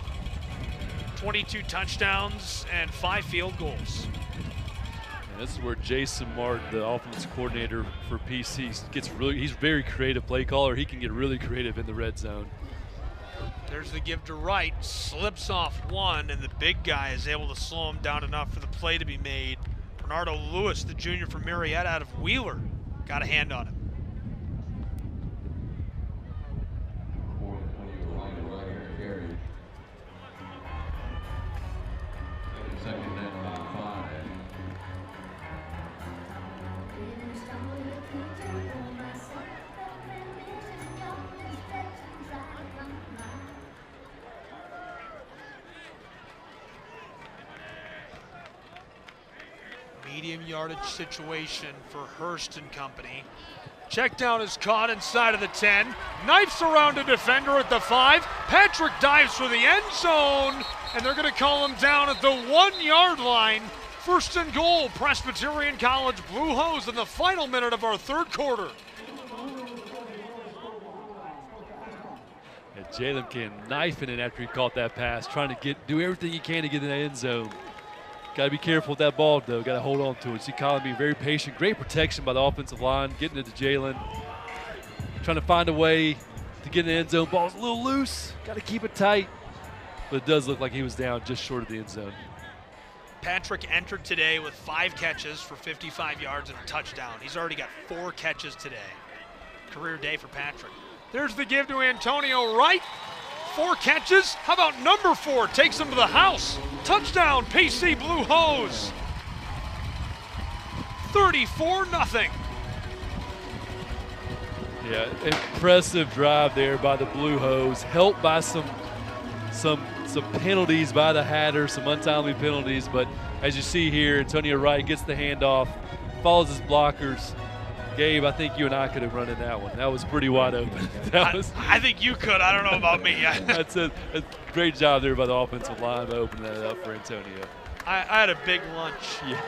A: 22 touchdowns and 5 field goals.
B: And this is where Jason Martin, the offensive coordinator for PC, he's very creative play caller. He can get really creative in the red zone.
A: There's the give to Wright, slips off one, and the big guy is able to slow him down enough for the play to be made. Bernardo Lewis, the junior from Marietta out of Wheeler, got a hand on him. Medium yardage situation for Hurst and company. Check down is caught inside of the 10. Knifes around a defender at the 5. Patrick dives for the end zone, and they're going to call him down at the 1-yard line. First and goal, Presbyterian College Blue Hose in the final minute of our third quarter.
B: And Jalen came knifing it after he caught that pass, trying to do everything he can to get in the end zone. Got to be careful with that ball, though. Got to hold on to it. See Colin being very patient. Great protection by the offensive line, getting it to Jalen. Trying to find a way to get in the end zone. Ball's a little loose. Got to keep it tight. But it does look like he was down just short of the end zone.
A: Patrick entered today with 5 catches for 55 yards and a touchdown. He's already got 4 catches today. Career day for Patrick. There's the give to Antonio Wright. 4 catches. How about number 4? Takes him to the house. Touchdown, PC Blue Hose. 34-0.
B: Yeah, impressive drive there by the Blue Hose. Helped by some penalties by the Hatters, some untimely penalties. But as you see here, Antonio Wright gets the handoff, follows his blockers. Gabe, I think you and I could have run in that one. That was pretty wide open.
A: I think you could. I don't know about me.
B: That's a great job there by the offensive line to open that up for Antonio.
A: I had a big lunch.
B: Yeah.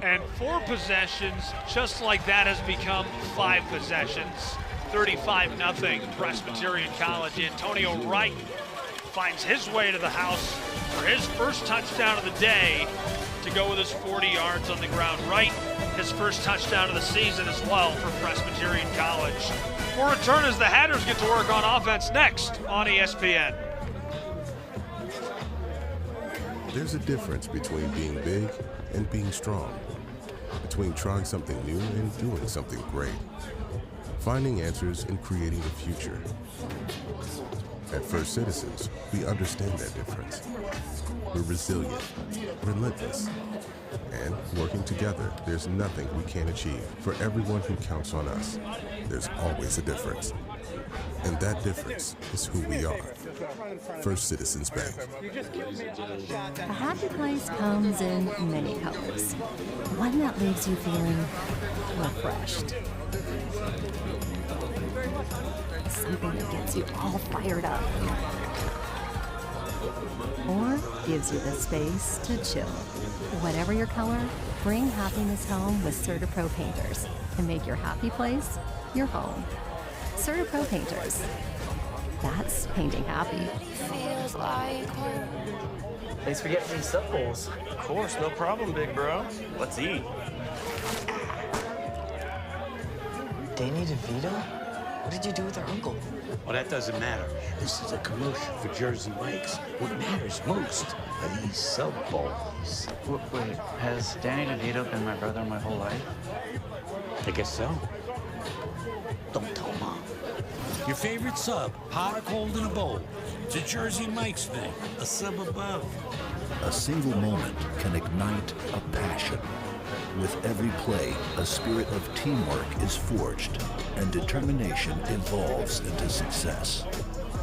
A: And 4 possessions, just like that, has become 5 possessions. 35-0 Presbyterian College. Antonio Wright finds his way to the house for his first touchdown of the day to go with his 40 yards on the ground. Wright, his first touchdown of the season as well for Presbyterian College. We'll return as the Hatters get to work on offense next on ESPN.
C: There's a difference between being big and being strong, between trying something new and doing something great, finding answers and creating the future. At First Citizens, we understand that difference. We're resilient, relentless, and working together, there's nothing we can't achieve. For everyone who counts on us, there's always a difference. And that difference is who we are. First Citizens Bank.
D: A happy place comes in many colors. One that leaves you feeling refreshed. Something that gets you all fired up. Or gives you the space to chill. Whatever your color, bring happiness home with CertaPro Painters and make your happy place your home. CertaPro Painters. That's painting happy.
F: Feels like home.
G: Thanks for getting these sub bowls. Of course, no problem, big bro. Let's eat.
E: Danny DeVito? What did you do with our uncle?
H: Well, that doesn't matter. This is a commercial for Jersey Mike's. What matters most are these sub bowls.
I: Wait, has Danny DeVito been my brother my whole life?
H: I guess so. Don't tell Mom. Your favorite sub, hot or cold in a bowl. It's a Jersey Mike's thing. A sub above.
J: A single moment can ignite a passion. With every play, a spirit of teamwork is forged, and determination evolves into success.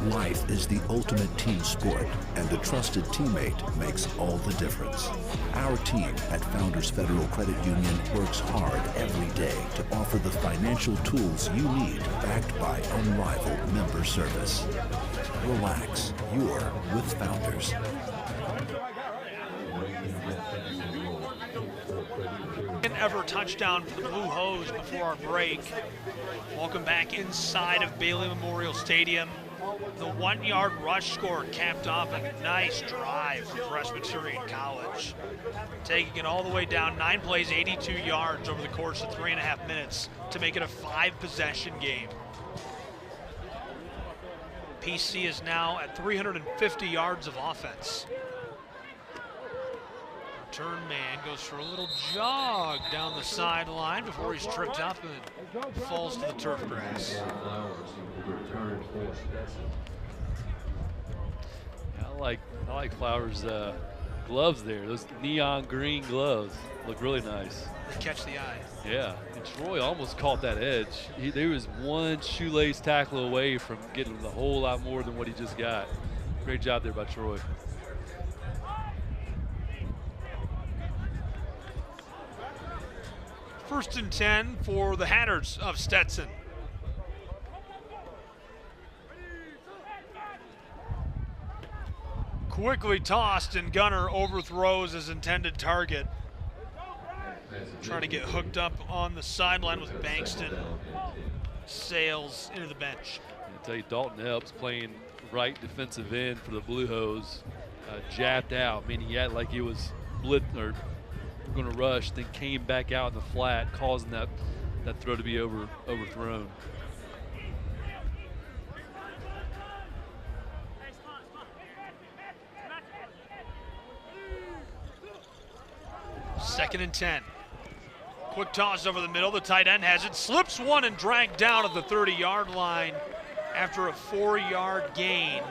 J: Life is the ultimate team sport, and a trusted teammate makes all the difference. Our team at Founders Federal Credit Union works hard every day to offer the financial tools you need, backed by unrivaled member service. Relax, you're with Founders.
A: Ever touchdown for the Blue Hose before our break. Welcome back inside of Bailey Memorial Stadium. The 1-yard rush score capped off a nice drive for Presbyterian College. Taking it all the way down, 9 plays, 82 yards over the course of 3.5 minutes to make it a 5-possession game. PC is now at 350 yards of offense. Turn man goes for a little jog down the sideline before he's tripped up and falls to the turf grass.
B: I like Flowers' gloves there. Those neon green gloves look really nice.
A: They catch the eye.
B: Yeah, and Troy almost caught that edge. There was one shoelace tackle away from getting a whole lot more than what he just got. Great job there by Troy.
A: First and 10 for the Hatters of Stetson. quickly tossed, and Gunner overthrows his intended target. Trying to get hooked up on the sideline with Bankston. Sails into the bench.
B: I tell you, Dalton Epps playing right defensive end for the Blue Hose, jabbed out, meaning he had like he was going to rush, then came back out in the flat, causing that throw to be overthrown.
A: Second and 10. Quick toss over the middle. The tight end has it. Slips one and dragged down at the 30-yard line after a 4-yard gain.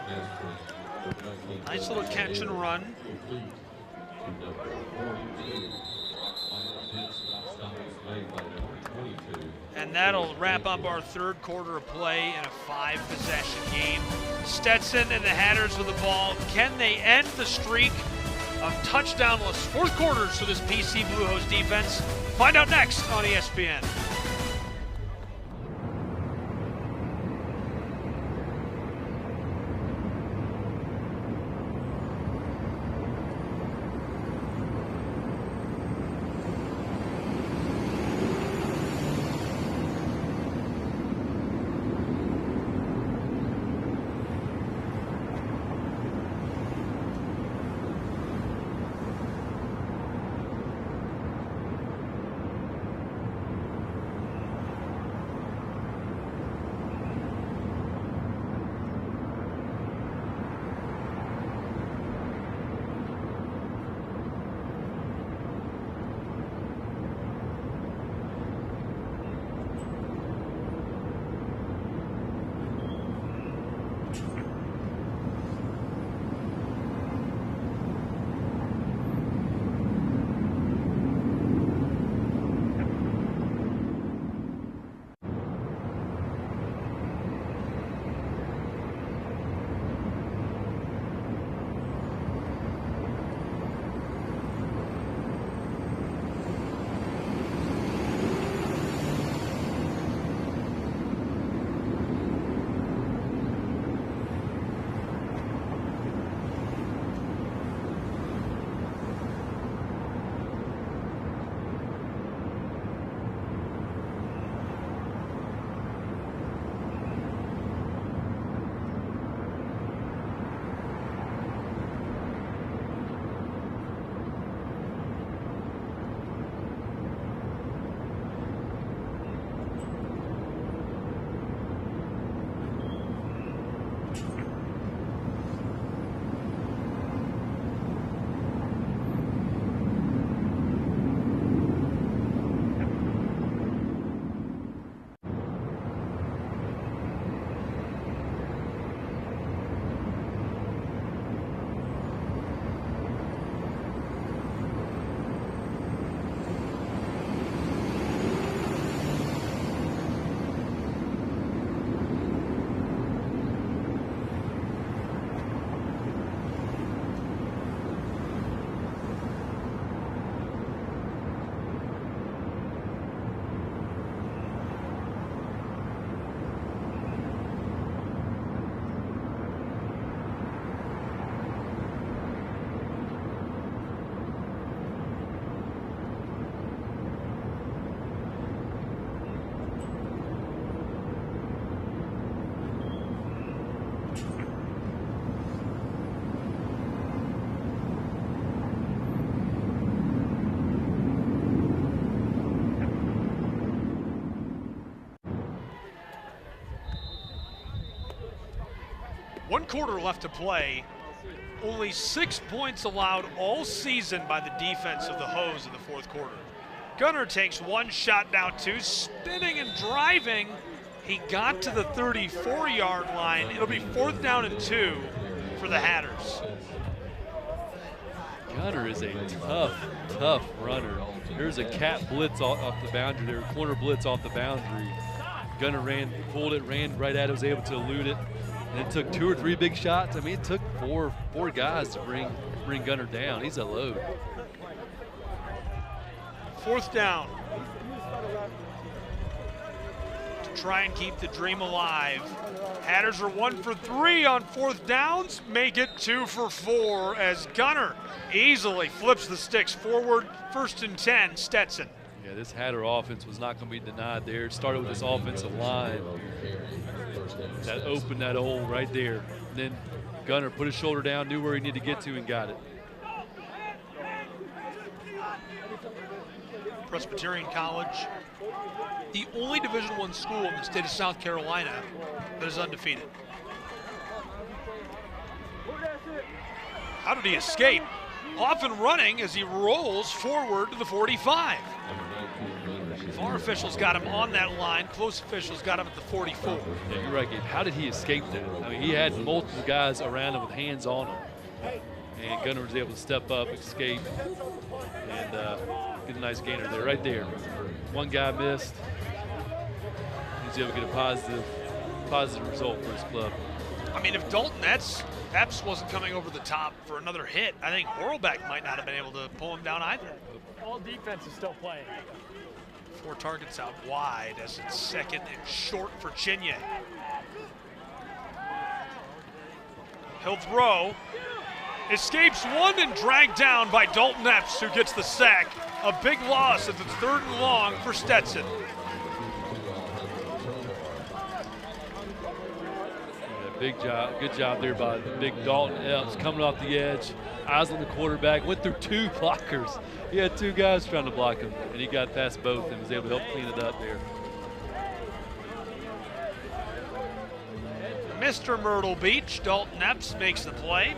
A: Nice little catch and run. And that'll wrap up our third quarter of play in a 5-possession game. Stetson and the Hatters with the ball. Can they end the streak of touchdownless fourth quarters for this PC Blue Hose defense? Find out next on ESPN. One quarter left to play. Only 6 points allowed all season by the defense of the Hose in the fourth quarter. Gunner takes one shot down two, spinning and driving. He got to the 34-yard line. It'll be 4th down and 2 for the Hatters.
B: Gunner is a tough runner. There's a cat blitz off the boundary there, corner blitz off the boundary. Gunner pulled it, ran right at it, was able to elude it. And it took 2 or 3 big shots. I mean, it took four guys to bring Gunner down. He's a load.
A: 4th down. try and keep the dream alive. Hatters are 1 for 3 on 4th downs, make it 2 for 4 as Gunner easily flips the sticks forward. 1st and 10, Stetson.
B: Yeah, this Hatter offense was not going to be denied there. It started with this offensive line that opened that hole right there. And then Gunner put his shoulder down, knew where he needed to get to, and got it.
A: Presbyterian College, the only Division I school in the state of South Carolina that is undefeated. How did he escape? Off and running as he rolls forward to the 45. VAR officials got him on that line. Close officials got him at the 44.
B: Yeah, you're right, Gabe. How did he escape that? I mean, he had multiple guys around him with hands on him. And Gunner was able to step up, escape, and get a nice gainer there, right there. One guy missed. He's able to get a positive result for his club.
A: I mean, if Dalton Epps wasn't coming over the top for another hit, I think Horlbeck might not have been able to pull him down either.
K: All defense is still playing.
A: 4 targets out wide as it's 2nd and short for Chinye. He'll throw. Escapes one and dragged down by Dalton Epps, who gets the sack. A big loss as it's 3rd and long for Stetson.
B: Big job, good job there by the big Dalton Epps coming off the edge. Eyes on the quarterback, went through 2 blockers. He had 2 guys trying to block him, and he got past both and was able to help clean it up there.
A: Mr. Myrtle Beach, Dalton Epps makes the play.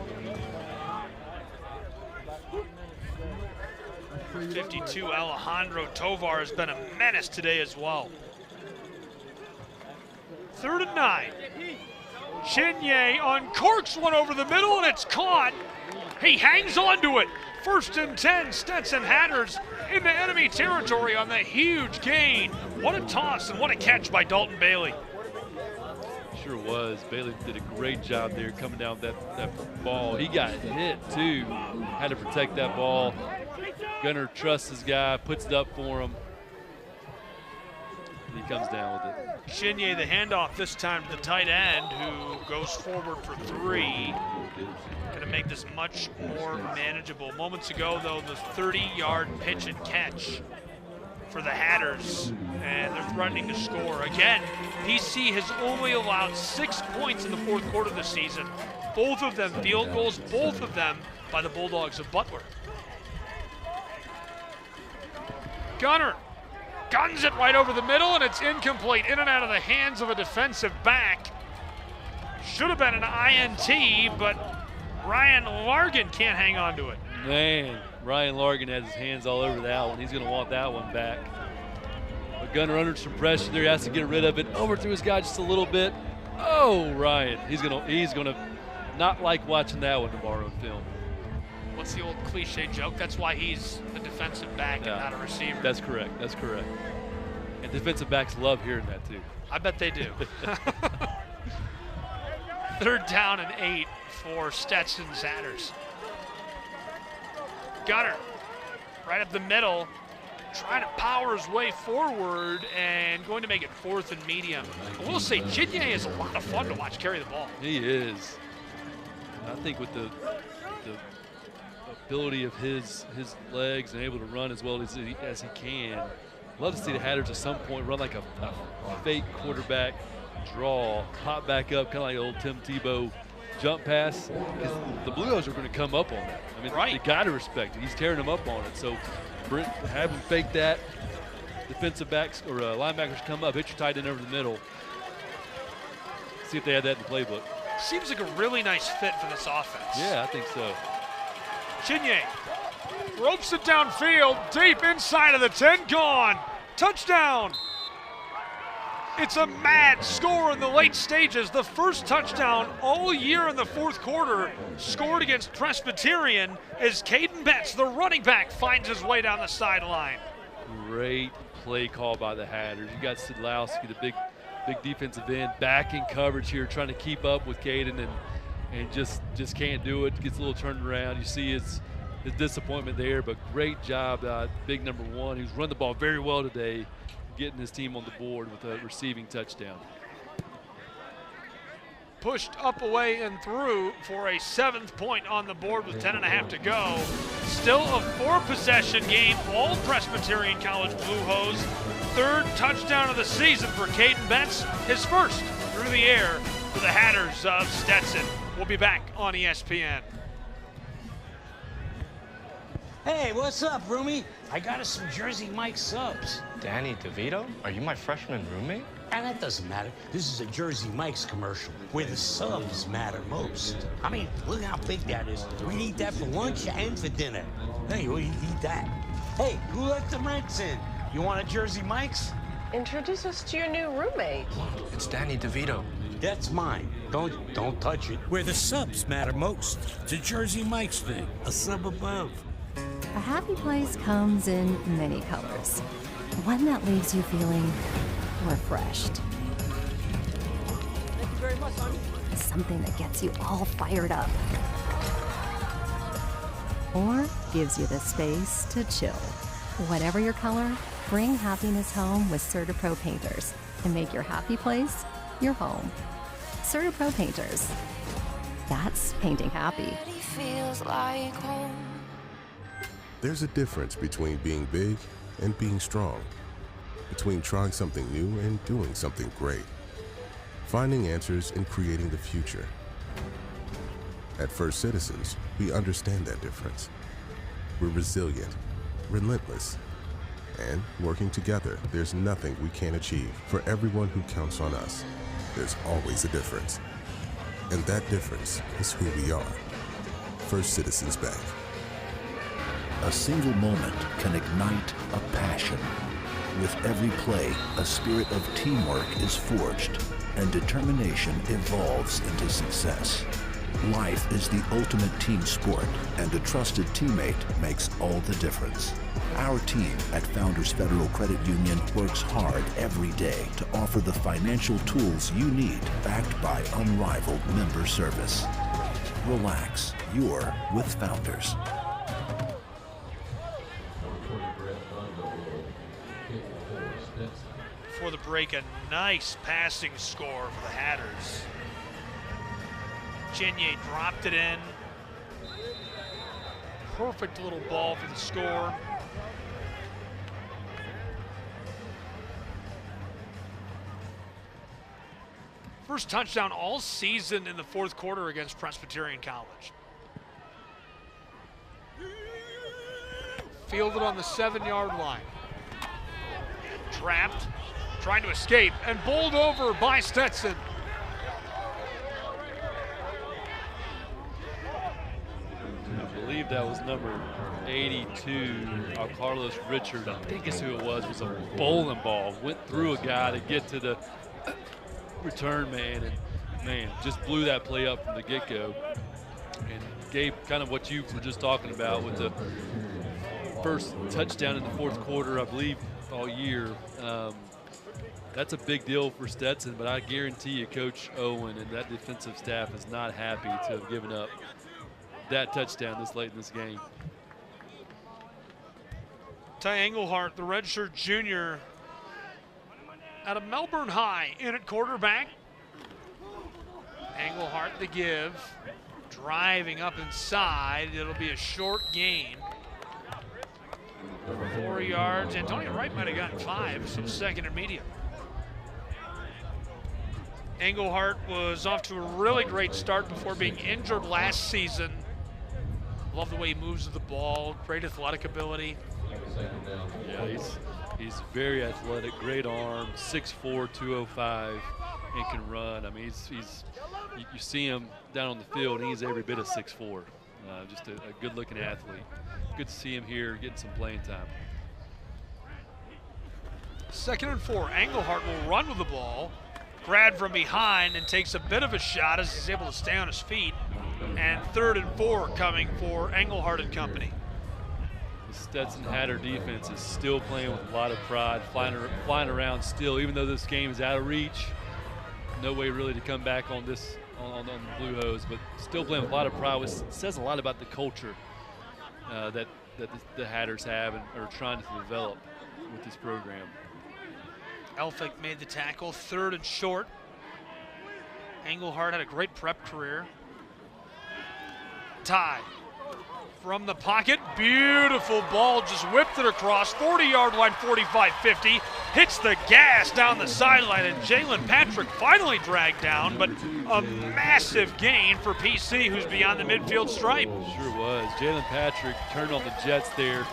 A: 52, Alejandro Tovar has been a menace today as well. 3rd and 9. Chinye uncorks one over the middle, and it's caught. He hangs on to it. 1st and 10, Stetson Hatters into enemy territory on the huge gain. What a toss and what a catch by Dalton Bailey.
B: Sure was. Bailey did a great job there coming down that ball. He got hit too. Had to protect that ball. Gunner trusts his guy, puts it up for him. And he comes down with it.
A: Chinye, the handoff this time to the tight end, who goes forward for 3. Going to make this much more manageable. Moments ago, though, the 30-yard pitch and catch for the Hatters, and they're threatening to score. Again, DC has only allowed 6 points in the 4th quarter this season. Both of them field goals, both of them by the Bulldogs of Butler. Gunner guns it right over the middle, and it's incomplete, in and out of the hands of a defensive back. Should have been an INT, but Ryan Largan can't hang on to it.
B: Man, Ryan Largan has his hands all over that one. He's going to want that one back. But Gunner under some pressure there, has to get rid of it. Overthrew his guy just a little bit. Oh, Ryan, he's gonna not like watching that one tomorrow on film.
A: What's the old cliche joke? That's why he's a defensive back and not a receiver.
B: That's correct. That's correct. And defensive backs love hearing that too.
A: I bet they do. 3rd down and 8 for Stetson's Hatters. Gunner, right up the middle, trying to power his way forward and going to make it 4th and medium. I will say, Chinye is a lot of fun to watch carry the ball.
B: He is. I think with the ability of his legs and able to run as well as he can, love to see the Hatters at some point run like a fake quarterback draw, pop back up, kind of like old Tim Tebow jump pass, because the Blue Hose are going to come up on that. I mean, you got to respect it. He's tearing them up on it. So have him fake that. Defensive backs or linebackers come up, hit your tight end over the middle. See if they had that in the playbook.
A: Seems like a really nice fit for this offense.
B: Yeah, I think so.
A: Chinye ropes it downfield, deep inside of the 10, gone. Touchdown. It's a mad score in the late stages. The first touchdown all year in the 4th quarter scored against Presbyterian as Caden Betts, the running back, finds his way down the sideline.
B: Great play call by the Hatters. You got Sidlowski, the big defensive end, back in coverage here, trying to keep up with Caden and just can't do it. Gets a little turned around. You see his disappointment there, but great job, big number 1, who's run the ball very well today. getting his team on the board with a receiving touchdown.
A: Pushed up, away, and through for a 7th point on the board with 10.5 to go. Still a 4-possession game, all Presbyterian College Blue Hose. 3rd touchdown of the season for Caden Betts, his first through the air for the Hatters of Stetson. We'll be back on ESPN.
H: Hey, what's up, roomie? I got us some Jersey Mike subs.
G: Danny DeVito? Are you my freshman roommate?
H: And that doesn't matter. This is a Jersey Mike's commercial where the subs matter most. I mean, look how big that is. We eat that for lunch and for dinner. Hey, we eat that. Hey, who let the rents in? You want a Jersey Mike's?
L: Introduce us to your new roommate.
G: It's Danny DeVito.
H: That's mine. Don't touch it. Where the subs matter most. It's a Jersey Mike's thing. A sub above.
D: A happy place comes in many colors. One that leaves you feeling refreshed.
R: Thank you very much, honey.
D: Something that gets you all fired up. Or gives you the space to chill. Whatever your color, bring happiness home with CertaPro Painters and make your happy place your home. CertaPro Painters. That's painting happy.
F: Feels like home.
C: There's a difference between being big and being strong, between trying something new and doing something great, finding answers and creating the future. At First Citizens, we understand that difference. We're resilient, relentless, and working together, there's nothing we can't achieve. For everyone who counts on us, there's always a difference. And that difference is who we are. First Citizens Bank.
J: A single moment can ignite a passion. With every play, a spirit of teamwork is forged, and determination evolves into success. Life is the ultimate team sport, and a trusted teammate makes all the difference. Our team at Founders Federal Credit Union works hard every day to offer the financial tools you need, backed by unrivaled member service. Relax, you're with Founders.
A: Before the break, a nice passing score for the Hatters. Genier dropped it in. Perfect little ball for the score. First touchdown all season in the 4th quarter against Presbyterian College. Fielded on the 7-yard line. Trapped, trying to escape, and bowled over by Stetson.
B: I believe that was number 82, Carlos Richard. I think it's who it was a bowling ball. Went through a guy to get to the return man, and man, just blew that play up from the get-go. And gave kind of what you were just talking about with the first touchdown in the 4th quarter, I believe, all year. That's a big deal for Stetson, but I guarantee you Coach Owen and that defensive staff is not happy to have given up that touchdown this late in this game.
A: Ty Engelhardt, the redshirt junior out of Melbourne High, in at quarterback. Engelhardt the give, driving up inside. It'll be a short gain. 4 yards. Antonio Wright might have gotten 5, so 2nd and medium. Engelhardt was off to a really great start before being injured last season. Love the way he moves with the ball, great athletic ability.
B: Yeah, he's very athletic, great arm, 6'4", 205, and can run. I mean, you see him down on the field, and he's every bit of 6'4". Just a good-looking athlete. Good to see him here getting some playing time.
A: 2nd and 4. Engelhardt will run with the ball. Grad from behind and takes a bit of a shot as he's able to stay on his feet. And 3rd and 4 coming for Engelhardt and company.
B: The Stetson Hatter defense is still playing with a lot of pride, flying around still, even though this game is out of reach. No way really to come back on this on the Blue Hose, but still playing with a lot of pride. It says a lot about the culture that the Hatters have and are trying to develop with this program.
A: Elphick made the tackle, 3rd and short. Engelhardt had a great prep career. Ty from the pocket, beautiful ball, just whipped it across, 40-yard line, 45-50, hits the gas down the sideline, and Jalen Patrick finally dragged down, but a massive gain for PC, who's beyond the midfield stripe.
B: Sure was. Jalen Patrick turned on the Jets there.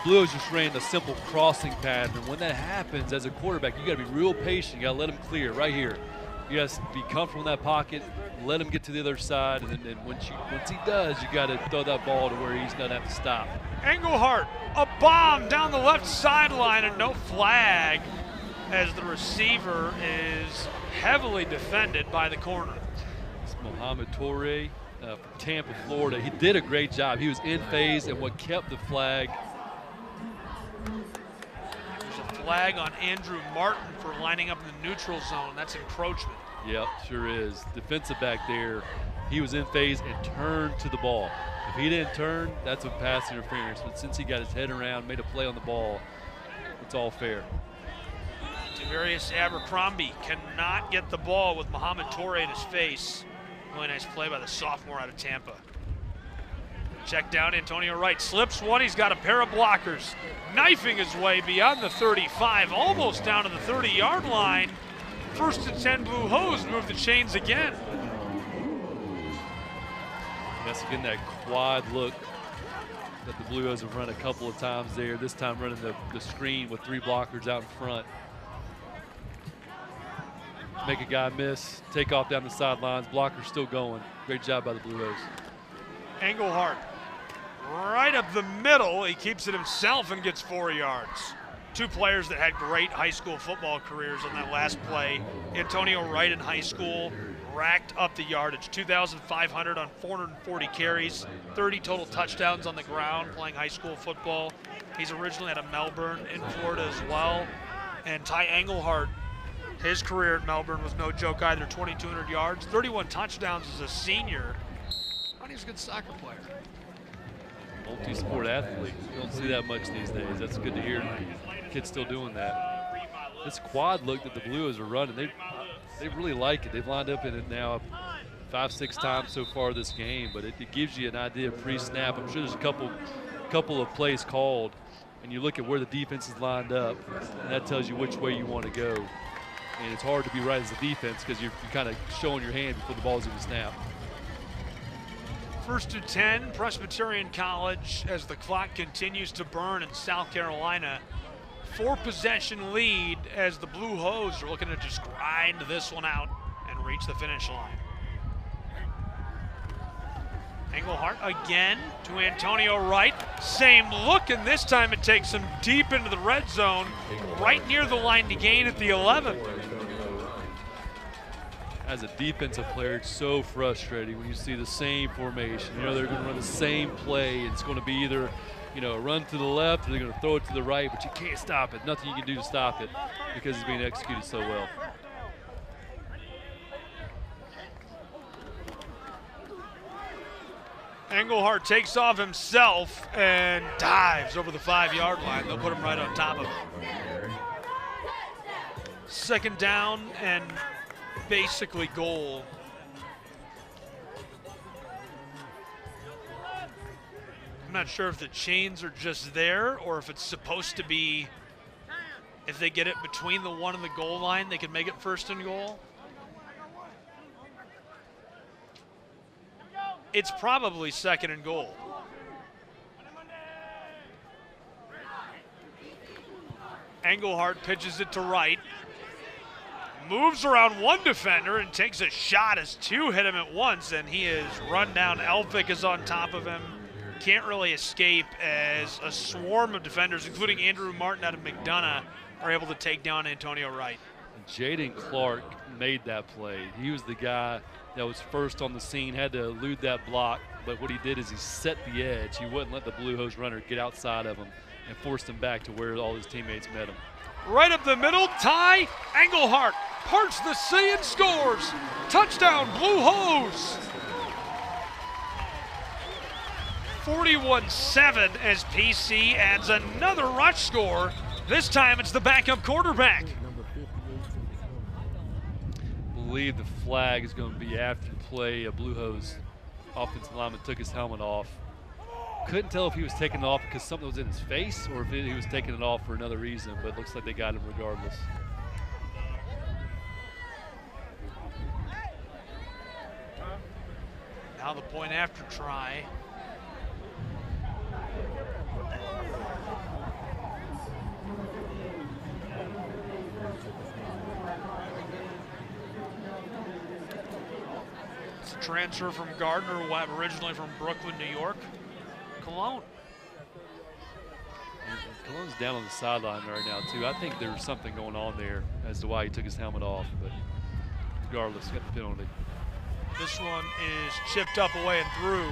B: Blues just ran a simple crossing pattern, and when that happens as a quarterback, you got to be real patient. You got to let him clear right here. You got to be comfortable in that pocket, let him get to the other side, and then once he does, you got to throw that ball to where he's not have to stop.
A: Engelhardt, a bomb down the left sideline, and no flag as the receiver is heavily defended by the corner.
B: It's Mohamed Toure from Tampa, Florida. He did a great job. He was in phase, and what kept the flag.
A: There's a flag on Andrew Martin for lining up in the neutral zone. That's encroachment.
B: Yep, sure is. Defensive back there, he was in phase and turned to the ball. If he didn't turn, that's a pass interference. But since he got his head around, made a play on the ball, it's all fair.
A: Tavarius Abercrombie cannot get the ball with Mohamed Toure in his face. Really nice play by the sophomore out of Tampa. Check down, Antonio Wright slips one. He's got a pair of blockers. Knifing his way beyond the 35, almost down to the 30-yard line. 1st and 10 Blue Hose move the chains again.
B: That's again that quad look that the Blue Hose have run a couple of times there. This time running the screen with 3 blockers out in front. Make a guy miss, take off down the sidelines. Blocker's still going. Great job by the Blue Hose.
A: Engelhardt right up the middle. He keeps it himself and gets 4 yards. 2 players that had great high school football careers on that last play. Antonio Wright in high school racked up the yardage, 2,500 on 440 carries, 30 total touchdowns on the ground playing high school football. He's originally out of Melbourne in Florida as well. And Ty Engelhardt, his career at Melbourne was no joke either, 2,200 yards, 31 touchdowns as a senior. He was a good soccer player.
B: Multi-sport athlete. You don't see that much these days. That's good to hear. Kids still doing that. This quad look that the Blues are running, they really like it. They've lined up in it now 5-6 times so far this game, but it gives you an idea of pre-snap. I'm sure there's a couple of plays called, and you look at where the defense is lined up, and that tells you which way you want to go. And it's hard to be right as a defense because you're kind of showing your hand before the ball's even snapped.
A: 1st and 10, Presbyterian College, as the clock continues to burn in South Carolina. 4-possession lead as the Blue Hose are looking to just grind this one out and reach the finish line. Engelhardt again to Antonio Wright. Same look, and this time it takes him deep into the red zone, right near the line to gain at the 11.
B: As a defensive player, it's so frustrating when you see the same formation. You know they're going to run the same play. It's going to be either, a run to the left or they're going to throw it to the right, but you can't stop it. Nothing you can do to stop it because it's being executed so well.
A: Engelhardt takes off himself and dives over the 5-yard line. They'll put him right on top of him. 2nd down and basically goal. I'm not sure if the chains are just there or if it's supposed to be, if they get it between the 1 and the goal line, they can make it 1st and goal. It's probably 2nd and goal. Engelhardt pitches it to Wright. Moves around 1 defender and takes a shot as 2 hit him at once, and he is run down. Elphick is on top of him. Can't really escape as a swarm of defenders, including Andrew Martin out of McDonough, are able to take down Antonio Wright.
B: Jaden Clark made that play. He was the guy that was first on the scene, had to elude that block, but what he did is he set the edge. He wouldn't let the Blue Hose runner get outside of him and forced him back to where all his teammates met him.
A: Right up the middle, Ty Engelhardt parts the sea and scores. Touchdown, Blue Hose. 41-7 as PC adds another rush score. This time it's the backup quarterback.
B: believe the flag is going to be after the play. A Blue Hose offensive lineman took his helmet off. Couldn't tell if he was taking it off because something was in his face or if he was taking it off for another reason, but it looks like they got him regardless.
A: Now the point after try. It's a transfer from Gardner, originally from Brooklyn, New York. Cologne.
B: Cologne's down on the sideline right now, too. I think there's something going on there as to why he took his helmet off, but regardless, got the penalty.
A: This one is chipped up away and through.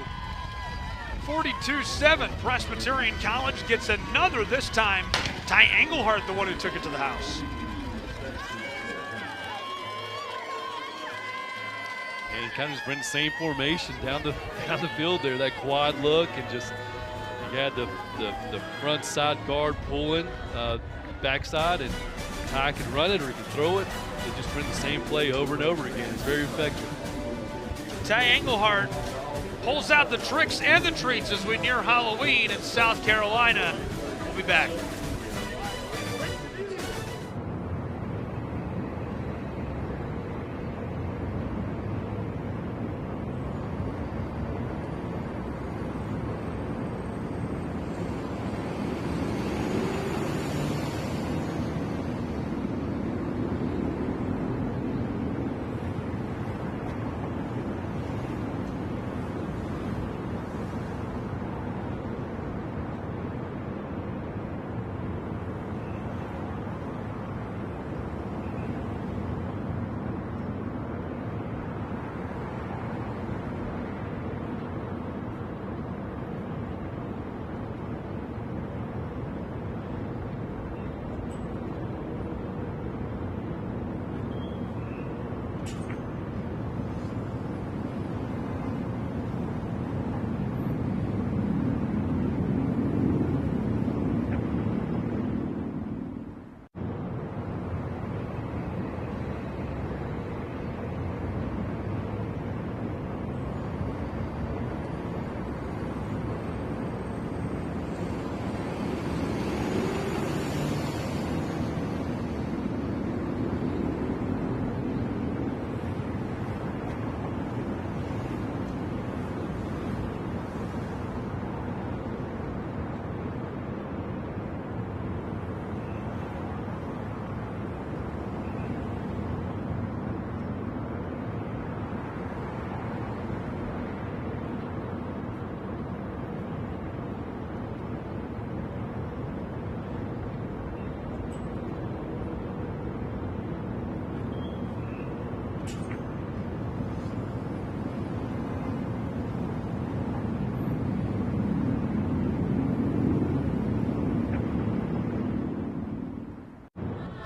A: 42-7, Presbyterian College gets another this time. Ty Engelhardt, the one who took it to the house.
B: And he kind of just bring the same formation down the field there, that quad look, and just you had the front side guard pulling backside, and Ty can run it or he can throw it. They just bring the same play over and over again. It's very effective.
A: Ty Engelhardt pulls out the tricks and the treats as we near Halloween in South Carolina. We'll be back.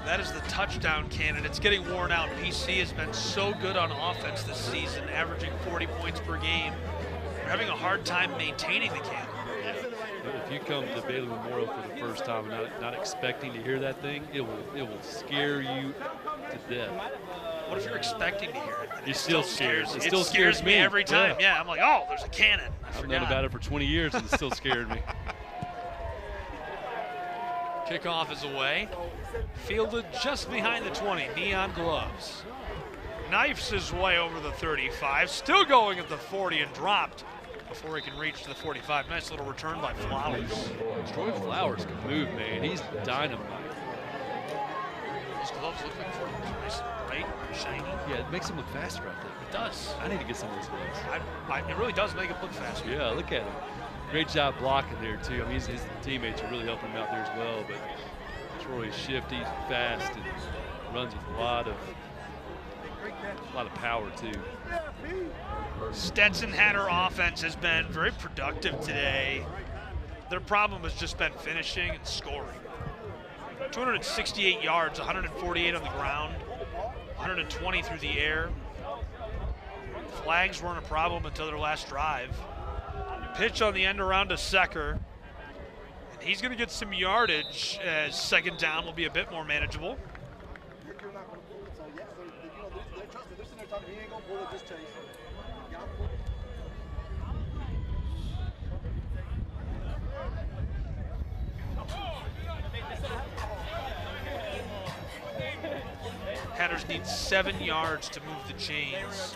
A: That is the touchdown cannon. It's getting worn out. PC has been so good on offense this season, averaging 40 points per game. They're having a hard time maintaining the cannon.
B: If you come to Bailey Memorial for the first time and not expecting to hear that thing, it will scare you to death.
A: What if you're expecting to hear it?
B: It still scares.
A: It still scares me every time. Yeah, I'm like, oh, there's a cannon.
B: I've known about it for 20 years and it still scared me.
A: Kickoff is away. Fielded just behind the 20. Neon gloves. Knifes his way over the 35. Still going at the 40 and dropped before he can reach the 45. Nice little return by Flowers.
B: Troy Flowers can move, man. He's dynamite.
A: His gloves look like 40. Nice, bright, shiny.
B: Yeah, it makes him look faster, I think.
A: It does.
B: I need to get some of those gloves.
A: It really does make it look faster.
B: Yeah, look at him. Great job blocking there, too. I mean, his teammates are really helping him out there as well, but Troy's shifty, fast, and runs with a lot of power, too.
A: Stetson Hatter offense has been very productive today. Their problem has just been finishing and scoring. 268 yards, 148 on the ground, 120 through the air. Flags weren't a problem until their last drive. Pitch on the end around to Secker. And he's going to get some yardage as second down will be a bit more manageable. Hatters need 7 yards to move the chains.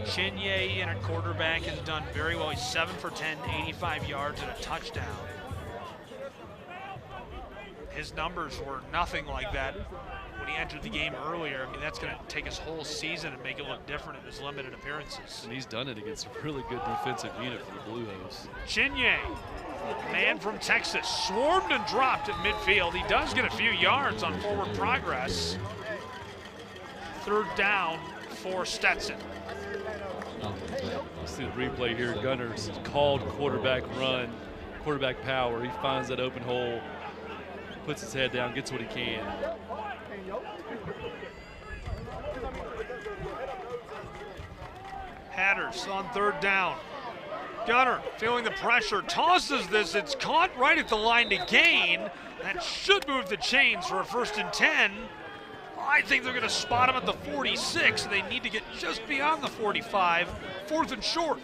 A: Chinye in at quarterback has done very well. He's 7 for 10, 85 yards and a touchdown. His numbers were nothing like that when he entered the game earlier. I mean, that's going to take his whole season and make it look different in his limited appearances.
B: And he's done it against a really good defensive unit for the Blue Hose.
A: Chinye, man from Texas, swarmed and dropped at midfield. He does get a few yards on forward progress. 3rd down for Stetson.
B: Let's see the replay here. Gunner's called quarterback run, quarterback power. He finds that open hole, puts his head down, gets what he can.
A: Hatters on 3rd down. Gunner feeling the pressure, tosses this. It's caught right at the line to gain. That should move the chains for a 1st and 10. I think they're going to spot him at the 46, and they need to get just beyond the 45. 4th and short.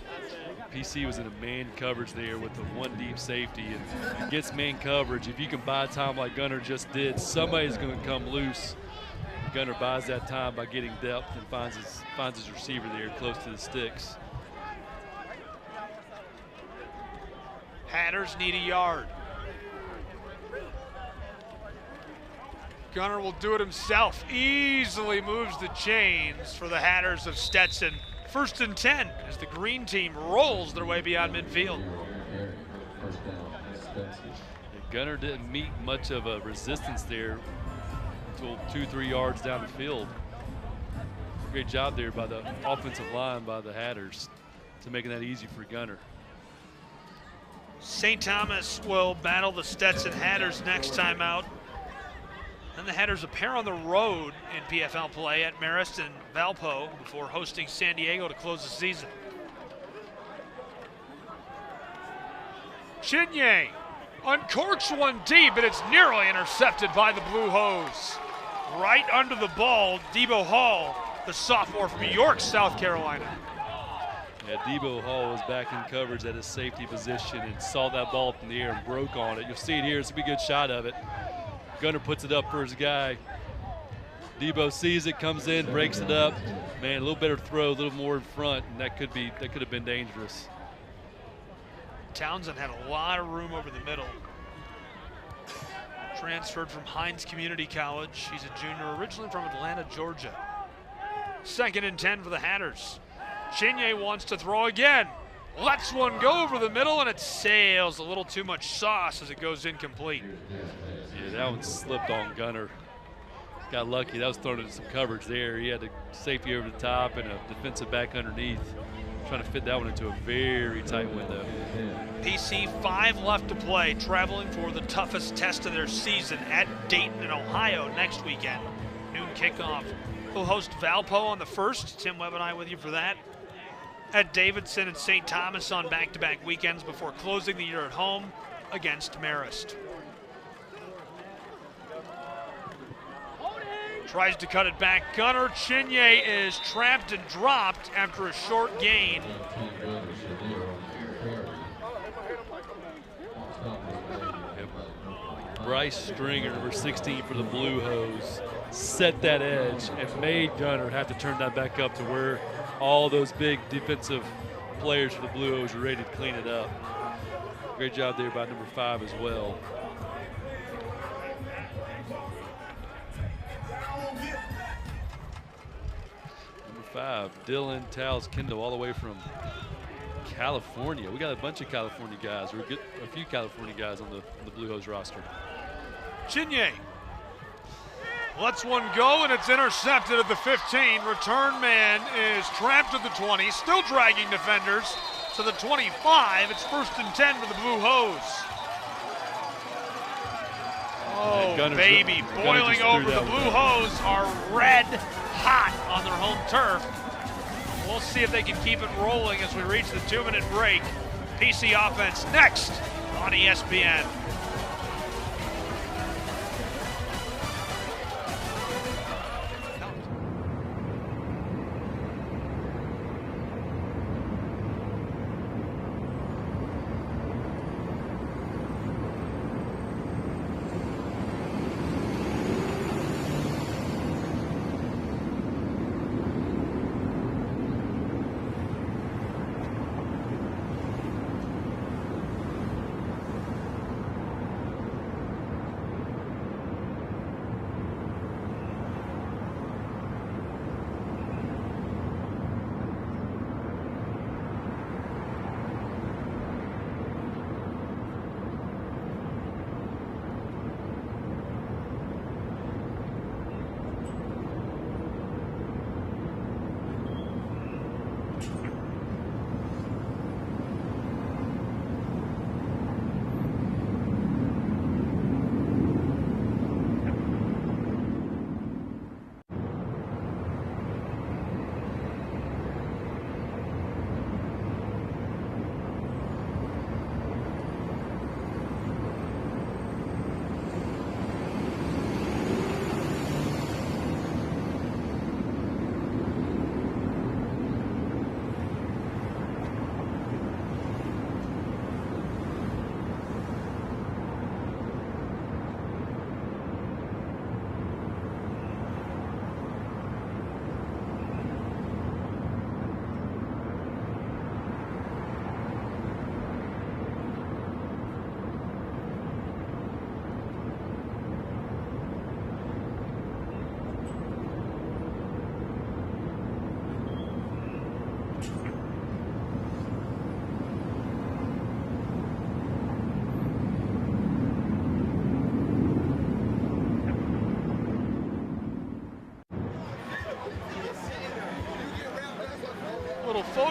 B: PC was in a man coverage there with the 1 deep safety, and gets man coverage. If you can buy time like Gunner just did, somebody's going to come loose. Gunner buys that time by getting depth and finds his receiver there close to the sticks.
A: Hatters need a yard. Gunner will do it himself. Easily moves the chains for the Hatters of Stetson. 1st and 10 as the green team rolls their way beyond midfield.
B: Gunner didn't meet much of a resistance there until 2-3 yards down the field. Great job there by the offensive line by the Hatters to making that easy for Gunner.
A: St. Thomas will battle the Stetson Hatters next time out. Then the Hatters appear on the road in PFL play at Marist and Valpo before hosting San Diego to close the season. Chinye uncorks one deep, and it's nearly intercepted by the Blue Hose. Right under the ball, Debo Hall, the sophomore from York, South Carolina.
B: Yeah, Debo Hall was back in coverage at his safety position and saw that ball up in the air and broke on it. You'll see it here. It's a good shot of it. Gunner puts it up for his guy. Debo sees it, comes in, breaks it up. Man, a little better throw, a little more in front, and that could have been dangerous.
A: Townsend had a lot of room over the middle. Transferred from Hines Community College. He's a junior, originally from Atlanta, Georgia. 2nd and 10 for the Hatters. Chinye wants to throw again. Lets one go over the middle, and it sails a little too much sauce as it goes incomplete.
B: Yeah, that one slipped on Gunner. Got lucky. That was thrown into some coverage there. He had a safety over the top and a defensive back underneath, trying to fit that one into a very tight window.
A: PC 5 left to play, traveling for the toughest test of their season at Dayton in Ohio next weekend. Noon kickoff. We'll host Valpo on the 1st. Tim Webb and I with you for that. At Davidson and St. Thomas on back-to-back weekends before closing the year at home against Marist. Tries to cut it back. Gunner. Chinye is trapped and dropped after a short gain.
B: Bryce Stringer, number 16 for the Blue Hose, set that edge and made Gunner have to turn that back up to where all those big defensive players for the Blue Hose are ready to clean it up. Great job there by number 5 as well. Number 5, Dylan Towles Kendall, all the way from California. We got a bunch of California guys. We're get a few California guys on the Blue Hose roster.
A: Chinye lets one go, and it's intercepted at the 15. Return man is trapped at the 20, still dragging defenders to the 25. It's 1st and 10 for the Blue Hose. Oh, baby, boiling over. The Blue Hose are red hot on their home turf. We'll see if they can keep it rolling as we reach the 2-minute break. PC offense next on ESPN.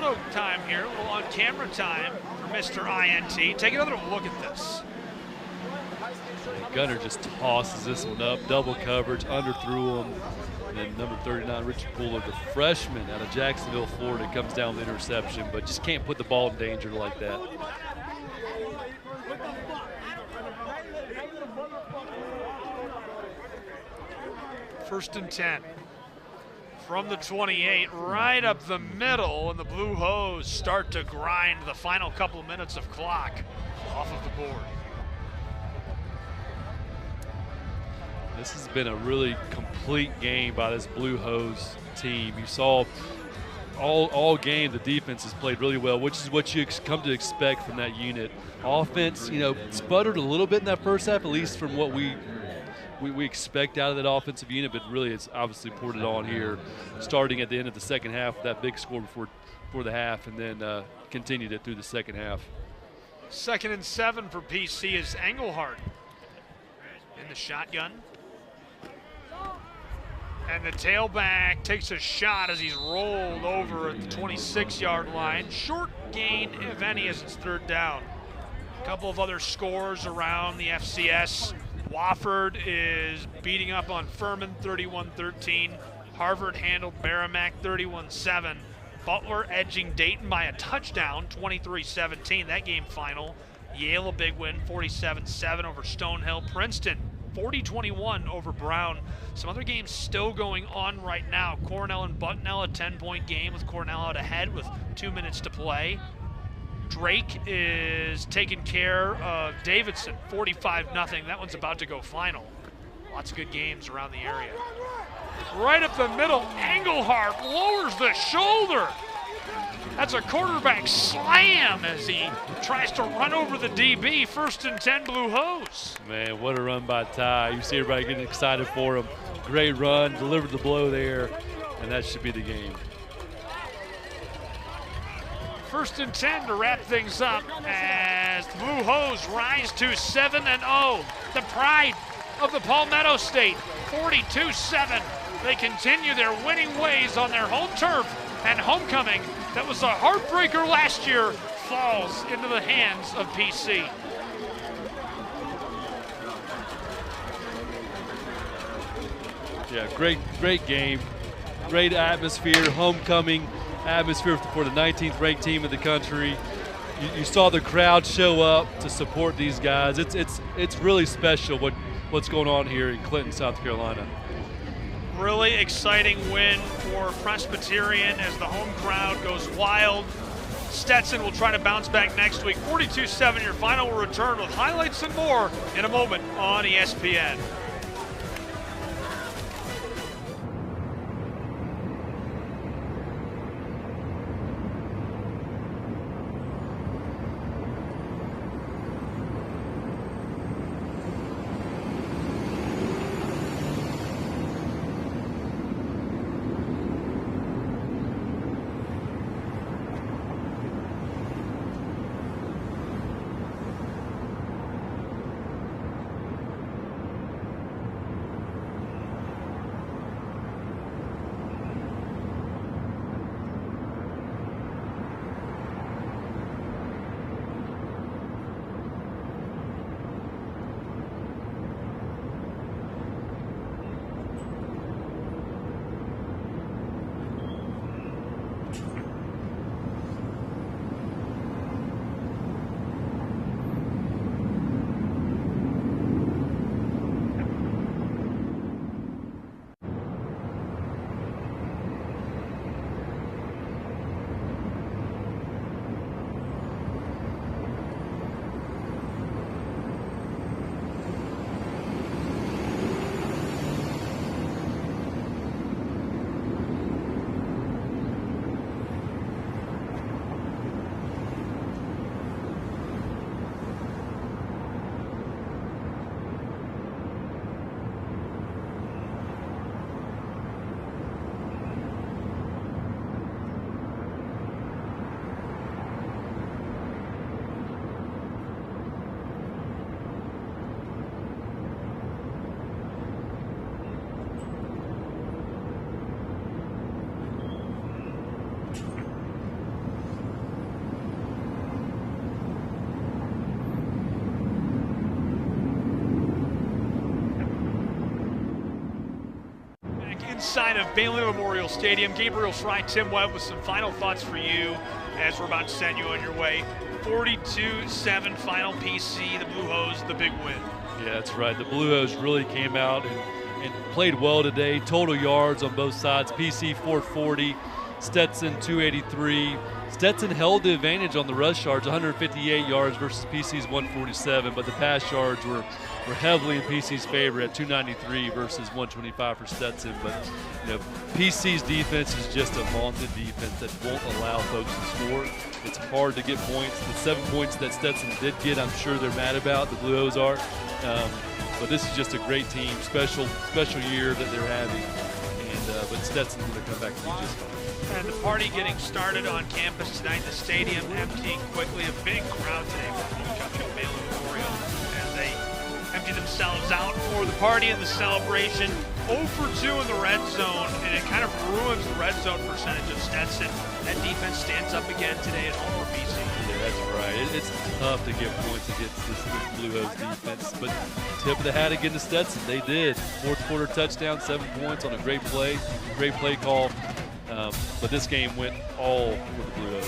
A: photo time here, a little on-camera time for Mr. INT. Take another look at this.
B: Gunner just tosses this one up, double coverage, underthrew him. And then number 39, Richard Bullard, the freshman out of Jacksonville, Florida, comes down with the interception, but just can't put the ball in danger like that.
A: First and 10 from the 28, right up the middle, and the Blue Hose start to grind the final couple of minutes of clock off of the board.
B: This has been a really complete game by this Blue Hose team. You saw all game the defense has played really well, which is what you come to expect from that unit. Offense, sputtered a little bit in that first half, at least from what we expect out of that offensive unit, but really it's obviously poured it on here, starting at the end of the second half with that big score before the half, and then continued it through the second half.
A: 2nd and 7 for PC is Engelhardt in the shotgun. And the tailback takes a shot as he's rolled over at the 26-yard line. Short gain, if any, as it's 3rd down. A couple of other scores around the FCS. Wofford is beating up on Furman 31-13. Harvard handled Merrimack 31-7. Butler edging Dayton by a touchdown, 23-17. That game final. Yale a big win, 47-7 over Stonehill. Princeton 40-21 over Brown. Some other games still going on right now. Cornell and Bucknell, a 10-point game with Cornell out ahead with 2 minutes to play. Drake is taking care of Davidson, 45-0. That one's about to go final. Lots of good games around the area. Right up the middle, Engelhardt lowers the shoulder. That's a quarterback slam as he tries to run over the DB. 1st and 10, Blue Hose.
B: Man, what a run by Ty. You see everybody getting excited for him. Great run, delivered the blow there, and that should be the game.
A: 1st and 10 to wrap things up as the Blue Hose rise to 7-0. The pride of the Palmetto State, 42-7. They continue their winning ways on their home turf, and homecoming that was a heartbreaker last year falls into the hands of PC.
B: Yeah, great game, great atmosphere, homecoming atmosphere for the 19th ranked team in the country. You saw the crowd show up to support these guys. It's really special what's going on here in Clinton, South Carolina.
A: Really exciting win for Presbyterian as the home crowd goes wild. Stetson will try to bounce back next week. 42-7, your final will return with highlights and more in a moment on ESPN. inside of Bailey Memorial Stadium. Gabriel Fry, Tim Webb with some final thoughts for you as we're about to send you on your way. 42-7 final PC, the Blue Hose, the big win.
B: Yeah, that's right. The Blue Hose really came out and played well today. Total yards on both sides. PC 440, Stetson 283. Stetson held the advantage on the rush yards, 158 yards versus PC's 147, but the pass yards were heavily in PC's favor at 293 versus 125 for Stetson. But PC's defense is just a vaunted defense that won't allow folks to score. It's hard to get points. The 7 points that Stetson did get, I'm sure they're mad about. The Blue Hose are. But this is just a great team, special year that they're having. And but Stetson's going to come back and be just fine.
A: And the party getting started on campus tonight. The stadium emptying quickly. A big crowd today for homecoming at Bailey Memorial as they empty themselves out for the party and the celebration. 0 for 2 in the red zone, and it kind of ruins the red zone percentage of Stetson. That defense stands up again today at home for BC.
B: Yeah, that's right. It's tough to get points against this Blue Hose defense, but tip of the hat again to Stetson. They did. Fourth quarter touchdown, 7 points on a great play call. But this game went all for the Blue Hose.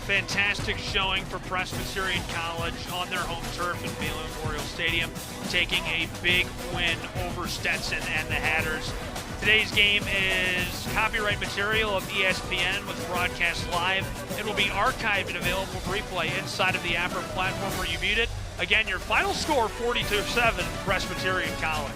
A: Fantastic showing for Presbyterian College on their home turf in Bailey Memorial Stadium, taking a big win over Stetson and the Hatters. Today's game is copyright material of ESPN with broadcast live. It will be archived and available for replay inside of the Apper platform where you viewed it. Again, your final score 42-7, Presbyterian College.